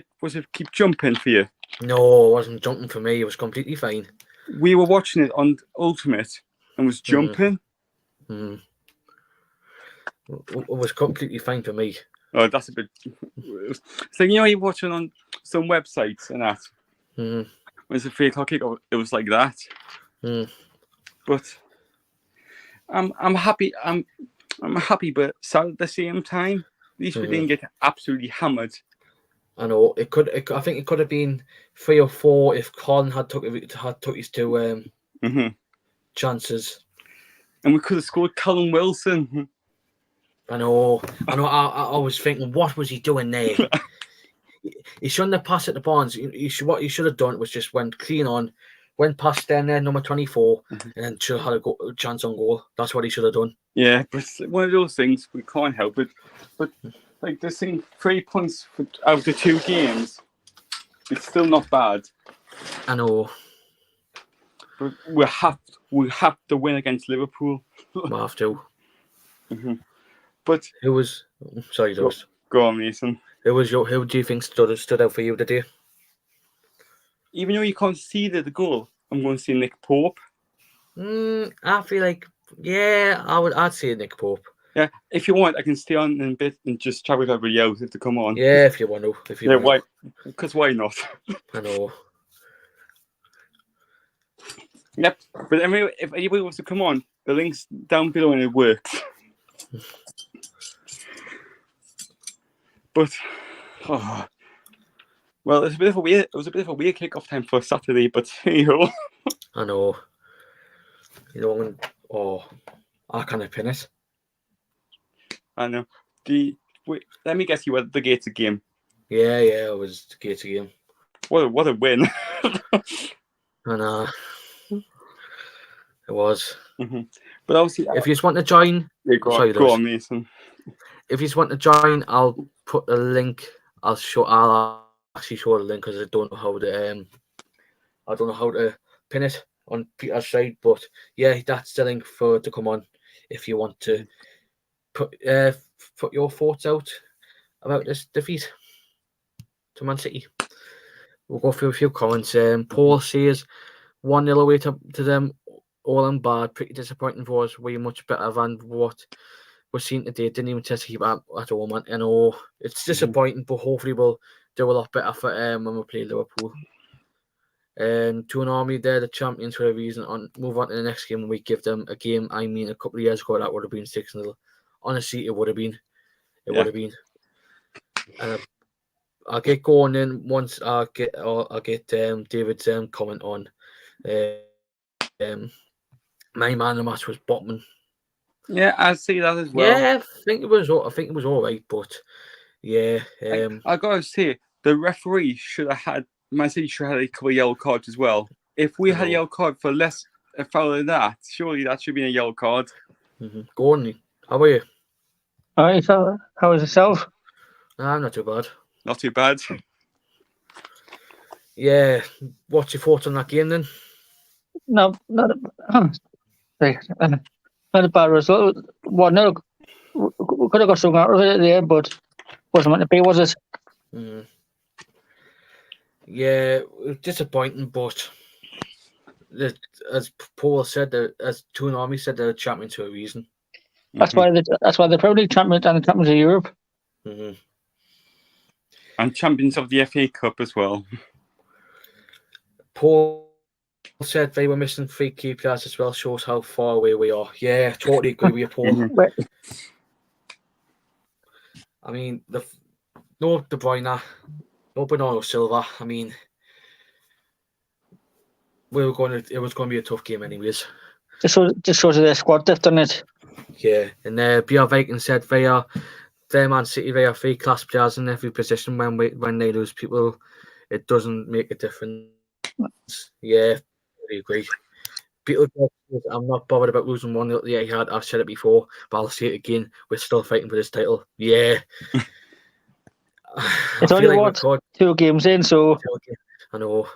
keep jumping for you? No, it wasn't jumping for me. It was completely fine. We were watching it on Ultimate and was jumping. It was completely fine for me. Oh, that's a bit. So you're watching on some websites and that. When it's a 3 o'clock kick, it was like that. But I'm happy. I'm happy, but sad at the same time. At least we didn't get absolutely hammered. I know I think it could have been 3 or 4 if Colin had took his 2 chances. And we could have scored Callum Wilson. I know. I was thinking, what was he doing there? He shouldn't have passed it to Barnes. What he should have done was just went clean on, went past there, number 24, and then should have had a chance on goal. That's what he should have done. Yeah, but one of those things, we can't help it. But like this thing, 3 points out of the 2 games, it's still not bad. I know. But we have to win against Liverpool. We have to. But who was? Sorry, Doris. Go on, Mason. Who do you think stood out for you today? Even though you can't see the goal, I'm going to say Nick Pope. I feel like, I'd say Nick Pope. Yeah, if you want, I can stay on in a bit and just chat with everybody else if they come on. Yeah, if you want to. Why? Because why not? I know. Yep, but anyway, if anybody wants to come on, the link's down below and it works. But well, it was a bit of a weird kick-off time for Saturday, but I know. I can't pin it. I know. Let me guess, you were the Gator game. Yeah, it was the Gator game. What a win! I know. It was. But obviously, if you just want to join, go on, Mason. If you just want to join, I'll put a link. I'll actually show the link because I don't know how to pin it on Peter's side. But yeah, that's the link to come on if you want to put your thoughts out about this defeat to Man City. We'll go through a few comments. Paul says 1-0 away to them. All in bad, pretty disappointing for us. Way much better than what we're seeing today. Didn't even test to keep at all, man. I know it's disappointing, but hopefully we'll do a lot better for when we play Liverpool. Toon Army, they're the champions for a reason. Move on to the next game and we give them a game. I mean, a couple of years ago that would have been 6-0. Honestly, it would have been. Would have been. I'll get going in once I'll get David's comment on. My man of the match was Botman. Yeah, I see that as well. Yeah, I think it was all right, but yeah, I gotta say, the referee should have had. Man City should have had a couple of yellow cards as well. If we had a yellow card for less a foul than that, surely that should be a yellow card. Go on, Lee. How about you? All right, so how was yourself? Nah, not too bad. Not too bad. Yeah, what's your thoughts on that game then? No, not a bad result. 1-0. We could have got something out of it there, but wasn't meant to be, was it? Yeah, it was disappointing, but as Paul said, as Toon Army said, they're champions for a reason. That's why they're probably champions and the champions of Europe. And champions of the FA Cup as well. Paul said they were missing 3 key players as well, shows how far away we are. Yeah, totally agree with you, Paul. I mean, no De Bruyne, no Bernardo Silva. I mean, it was going to be a tough game anyways. Just shows you their squad depth, doesn't it? Yeah, and BR Viking said they're Man City, they are 3 class players in every position. When they lose people, it doesn't make a difference. Yeah, I agree. I'm not bothered about losing 1-0 to the Etihad. I've said it before, but I'll say it again. We're still fighting for this title. Yeah. It's only 2 games in, so I know.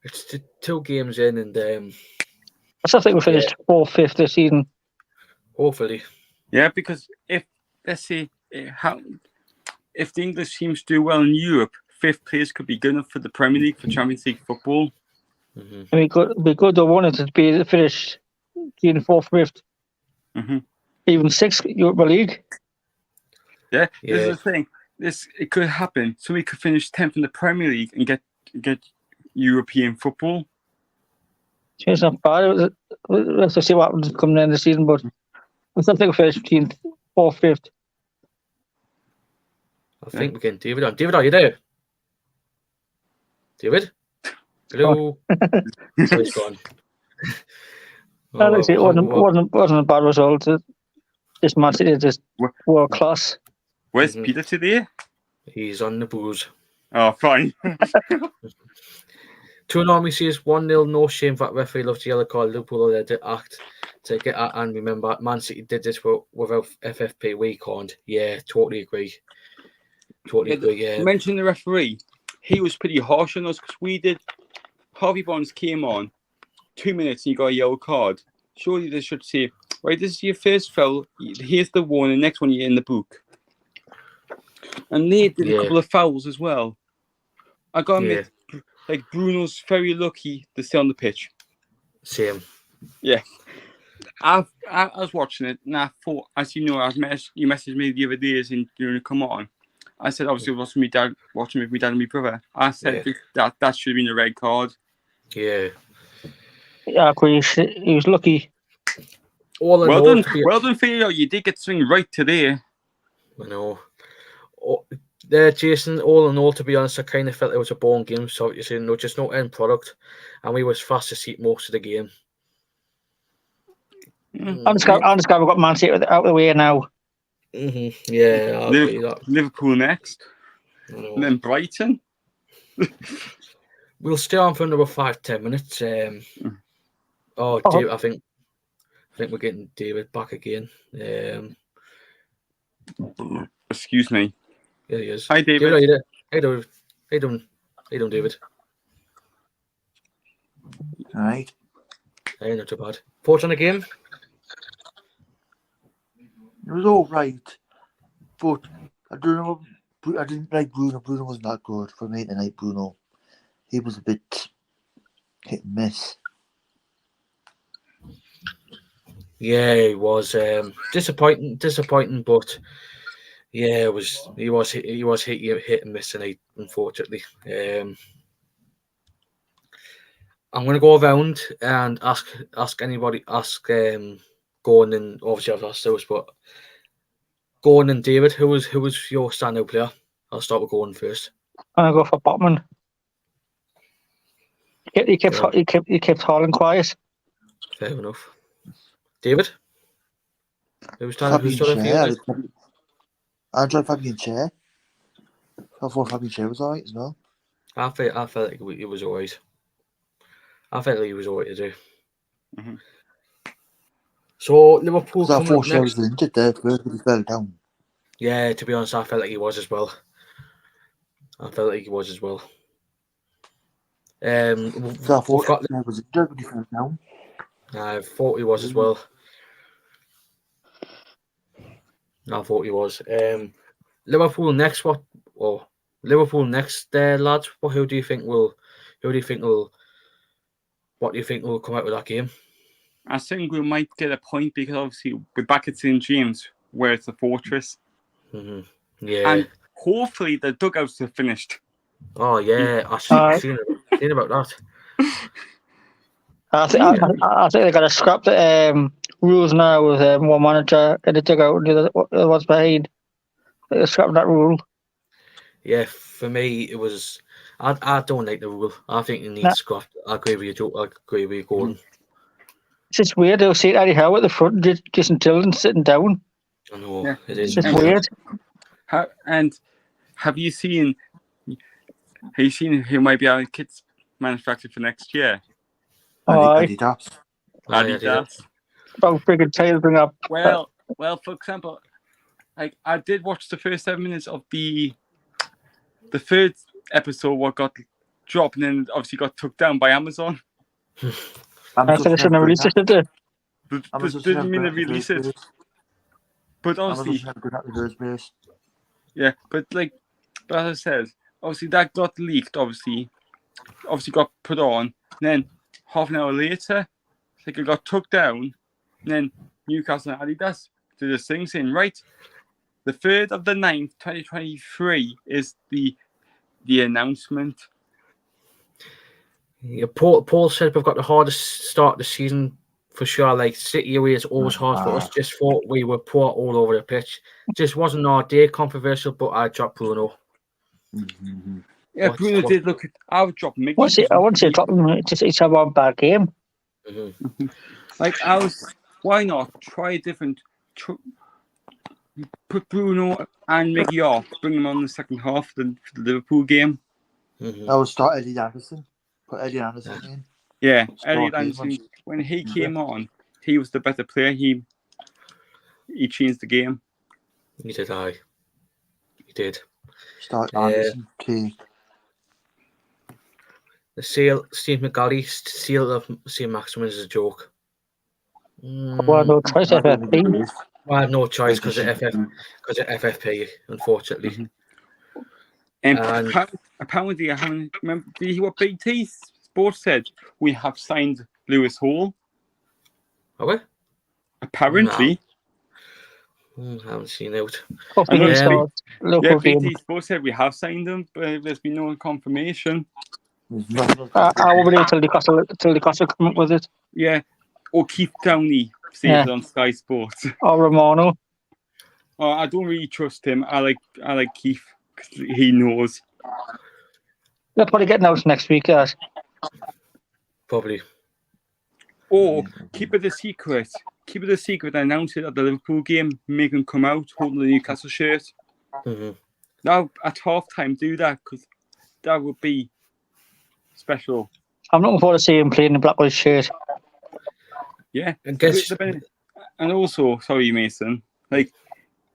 It's 2 games in, and I still think we finished 4th, 5th this season. Hopefully. Yeah, because if let's say if the English teams do well in Europe, 5th place could be good enough for the Premier League, for Champions League football. And we could have wanted to be finished in 4th, 5th, even 6th Europa League. Yeah, this is the thing. It could happen. So we could finish 10th in the Premier League and get European football. It's not bad. Let's see what happens coming in the season, but I still think we finished between 4th, 5th. I think we can. David, are you there? David? Hello? So he's gone. It wasn't a bad result. This match is just world class. Where's Peter today? He's on the booze. Oh, fine. Toon Army says 1-0, no shame that referee loves the yellow card. Liverpool are there to act to get at, and remember, Man City did this without FFP. We can't. Yeah, totally agree. Yeah. Mention the referee. He was pretty harsh on us because we did. Harvey Barnes came on 2 minutes and you got a yellow card. Surely they should say, right, this is your first foul. Here's the warning. Next one, you're in the book. And they did a couple of fouls as well. I got to admit, like Bruno's very lucky to stay on the pitch. Same. Yeah. I was watching it and I thought, as you know, you messaged me the other day as in during the come on. I said, obviously, watching with my dad and my brother. I said that should have been a red card. Yeah. Yeah, he was lucky. Well done for you. You did get something right today. I know. There, Jason, all in all, to be honest, I kind of felt it was a boring game. So you see, just no end product. And we was fast asleep most of the game. I'm just glad we've got Man City out of the way now. Yeah, I'll agree with that. Liverpool next. And then Brighton. We'll stay on for another 5-10 minutes. David, I think we're getting David back again. Excuse me. There he is. Hi, David. David, how you doing, David? All right. Hey, not too bad. Thoughts on the game? It was all right, but I don't know. I didn't like Bruno. Bruno wasn't that good for me tonight. Bruno, he was a bit hit and miss. Yeah, he was disappointing, but yeah, he was hit and miss tonight, unfortunately. I'm going to go around and ask anybody, Gordon, and obviously I've asked those, but Gordon and David, who was your standout player? I'll start with Gordon first. I'm going to go for Botman. He kept Haaland quiet. Fair enough. David? Who's done it for you? I enjoyed Fabian Chair. I thought Fabian Chair was alright as well. I felt like he was alright. I felt like he was alright to do. Mm-hmm. So Liverpool I coming thought up Chair next. was injured there first, but he fell down. Yeah, to be honest, I felt like he was as well. So I thought Chair was injured, but he fell down. I thought he was as well. I thought he was. Liverpool next. What lads? Who do you think will come out with that game? I think we might get a point because obviously we're back at St. James, where it's a fortress. Mm-hmm. Yeah. And hopefully the dugouts are finished. Oh yeah, I've seen about that. I think they're going to scrap the rules now with one manager in the dugout and the other one's behind. They're scrapping that rule. Yeah, for me it was. I don't like the rule. I think it needs scrapped. I agree with you, Gordon. It's just weird. They'll see Eddie Howe at the front, Jason Tillman sitting down. I know it It's is. just weird. Have you seen who might be our kits manufactured for next year? Adidas. Adidas. About friggin' tail bring up. Well, for example, like I did watch the first 7 minutes of the third episode, what got dropped and then obviously got took down by Amazon. I think they shouldn't have released it, did they? Didn't mean to release it. But obviously, yeah, but as I said, obviously that got leaked, obviously got put on, and then half an hour later, it got took down, and then Newcastle and Adidas did this thing saying, right, the 3rd of the 9th, 2023 is the announcement. Yeah, Paul said we've got the hardest start of the season for sure. Like City away is always hard for us. Just thought we were poor all over the pitch. Just wasn't our day. Controversial, but I dropped Bruno. Mm-hmm. Yeah, Bruno did look. I would drop Mickey. I wouldn't say drop him. It's a one bad game. Mm-hmm. Why not try a different? Put Bruno and Mickey off. Bring them on the second half for the Liverpool game. Mm-hmm. I would start Eddie Anderson. Put Eddie Anderson in. Yeah, Eddie Anderson. When he came on, he was the better player. He changed the game. He did. He did. Start Anderson. The Steve McGarry seal of St. Maximin is a joke. Well, no choice, FFP. I had no choice because of FFP, unfortunately. Mm-hmm. And apparently, I haven't. Remember, did you hear what BT Sports said? We have signed Lewis Hall. Are we? Apparently. No. I haven't seen out. BT Sports said we have signed him, but there's been no confirmation. I will wait till Newcastle come up with it. Yeah. Or Keith Downey says it on Sky Sports. Or Romano. I don't really trust him. I like Keith because he knows. They're probably getting out next week, guys. Probably. Or keep it a secret. Keep it a secret and announce it at the Liverpool game. Make him come out holding the Newcastle shirt. Mm-hmm. Now, at half-time, do that because that would be special. I'm looking forward to seeing him playing the Blackpool shirt. Yeah. And also, sorry, Mason,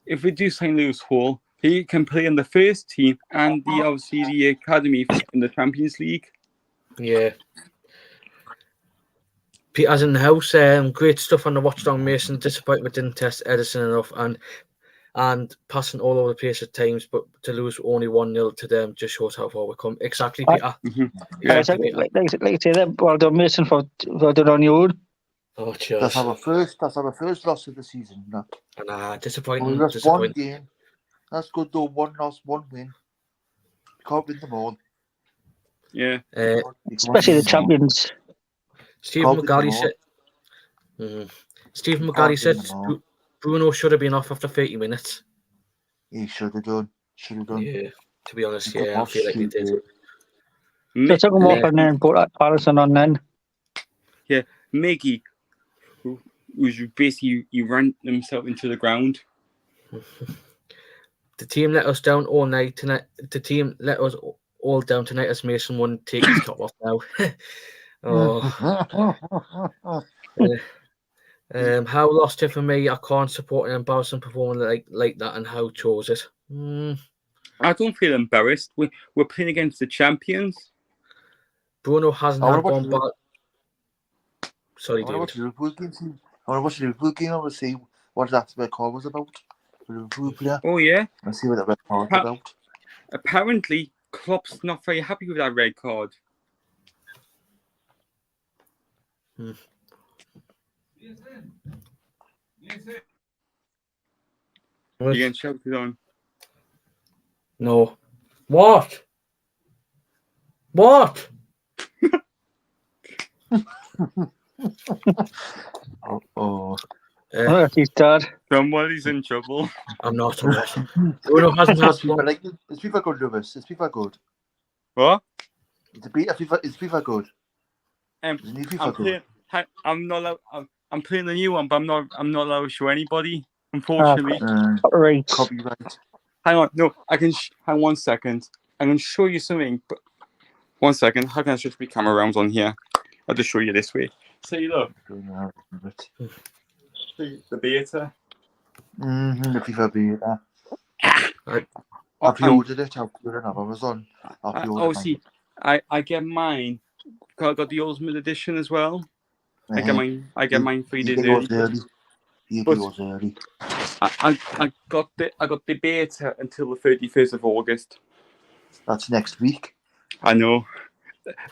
if we do sign Lewis Hall, he can play in the first team and the academy in the Champions League. Yeah. Peter's in the house. Great stuff on the Watchalong, Mason. Disappointed we didn't test Edison enough and passing all over the place at times, but to lose only 1-0 to them just shows how far we come. Exactly, Peter. Mm-hmm. Yeah. Like you say, well done, Mason, for doing on your own. Oh, cheers. That's our first loss of the season. Disappointing. We lost one game. That's good though. 1 loss, 1 win. Can't win them all. Yeah. Especially the champions. Stephen McGarry said Bruno should have been off after 30 minutes. He should have done. Yeah, to be honest, I feel like he did. They took him off and then put Allison on then. Yeah, Miggy. was basically he ran himself into the ground. The team let us down all night tonight. The team let us all down tonight as Mason wouldn't take his top off now. How lost it for me. I can't support an embarrassing performance like that, and how chose it. I don't feel embarrassed. We're playing against the champions. Bruno hasn't had one bad. Sorry, I want David. to watch the Liverpool game. I want to watch the Liverpool game. I want to see what that red card was about. The Liverpool player. Oh yeah. I see what that red card was about. Apparently, Klopp's not very happy with that red card. Hmm. You getting shouted on? No. What? What? He's dead. Somebody's in trouble. I'm not. Bruno hasn't had one. Is FIFA good, Lewis? Is FIFA good? What? Is FIFA good? I'm not allowed. I'm playing the new one, but I'm not allowed to show anybody. Unfortunately. Right. Copyright. Hang on. No, I can. Hang 1 second. I'm going to show you something. But 1 second. How can I switch my camera around on here? I'll just show you this way. See, look. See the beta. The FIFA beta. I pre-ordered it. I'll put it on Amazon. I get mine. Because I got the Ultimate Edition as well. I get mine 3 days early. I got the beta until the 31st of August. That's next week. I know.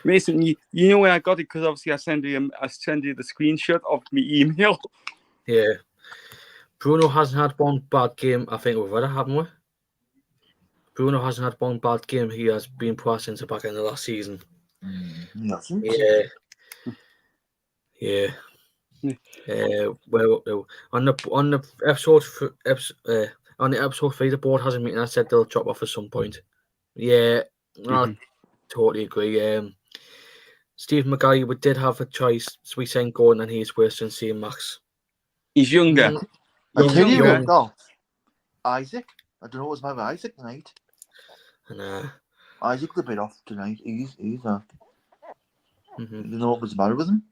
Mason, you know where I got it, because obviously I send you the screenshot of my email. Yeah. Bruno hasn't had one bad game. I think we've had it, haven't we? Bruno hasn't had one bad game. He has been poor since the back end of last season. Yeah. Well, on the episode 3, the board has a meeting. I said they'll drop off at some point. Yeah, I totally agree. Steve McGarry, we did have a choice. So we sent Gordon, and he's worse than seeing Max. He's younger. He's younger. Isaac. I don't know what's my Isaac tonight. Isaac's a bit off tonight. He's You know what was the matter with him?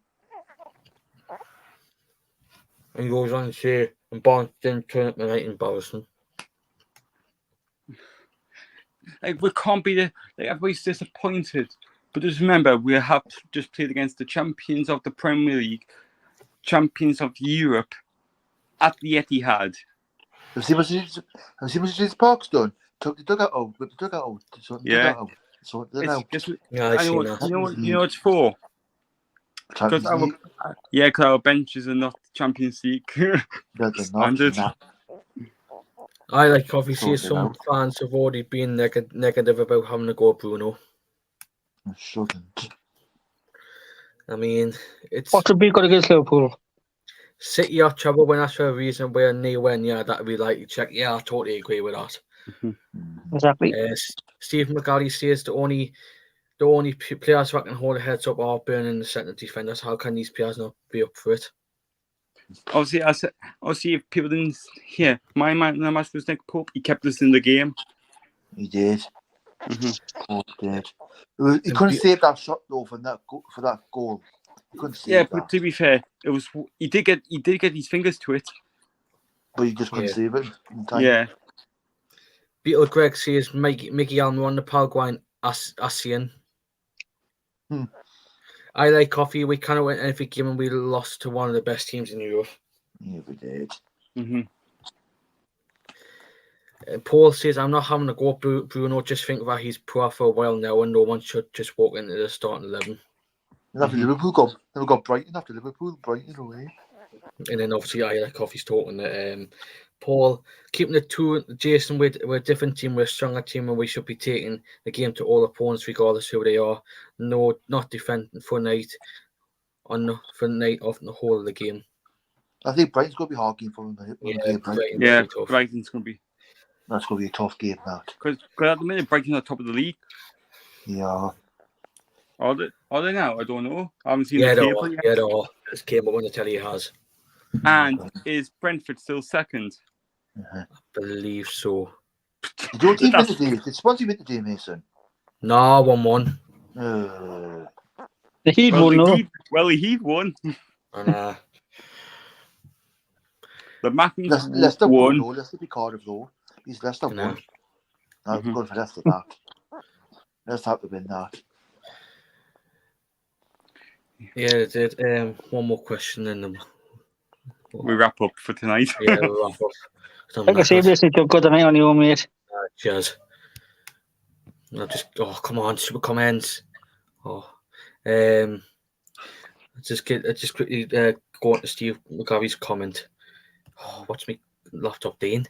And he goes on to say, and Barnes didn't turn up tonight, embarrassing. Like, we can't be everybody's disappointed. But just remember, we have just played against the champions of the Premier League, champions of Europe, at the Etihad. Have you seen what his Park's done? Took the dugout out, whipped the dugout out. Yeah. You know what it's for? Because our benches are not Champions League standard. I like obviously some fans have already been negative about having to go Bruno. I shouldn't. I mean, it's what would be good against Liverpool? City are trouble when that's for a reason. We're nowhere near that. We like to check. Yeah, I totally agree with that. Exactly. Steve McGarry says the only players who can hold their heads up are Burning the centre defenders. How can these players not be up for it? Obviously, if people didn't hear, my man in the match was Nick Pope. He kept us in the game. He did. Pope did. He couldn't save that shot though for that goal. He couldn't save that. But to be fair, he did get his fingers to it. But he just couldn't save it in time. Yeah. Beetle Greg says Mickey Almer on the Paraguayan ASEAN. I like coffee. We kind of went every game and we lost to one of the best teams in Europe. Yeah, we did. Paul says, I'm not having to go Bruno. Just think that he's poor for a while now and no one should just walk into the starting 11. And after Liverpool, we got Brighton after Liverpool, Brighton away. And then obviously I like coffee's talking that Paul, keeping the two, Jason, we're a different team, we're a stronger team, and we should be taking the game to all opponents, regardless who they are. No, not defending for night of the whole of the game. I think Brighton's going to be a hard game for them. Brighton's going to be. That's going to be a tough game, that. Because at the minute, Brighton's at the top of the league. Yeah. Are they now? I don't know. I haven't seen the table. Yeah, they are. This came up on the telly has. And is Brentford still second? I believe so. Don't even win today. Did Swansea win today, Mason? No, 1-1. The Heat won, no? The Heat won. And The Mackins Leicester won. won. Leicester be Cardiff though. He's Leicester No. won. Now we're going for Leicester that. Let's have to win that. yeah, it did. One more question and then We wrap up for tonight. yeah, we'll wrap up. Like I say, basically, took good tonight on your mate. Cheers. Come on, super comments. Just quickly go on to Steve McGarry's comment. What's my laptop doing?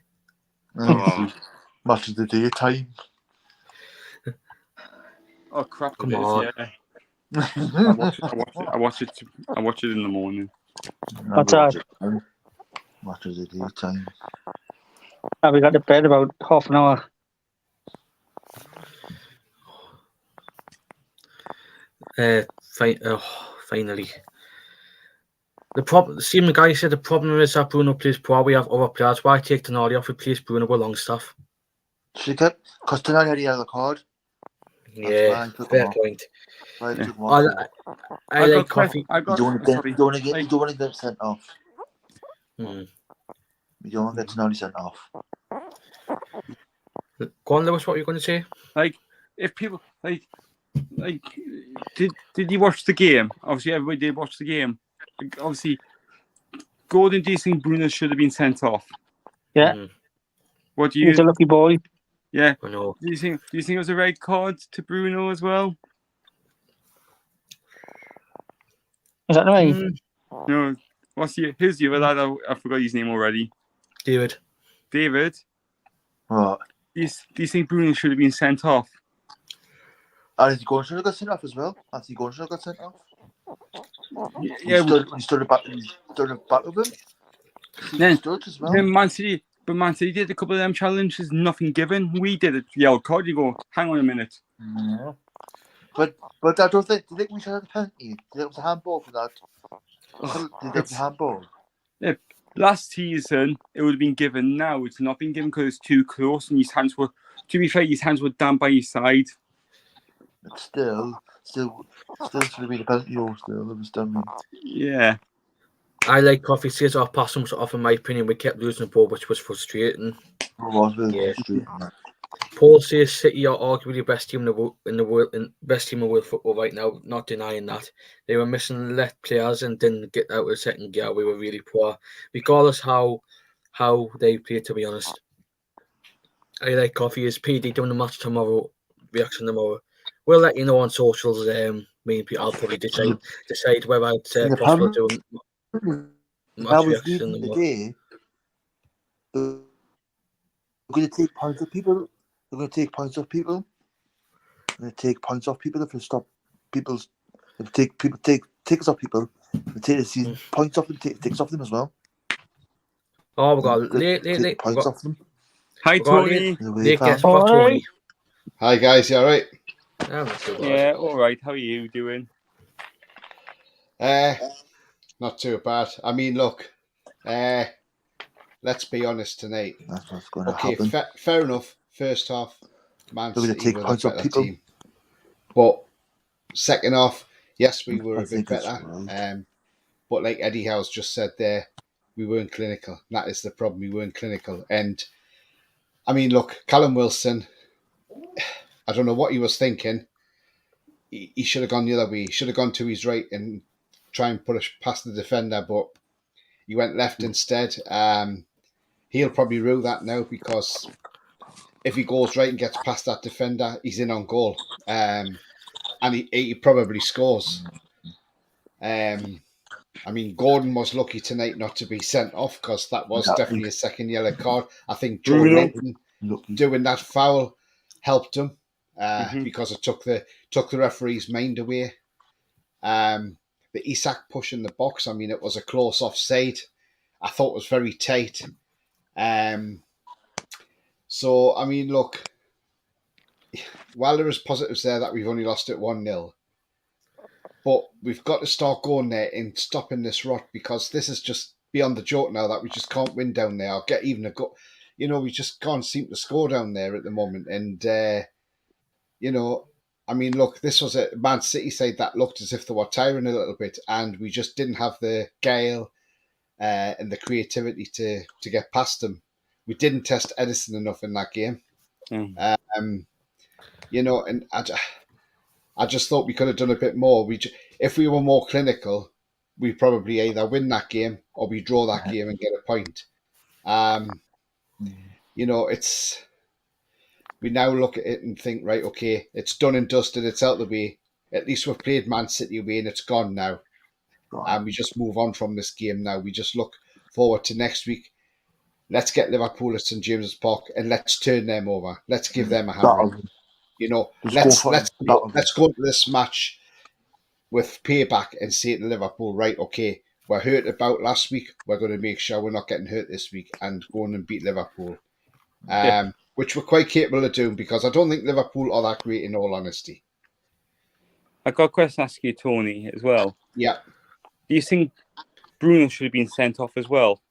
Match of the day time. Oh crap! Come on. Yeah. I watch it in the morning. What's that? Match of the day time. We got to bed about half an hour. Finally. The problem, Steve McGarry said the problem is that Bruno plays poor. We have other players. Why take Tonali off? Replace Bruno with Longstaff. Because Tonali had the yellow card. Yeah, fair point. I like Coffee. You don't want to get sent off. You don't want to get Tonali sent off. Go on, Lewis, what are you going to say? Like, if people did you watch the game? Obviously, everybody did watch the game. Obviously, Gordon, do you think Bruno should have been sent off? Yeah. What do you? He's a lucky boy. Yeah. I know. Do you think it was a red card to Bruno as well? Is that right? No. Who's the other lad? I forgot his name already. David. What? Do you think Bruno should have been sent off? Anthony Gordon should have got sent off as well. Anthony Gordon should have got sent off. Yeah, he stood back of him. Then, stood as well. Then Man City did a couple of them challenges, nothing given. We did it, yellow card. You go, hang on a minute. Yeah. But I don't think. Do you think we should have a penalty? Do you think it was a handball for that? Do you think it was a handball? Yeah. Last season, it would have been given. Now it's not been given because it's too close, and his hands were. To be fair, his hands were down by his side. But still should have been a penalty. Still, it was done. Yeah. I like Coffee says our passing was off. In my opinion, we kept losing the ball, which was frustrating. Frustrating. Paul says City are arguably the best team in the world, best team in world football right now. Not denying that. They were missing left players and didn't get out of the second gear. We were really poor, regardless how they played. To be honest, I like Coffee. Is PD doing the match tomorrow? Reaction tomorrow. We'll let you know on socials. I'll probably decide whether it's possible to do match reaction today. They're going to take points off people. They're going to take points off people. They're going to take points off people if they stop people's. If take us off people, they take the season points off them. Takes off them as well. Oh, we got points off them. Hi, Tony. Tony. Hi guys, you all right? Yeah, all right. How are you doing? Not too bad. I mean, look, let's be honest tonight. That's what's going to happen. Fair enough. First half, Man City were a better people. team. But second half, yes, we were a bit better. Right. But like Eddie Howe's just said there, we weren't clinical. That is the problem. We weren't clinical. And I mean, look, Callum Wilson, I don't know what he was thinking. He should have gone the other way. He should have gone to his right and try and push past the defender, but he went left instead. He'll probably rue that now because if he goes right and gets past that defender, he's in on goal. And he probably scores. I mean, Gordon was lucky tonight not to be sent off because that was definitely a second yellow card. I think Joe Linton doing that foul helped him because it took the referee's mind away. The Isak push in the box, I mean, it was a close offside. I thought it was very tight. So, I mean, look, while there is positives there that we've only lost it 1-0, but we've got to start going there and stopping this rot because this is just beyond the joke now that we just can't win down there or get even a goal. You know, we just can't seem to score down there at the moment. And, you know, I mean, look, this was a Man City side that looked as if they were tiring a little bit, and we just didn't have the guile and the creativity to get past them. We didn't test Edison enough in that game. You know, and I just thought we could have done a bit more. If we were more clinical, we probably either win that game or we draw that game and get a point. You know, we now look at it and think, right, okay, it's done and dusted, it's out the way. At least we've played Man City away and it's gone now. And we just move on from this game now. We just look forward to next week. Let's get Liverpool at St James's Park and let's turn them over. Let's give them a hammering. You know, let's go into this match with payback and say to Liverpool, right, okay, we're hurt about last week. We're going to make sure we're not getting hurt this week and go on and beat Liverpool. Which we're quite capable of doing, because I don't think Liverpool are that great, in all honesty. I got a question to ask you, Tony, as well. Yeah. Do you think Bruno should have been sent off as well?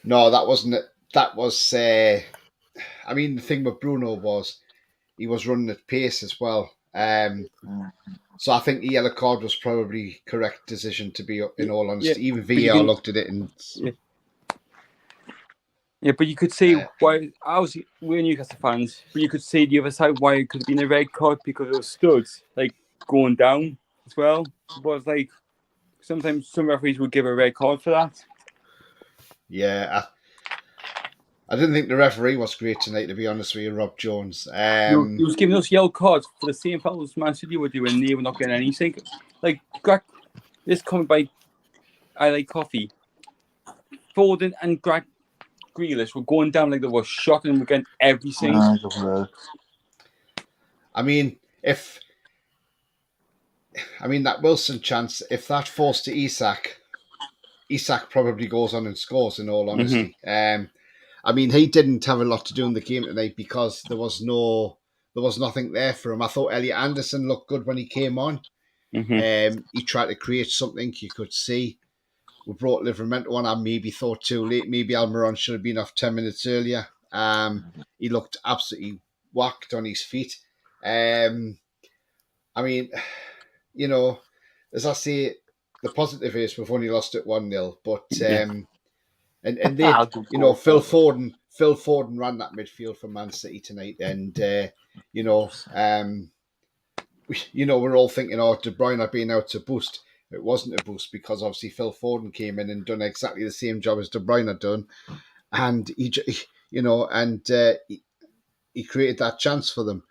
No, that wasn't it. That was, I mean, the thing with Bruno was he was running at pace as well. So I think the yellow card was probably correct decision, to be in all honesty. Even VAR looked at it and... Yeah, but you could see why... We're Newcastle fans, but you could see the other side why it could have been a red card, because it was studs, like, going down as well. But it's like, sometimes some referees would give a red card for that. Yeah, I didn't think the referee was great tonight, to be honest with you, Rob Jones. He was giving us yellow cards for the same fouls Man City were doing, and they were not getting anything. Like, this comment by I Like Coffee. Foden and Grealish were going down like they were shot, and we're getting everything. I mean, that Wilson chance, if that falls to Isak probably goes on and scores, in all honesty. I mean, he didn't have a lot to do in the game tonight because there was nothing there for him. I thought Elliot Anderson looked good when he came on. He tried to create something you could see. We brought Livramento on. I maybe thought too late. Maybe Almiron should have been off 10 minutes earlier. He looked absolutely whacked on his feet. I mean, you know, as I say, the positive is we've only lost it 1-0, but and they, you know, Phil Foden ran that midfield for Man City tonight, and you know, we're all thinking, oh, De Bruyne being out to boost. It wasn't a boost, because obviously Phil Foden came in and done exactly the same job as De Bruyne had done, and he created that chance for them.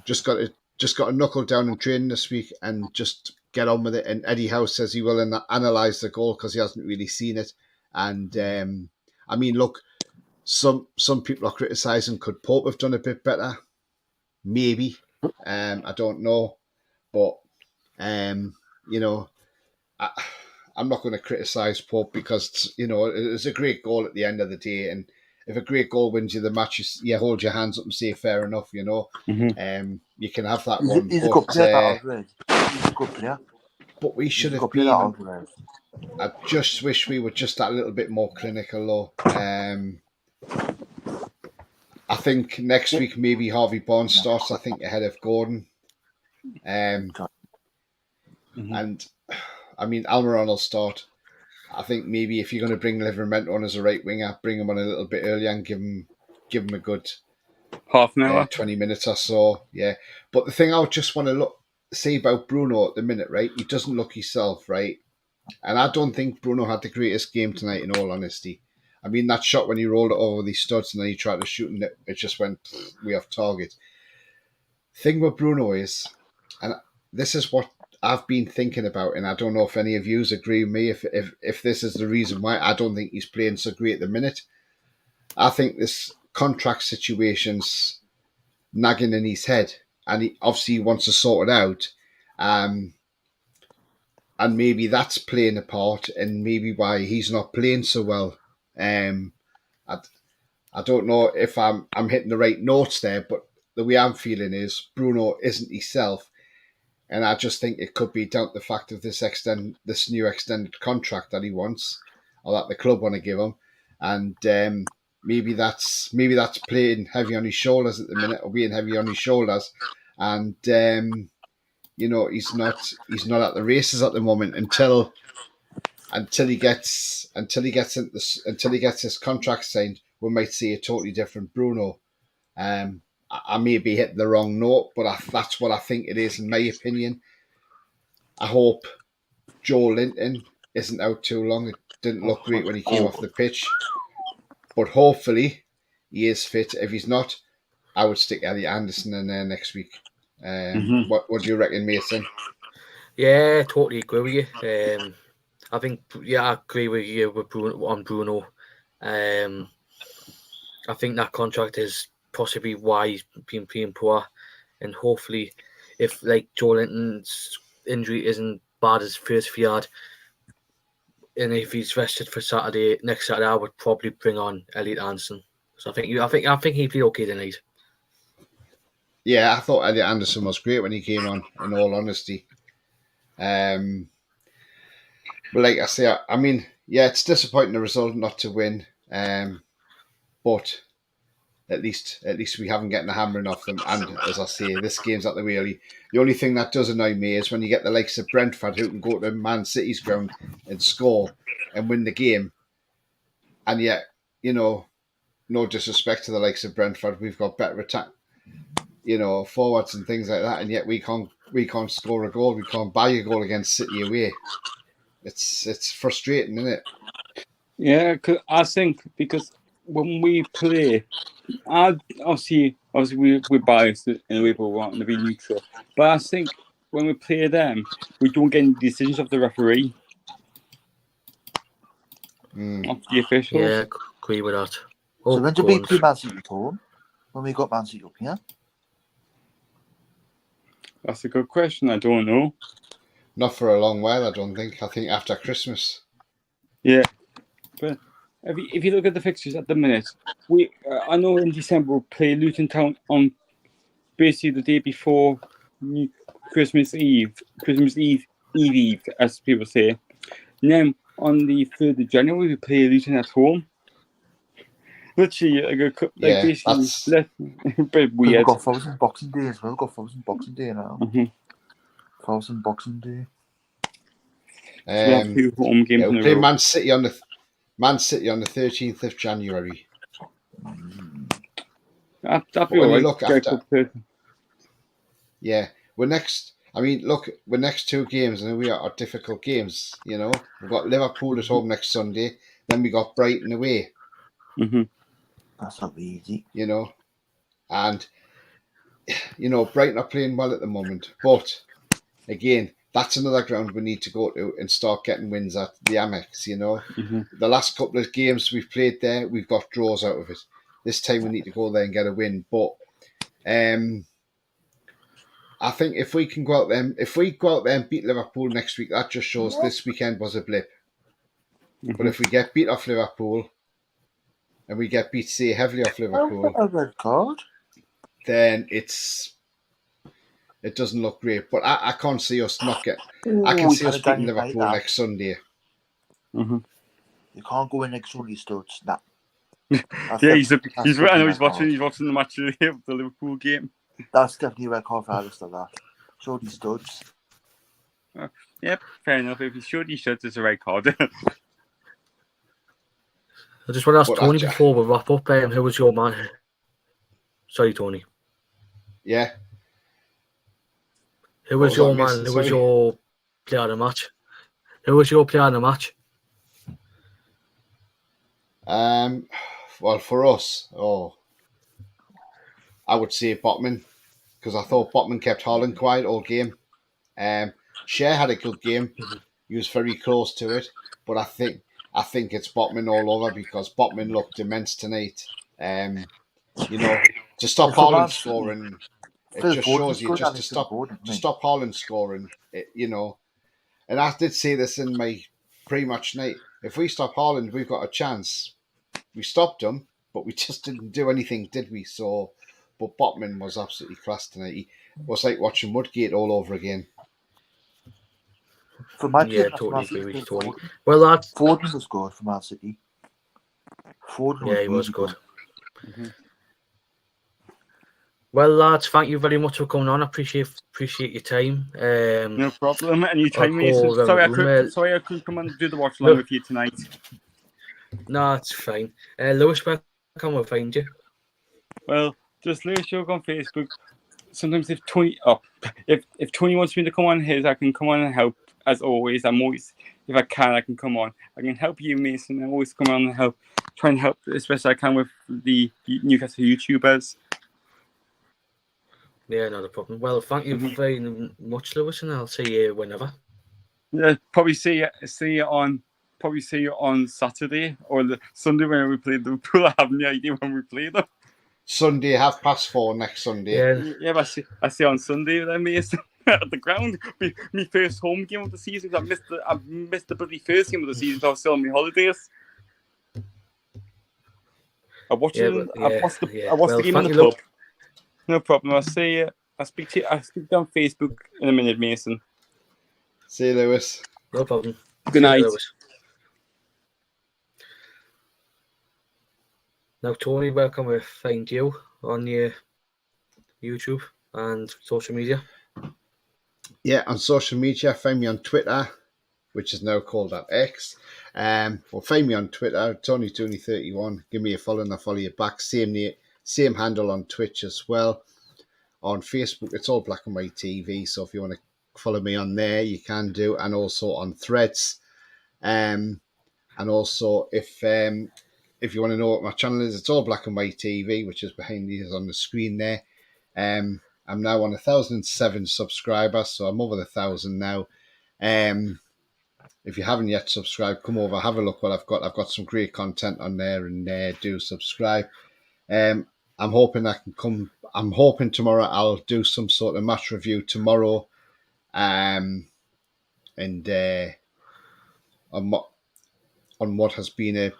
Just got to knuckle down in training this week and just get on with it. And Eddie Howe says he will analyse the goal because he hasn't really seen it. And I mean, look, some people are criticising, could Pope have done a bit better? Maybe. I don't know. But, you know, I'm not going to criticise Pope because, you know, it's a great goal at the end of the day. And if a great goal wins you the match, you hold your hands up and say, fair enough, you know. You can have that one. He's a good player. He's a good player. But we should have been... I just wish we were just that little bit more clinical, though. I think next week maybe Harvey Barnes starts, I think, ahead of Gordon. And, I mean, Almiron will start. I think maybe if you're going to bring Livramento on as a right winger, bring him on a little bit earlier and give him a good half an hour, 20 minutes or so. Yeah. But the thing I would just want to say about Bruno at the minute, right? He doesn't look himself, right? And I don't think Bruno had the greatest game tonight, in all honesty. I mean, that shot when he rolled it over these studs and then he tried to shoot and it just went way off target. Thing with Bruno is, and this is what I've been thinking about, and I don't know if any of you agree with me, if this is the reason why I don't think he's playing so great at the minute. I think this contract situation's nagging in his head, and he obviously wants to sort it out. And maybe that's playing a part, and maybe why he's not playing so well. I don't know if I'm hitting the right notes there, but the way I'm feeling is Bruno isn't himself. And I just think it could be down to the fact of this new extended contract that he wants, or that the club want to give him, and maybe that's playing heavy on his shoulders at the minute, or being heavy on his shoulders, and he's not at the races at the moment until he gets his contract signed. We might see a totally different Bruno. I may be hitting the wrong note, but that's what I think it is, in my opinion. I hope Joe Linton isn't out too long. It didn't look great when he came off the pitch. But hopefully he is fit. If he's not, I would stick Elliot Anderson in there next week. What do you reckon, Mason? Yeah, totally agree with you. I think, I agree with you with Bruno. I think that contract is possibly why he's been playing poor. And hopefully, if like Joe Linton's injury isn't bad as first feared, and if he's rested for next Saturday, I would probably bring on Elliot Anderson. So I think he'd be okay tonight. Yeah, I thought Elliot Anderson was great when he came on, in all honesty. But like I say, I mean, yeah, it's disappointing the result not to win. But at least we haven't gotten a hammering off them. And as I say, this game's at the wheelie. The only thing that does annoy me is when you get the likes of Brentford, who can go to Man City's ground and score and win the game. And yet, no disrespect to the likes of Brentford, we've got better attack, forwards and things like that, and yet we can't score a goal. We can't buy a goal against City away. It's frustrating, isn't it? Yeah, I think because when we play, obviously we're biased in a way, but we want to be neutral. But I think when we play them, we don't get any decisions of the referee, of the officials. Yeah, agree with that. So when did we play Man City, Toon? When we got Man City up here? That's a good question. I don't know. Not for a long while, I don't think. I think after Christmas. Yeah, but if you look at the fixtures at the minute, I know in December we'll play Luton Town on basically the day before Christmas Eve, as people say. And then on the 3rd of January we play Luton at home. Literally, basically, that's a bit weird. We've got Frozen Boxing Day as well. We've got Frozen Boxing Day now. Frozen Boxing Day. So we have 2 home games in a play row. Man City on the 13th of January. That'd be all right. Look after, yeah, we're next 2 games, and we are difficult games. We've got Liverpool at home next Sunday, then we got Brighton away. That's not easy. And Brighton are playing well at the moment, but again, that's another ground we need to go to and start getting wins at, the Amex. The last couple of games we've played there, we've got draws out of it. This time we need to go there and get a win. But I think if we go out there and beat Liverpool next week, that just shows this weekend was a blip. But if we get beat off Liverpool, and we get beat, say, heavily off Liverpool, a red card, then it doesn't look great. But I can't see us not get. I can see us beating Liverpool next Sunday. You can't go in next Sunday, Studs. Nah. Yeah, he's I know he's watching the match of the Liverpool game. That's definitely a red card for Alistair, that. Showed he Studs. Yep, fair enough. If he showed he should, it's a red card. I just want to ask Tony before we wrap up. Who was your man? Sorry, Tony. Yeah. Who was your man? Who was your player of the match? Who was your player of the match? Well, for us, I would say Botman, because I thought Botman kept Haaland quiet all game. Cher had a good game. He was very close to it, but I think it's Botman all over, because Botman looked immense tonight. To stop Haaland scoring, it just shows you just to stop Haaland scoring. And I did say this in my pre-match night. If we stop Haaland, we've got a chance. We stopped him, but we just didn't do anything, did we? So but Botman was absolutely class tonight. It was like watching Woodgate all over again. For Man Yeah, City, totally Man agree City with you, played Tony. Foden. Well, that's Foden was good for Man City. Foden yeah, he was really good. Mm-hmm. Well, lads, thank you very much for coming on. I appreciate your time. No problem. And you I'll time, go Mason. around the room. Sorry I couldn't come and do the watch No. along with you tonight. No, it's fine. Lewis, where can we find you? Well, just Lewis Yoke on Facebook. Sometimes if Tony wants me to come on his, I can come on and help. As always, I'm always, if I can come on. I can help you, Mason. I always come on and help, try and help as best I can with the Newcastle YouTubers. Yeah, not a problem. Well, thank you very much, Lewis, and I'll see you whenever. Yeah, probably see you on Saturday or the Sunday when we play Liverpool. I have no idea when we play them. Sunday, 4:30 next Sunday. Yeah, but I see on Sunday then, Mason, at the ground. Me first home game of the season. I missed the bloody first game of the season. So I was still on my holidays. I watched the game in the pub. No problem. I'll speak to you on Facebook in a minute, Mason. See you, Lewis. No problem. Good night. Lewis. Now, Tony, where can we find you on your YouTube and social media? Yeah, on social media, find me on Twitter, which is now called X. Well, find me on Twitter, TonyTooney31. Give me a follow and I'll follow you back. Same handle on Twitch as well. On Facebook, it's all Black and White TV. So if you want to follow me on there, you can do. And also on Threads. And also, if you want to know what my channel is, it's all Black and White TV, which is behind these on the screen there. I'm now on 1,007 subscribers, so I'm over 1,000 now. If you haven't yet subscribed, come over, have a look what I've got. I've got some great content on there, and do subscribe. I'm hoping tomorrow I'll do some sort of match review tomorrow, and on what has been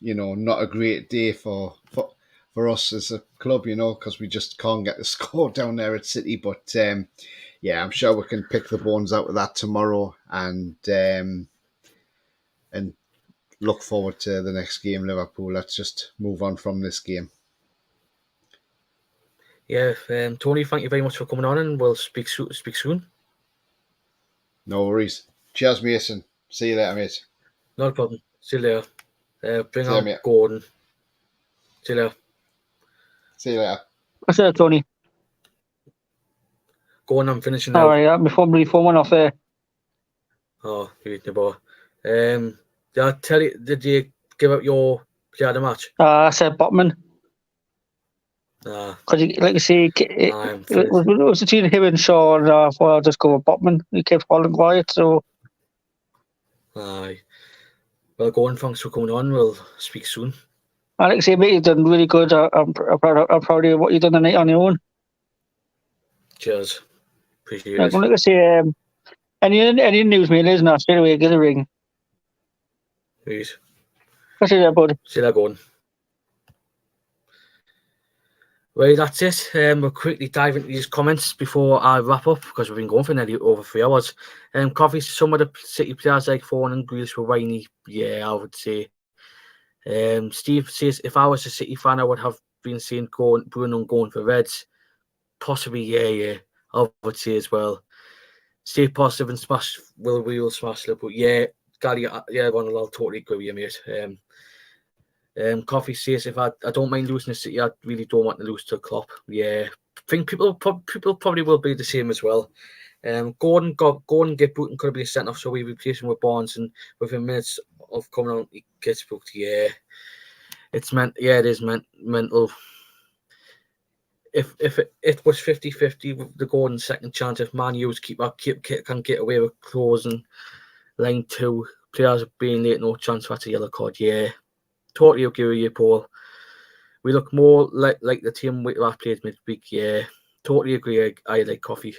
not a great day for us as a club, because we just can't get the score down there at City. But I'm sure we can pick the bones out of that tomorrow, and look forward to the next game, Liverpool. Let's just move on from this game. Yeah, Tony, thank you very much for coming on, and we'll speak soon. No worries. Cheers, Mason. See you later, mate. No problem. See you later. Bring on mate. Gordon. See you later. See you later. What's that, Tony? Gordon, I'm finishing now. All right, before one off there. Oh, you eating the ball. Did I tell you? Did you give up your player of the match? I said Botman. Because, like you say, it was between him and Shaw, and I thought I'll just go with Botman. He kept holding quiet, so. Aye. Well, Gordon, thanks for coming on. We'll speak soon. I like to say, mate, you've done really good. I'm proud of what you've done tonight on your own. Cheers. Appreciate it. Like I say, any news, mate, isn't it? Straight away, give a ring. Please. I'll see you there, buddy. See you there, Gordon. Right, that's it. We'll quickly dive into these comments before I wrap up, because we've been going for nearly over 3 hours. Coffee, some of the City players like Foden and Grealish were whiny. Yeah, I would say. Steve says, if I was a City fan, I would have been seeing Bruno going for Reds. Possibly, yeah, I would say as well. Stay positive and smash. We will smash it. But yeah, Gary, Ronald, I'll totally agree with you, mate. Coffee says, if I don't mind losing the City, I really don't want to lose to Klopp. Yeah, I think people probably will be the same as well. Gordon get booked and could have been sent off, so we replace him with Barnes, and within minutes of coming on, he gets booked. Yeah, it's it is mental. If it was 50-50 with the Gordon second chance, if Man U's can get away with closing line 2, players being late, no chance for a yellow card. Yeah. Totally agree with you, Paul. We look more like the team we played midweek. Yeah, totally agree. I like Coffee.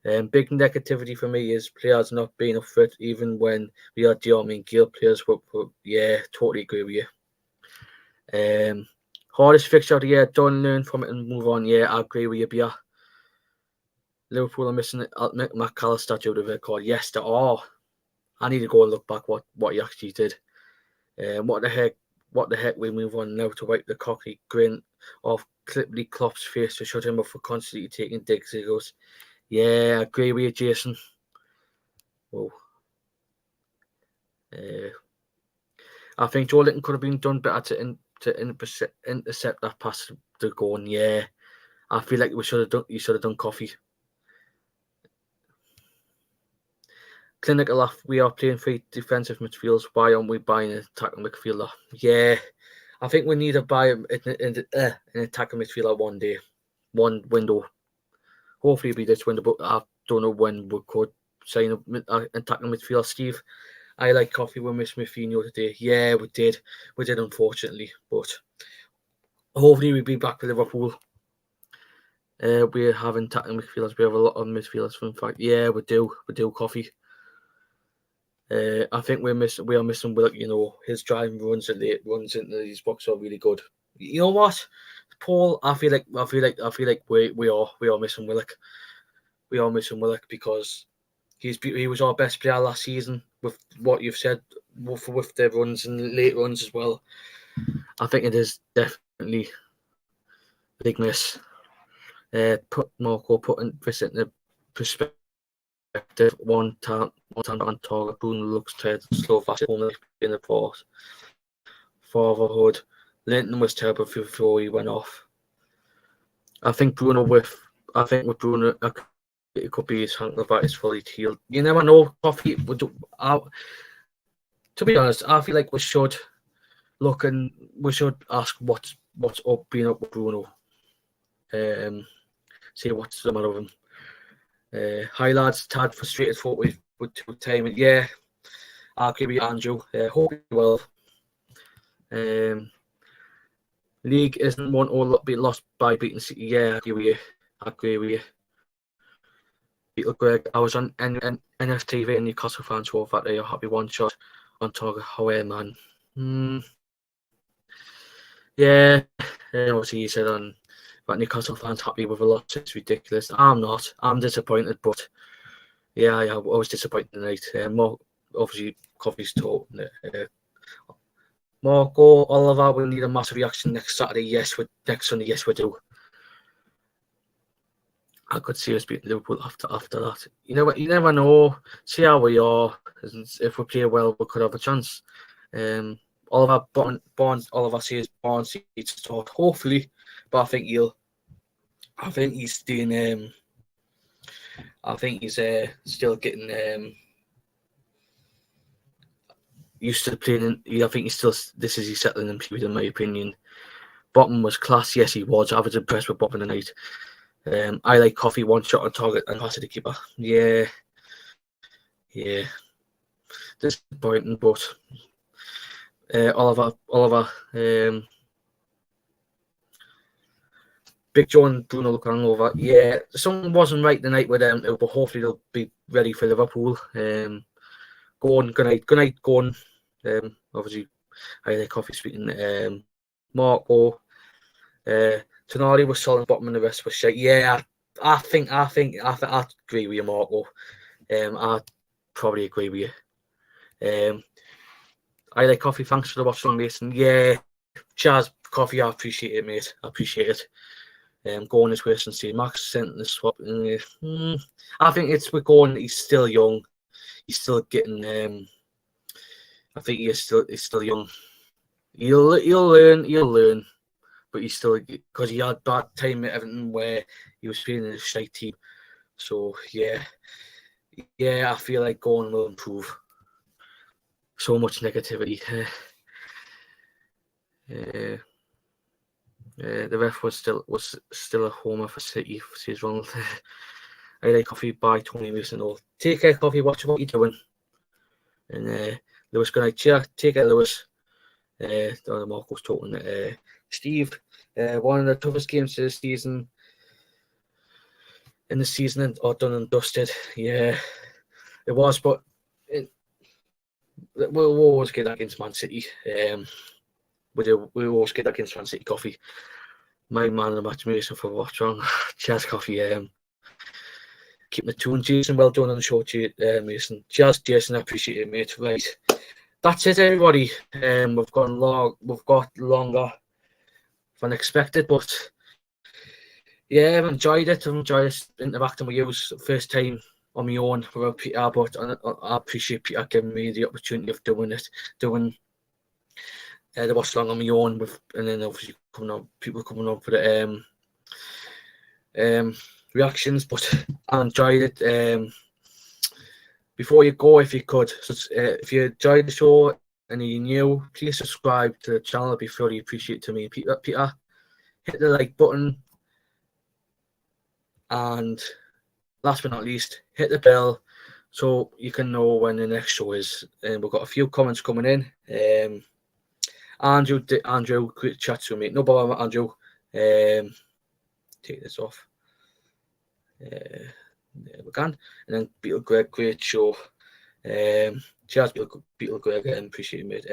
Big negativity for me is players not being up for it, even when we had Diarmi and Gale players. But yeah, totally agree with you. Hardest fixture of the year, don't learn from it and move on. Yeah, I agree with you, Bia. Liverpool are missing McAllister due to the record. Yes, they are. I need to go and look back what he actually did. What the heck we move on now to wipe the cocky grin off Clipley Klopp's face to shut him up for constantly taking digs. He goes, yeah, I agree with you, Jason. Whoa. I think Joe Linton could have been done better to intercept that pass to go on. Yeah, I feel like you should have done Coffee. Clinical, we are playing 3 defensive midfielders. Why aren't we buying an attacking midfielder? Yeah, I think we need to buy an attacking midfielder one day, one window. Hopefully, it'll be this window, but I don't know when we could sign an attacking midfielder. Steve, I like Coffee. We missed Mourinho today. Yeah, we did. We did, unfortunately, but hopefully we'll be back with Liverpool. We have attacking midfielders. We have a lot of midfielders. In fact, yeah, we do. We do, Coffee. I think we are missing Willock. You know, his driving runs into these boxes are really good. You know what, Paul? I feel like we are missing Willock. We are missing Willock because he was our best player last season. With what you've said, with the runs and late runs as well, I think it is definitely a big miss. Putting this into perspective. One time on target. Bruno looks tired, slow, fast, only in the force. Fatherhood. Linton was terrible before he went off. I think with Bruno, it could be his ankle that is fully healed. You never know. Coffee. To be honest, I feel like we should look and we should ask what's been up with Bruno. See what's the matter with him. Hi lads, tad frustrated for with time. Yeah, I'll agree with you, Andrew. Hope you well. League isn't one all be lost by beating City. Yeah, I agree with you. Peter Greg, I was on NFTV and Newcastle fans who that they are happy one shot on target. However, man. Yeah, obviously you said on that Newcastle fans happy with a lot. It's ridiculous. I'm not. I'm disappointed, but yeah, I was disappointed tonight. More obviously, Coffee's taught. Marco, Oliver, we need a massive reaction next Saturday. Yes, next Sunday. Yes, we do. I could see us beating Liverpool after that. You know what? You never know. See how we are. If we play well, we could have a chance. Oliver Oliver says Barnes needs to start, hopefully, but I think he's doing. I think he's still getting used to playing. I think he's still. This is his settling in period, in my opinion. Bottom was class. Yes, he was. I was impressed with Bottom tonight. I like Coffee, one shot on target and pass to the keeper. Yeah. Disappointing, but Oliver, Big Joe and Bruno look over. Yeah, something wasn't right tonight with them, but hopefully they'll be ready for Liverpool. Good night, go on. Obviously, I like Coffee speaking. Marco, Tonali was solid, Bottom and the rest was shit. Yeah, I think I agree with you, Marco. I probably agree with you. I like Coffee. Thanks for the Watchalong, Mason. Yeah, Chaz, Coffee. I appreciate it, mate. I appreciate it. Going this way and see Max sent the swap. I think it's with going. He's still young. He's still getting. I think he's still young. He'll learn. But he's still, because he had bad time at Everton where he was feeling in a shite team. So yeah, I feel like Gordon will improve. So much negativity. The ref was still a homer for City. Says Ronald. I like Coffee by Tony Mason. Take care, Coffee. Watch what you're doing. And Lewis, good night. Take care, Lewis. Marco's talking. Steve, one of the toughest games of the season. In the season, or done and dusted. Yeah, it was, but we'll always get that against Man City. we always get against Man City Coffee. My man of the match, Mason for Watchalong. Cheers, Coffee. Keeping the Toon, Jason. Well done on the show, Mason. Cheers, Jason. I appreciate it, mate. Right, that's it, everybody. We've got longer than expected, but yeah, I've enjoyed it. I've enjoyed interacting with you. First time on my own without Peter, but I appreciate Peter giving me the opportunity of doing the Watchalong on my own, and then obviously people coming on for the reactions. But I enjoyed it. Before you go, if you could, if you enjoyed the show and you're new, please subscribe to the channel. It'd be really appreciated to me. Peter, hit the like button, and last but not least, hit the bell so you can know when the next show is. And we've got a few comments coming in. Andrew, great chat to me. No bother, Andrew. Take this off. There we can. And then Beetle Greg, great show. Cheers, Beetle Greg. Appreciate it, mate.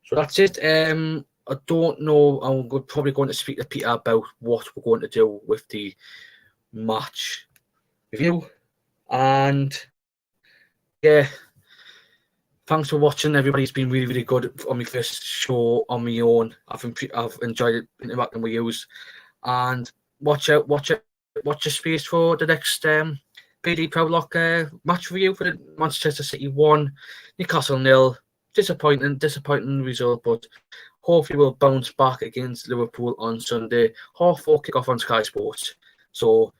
So that's it. I don't know. I'm probably going to speak to Peter about what we're going to do with the match review. And yeah. Thanks for watching, everybody. It's been really, really good on my first show on my own. I've enjoyed it, interacting with you. And watch your space for the next PD Proudlock match review for the Manchester City 1, Newcastle 0. Disappointing result, but hopefully we'll bounce back against Liverpool on Sunday. 4:30 kick-off on Sky Sports. So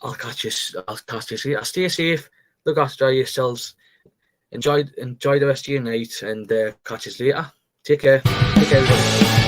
I'll catch you. Stay safe. Look after yourselves. Enjoy the rest of your night, and catch us later. Take care, everybody.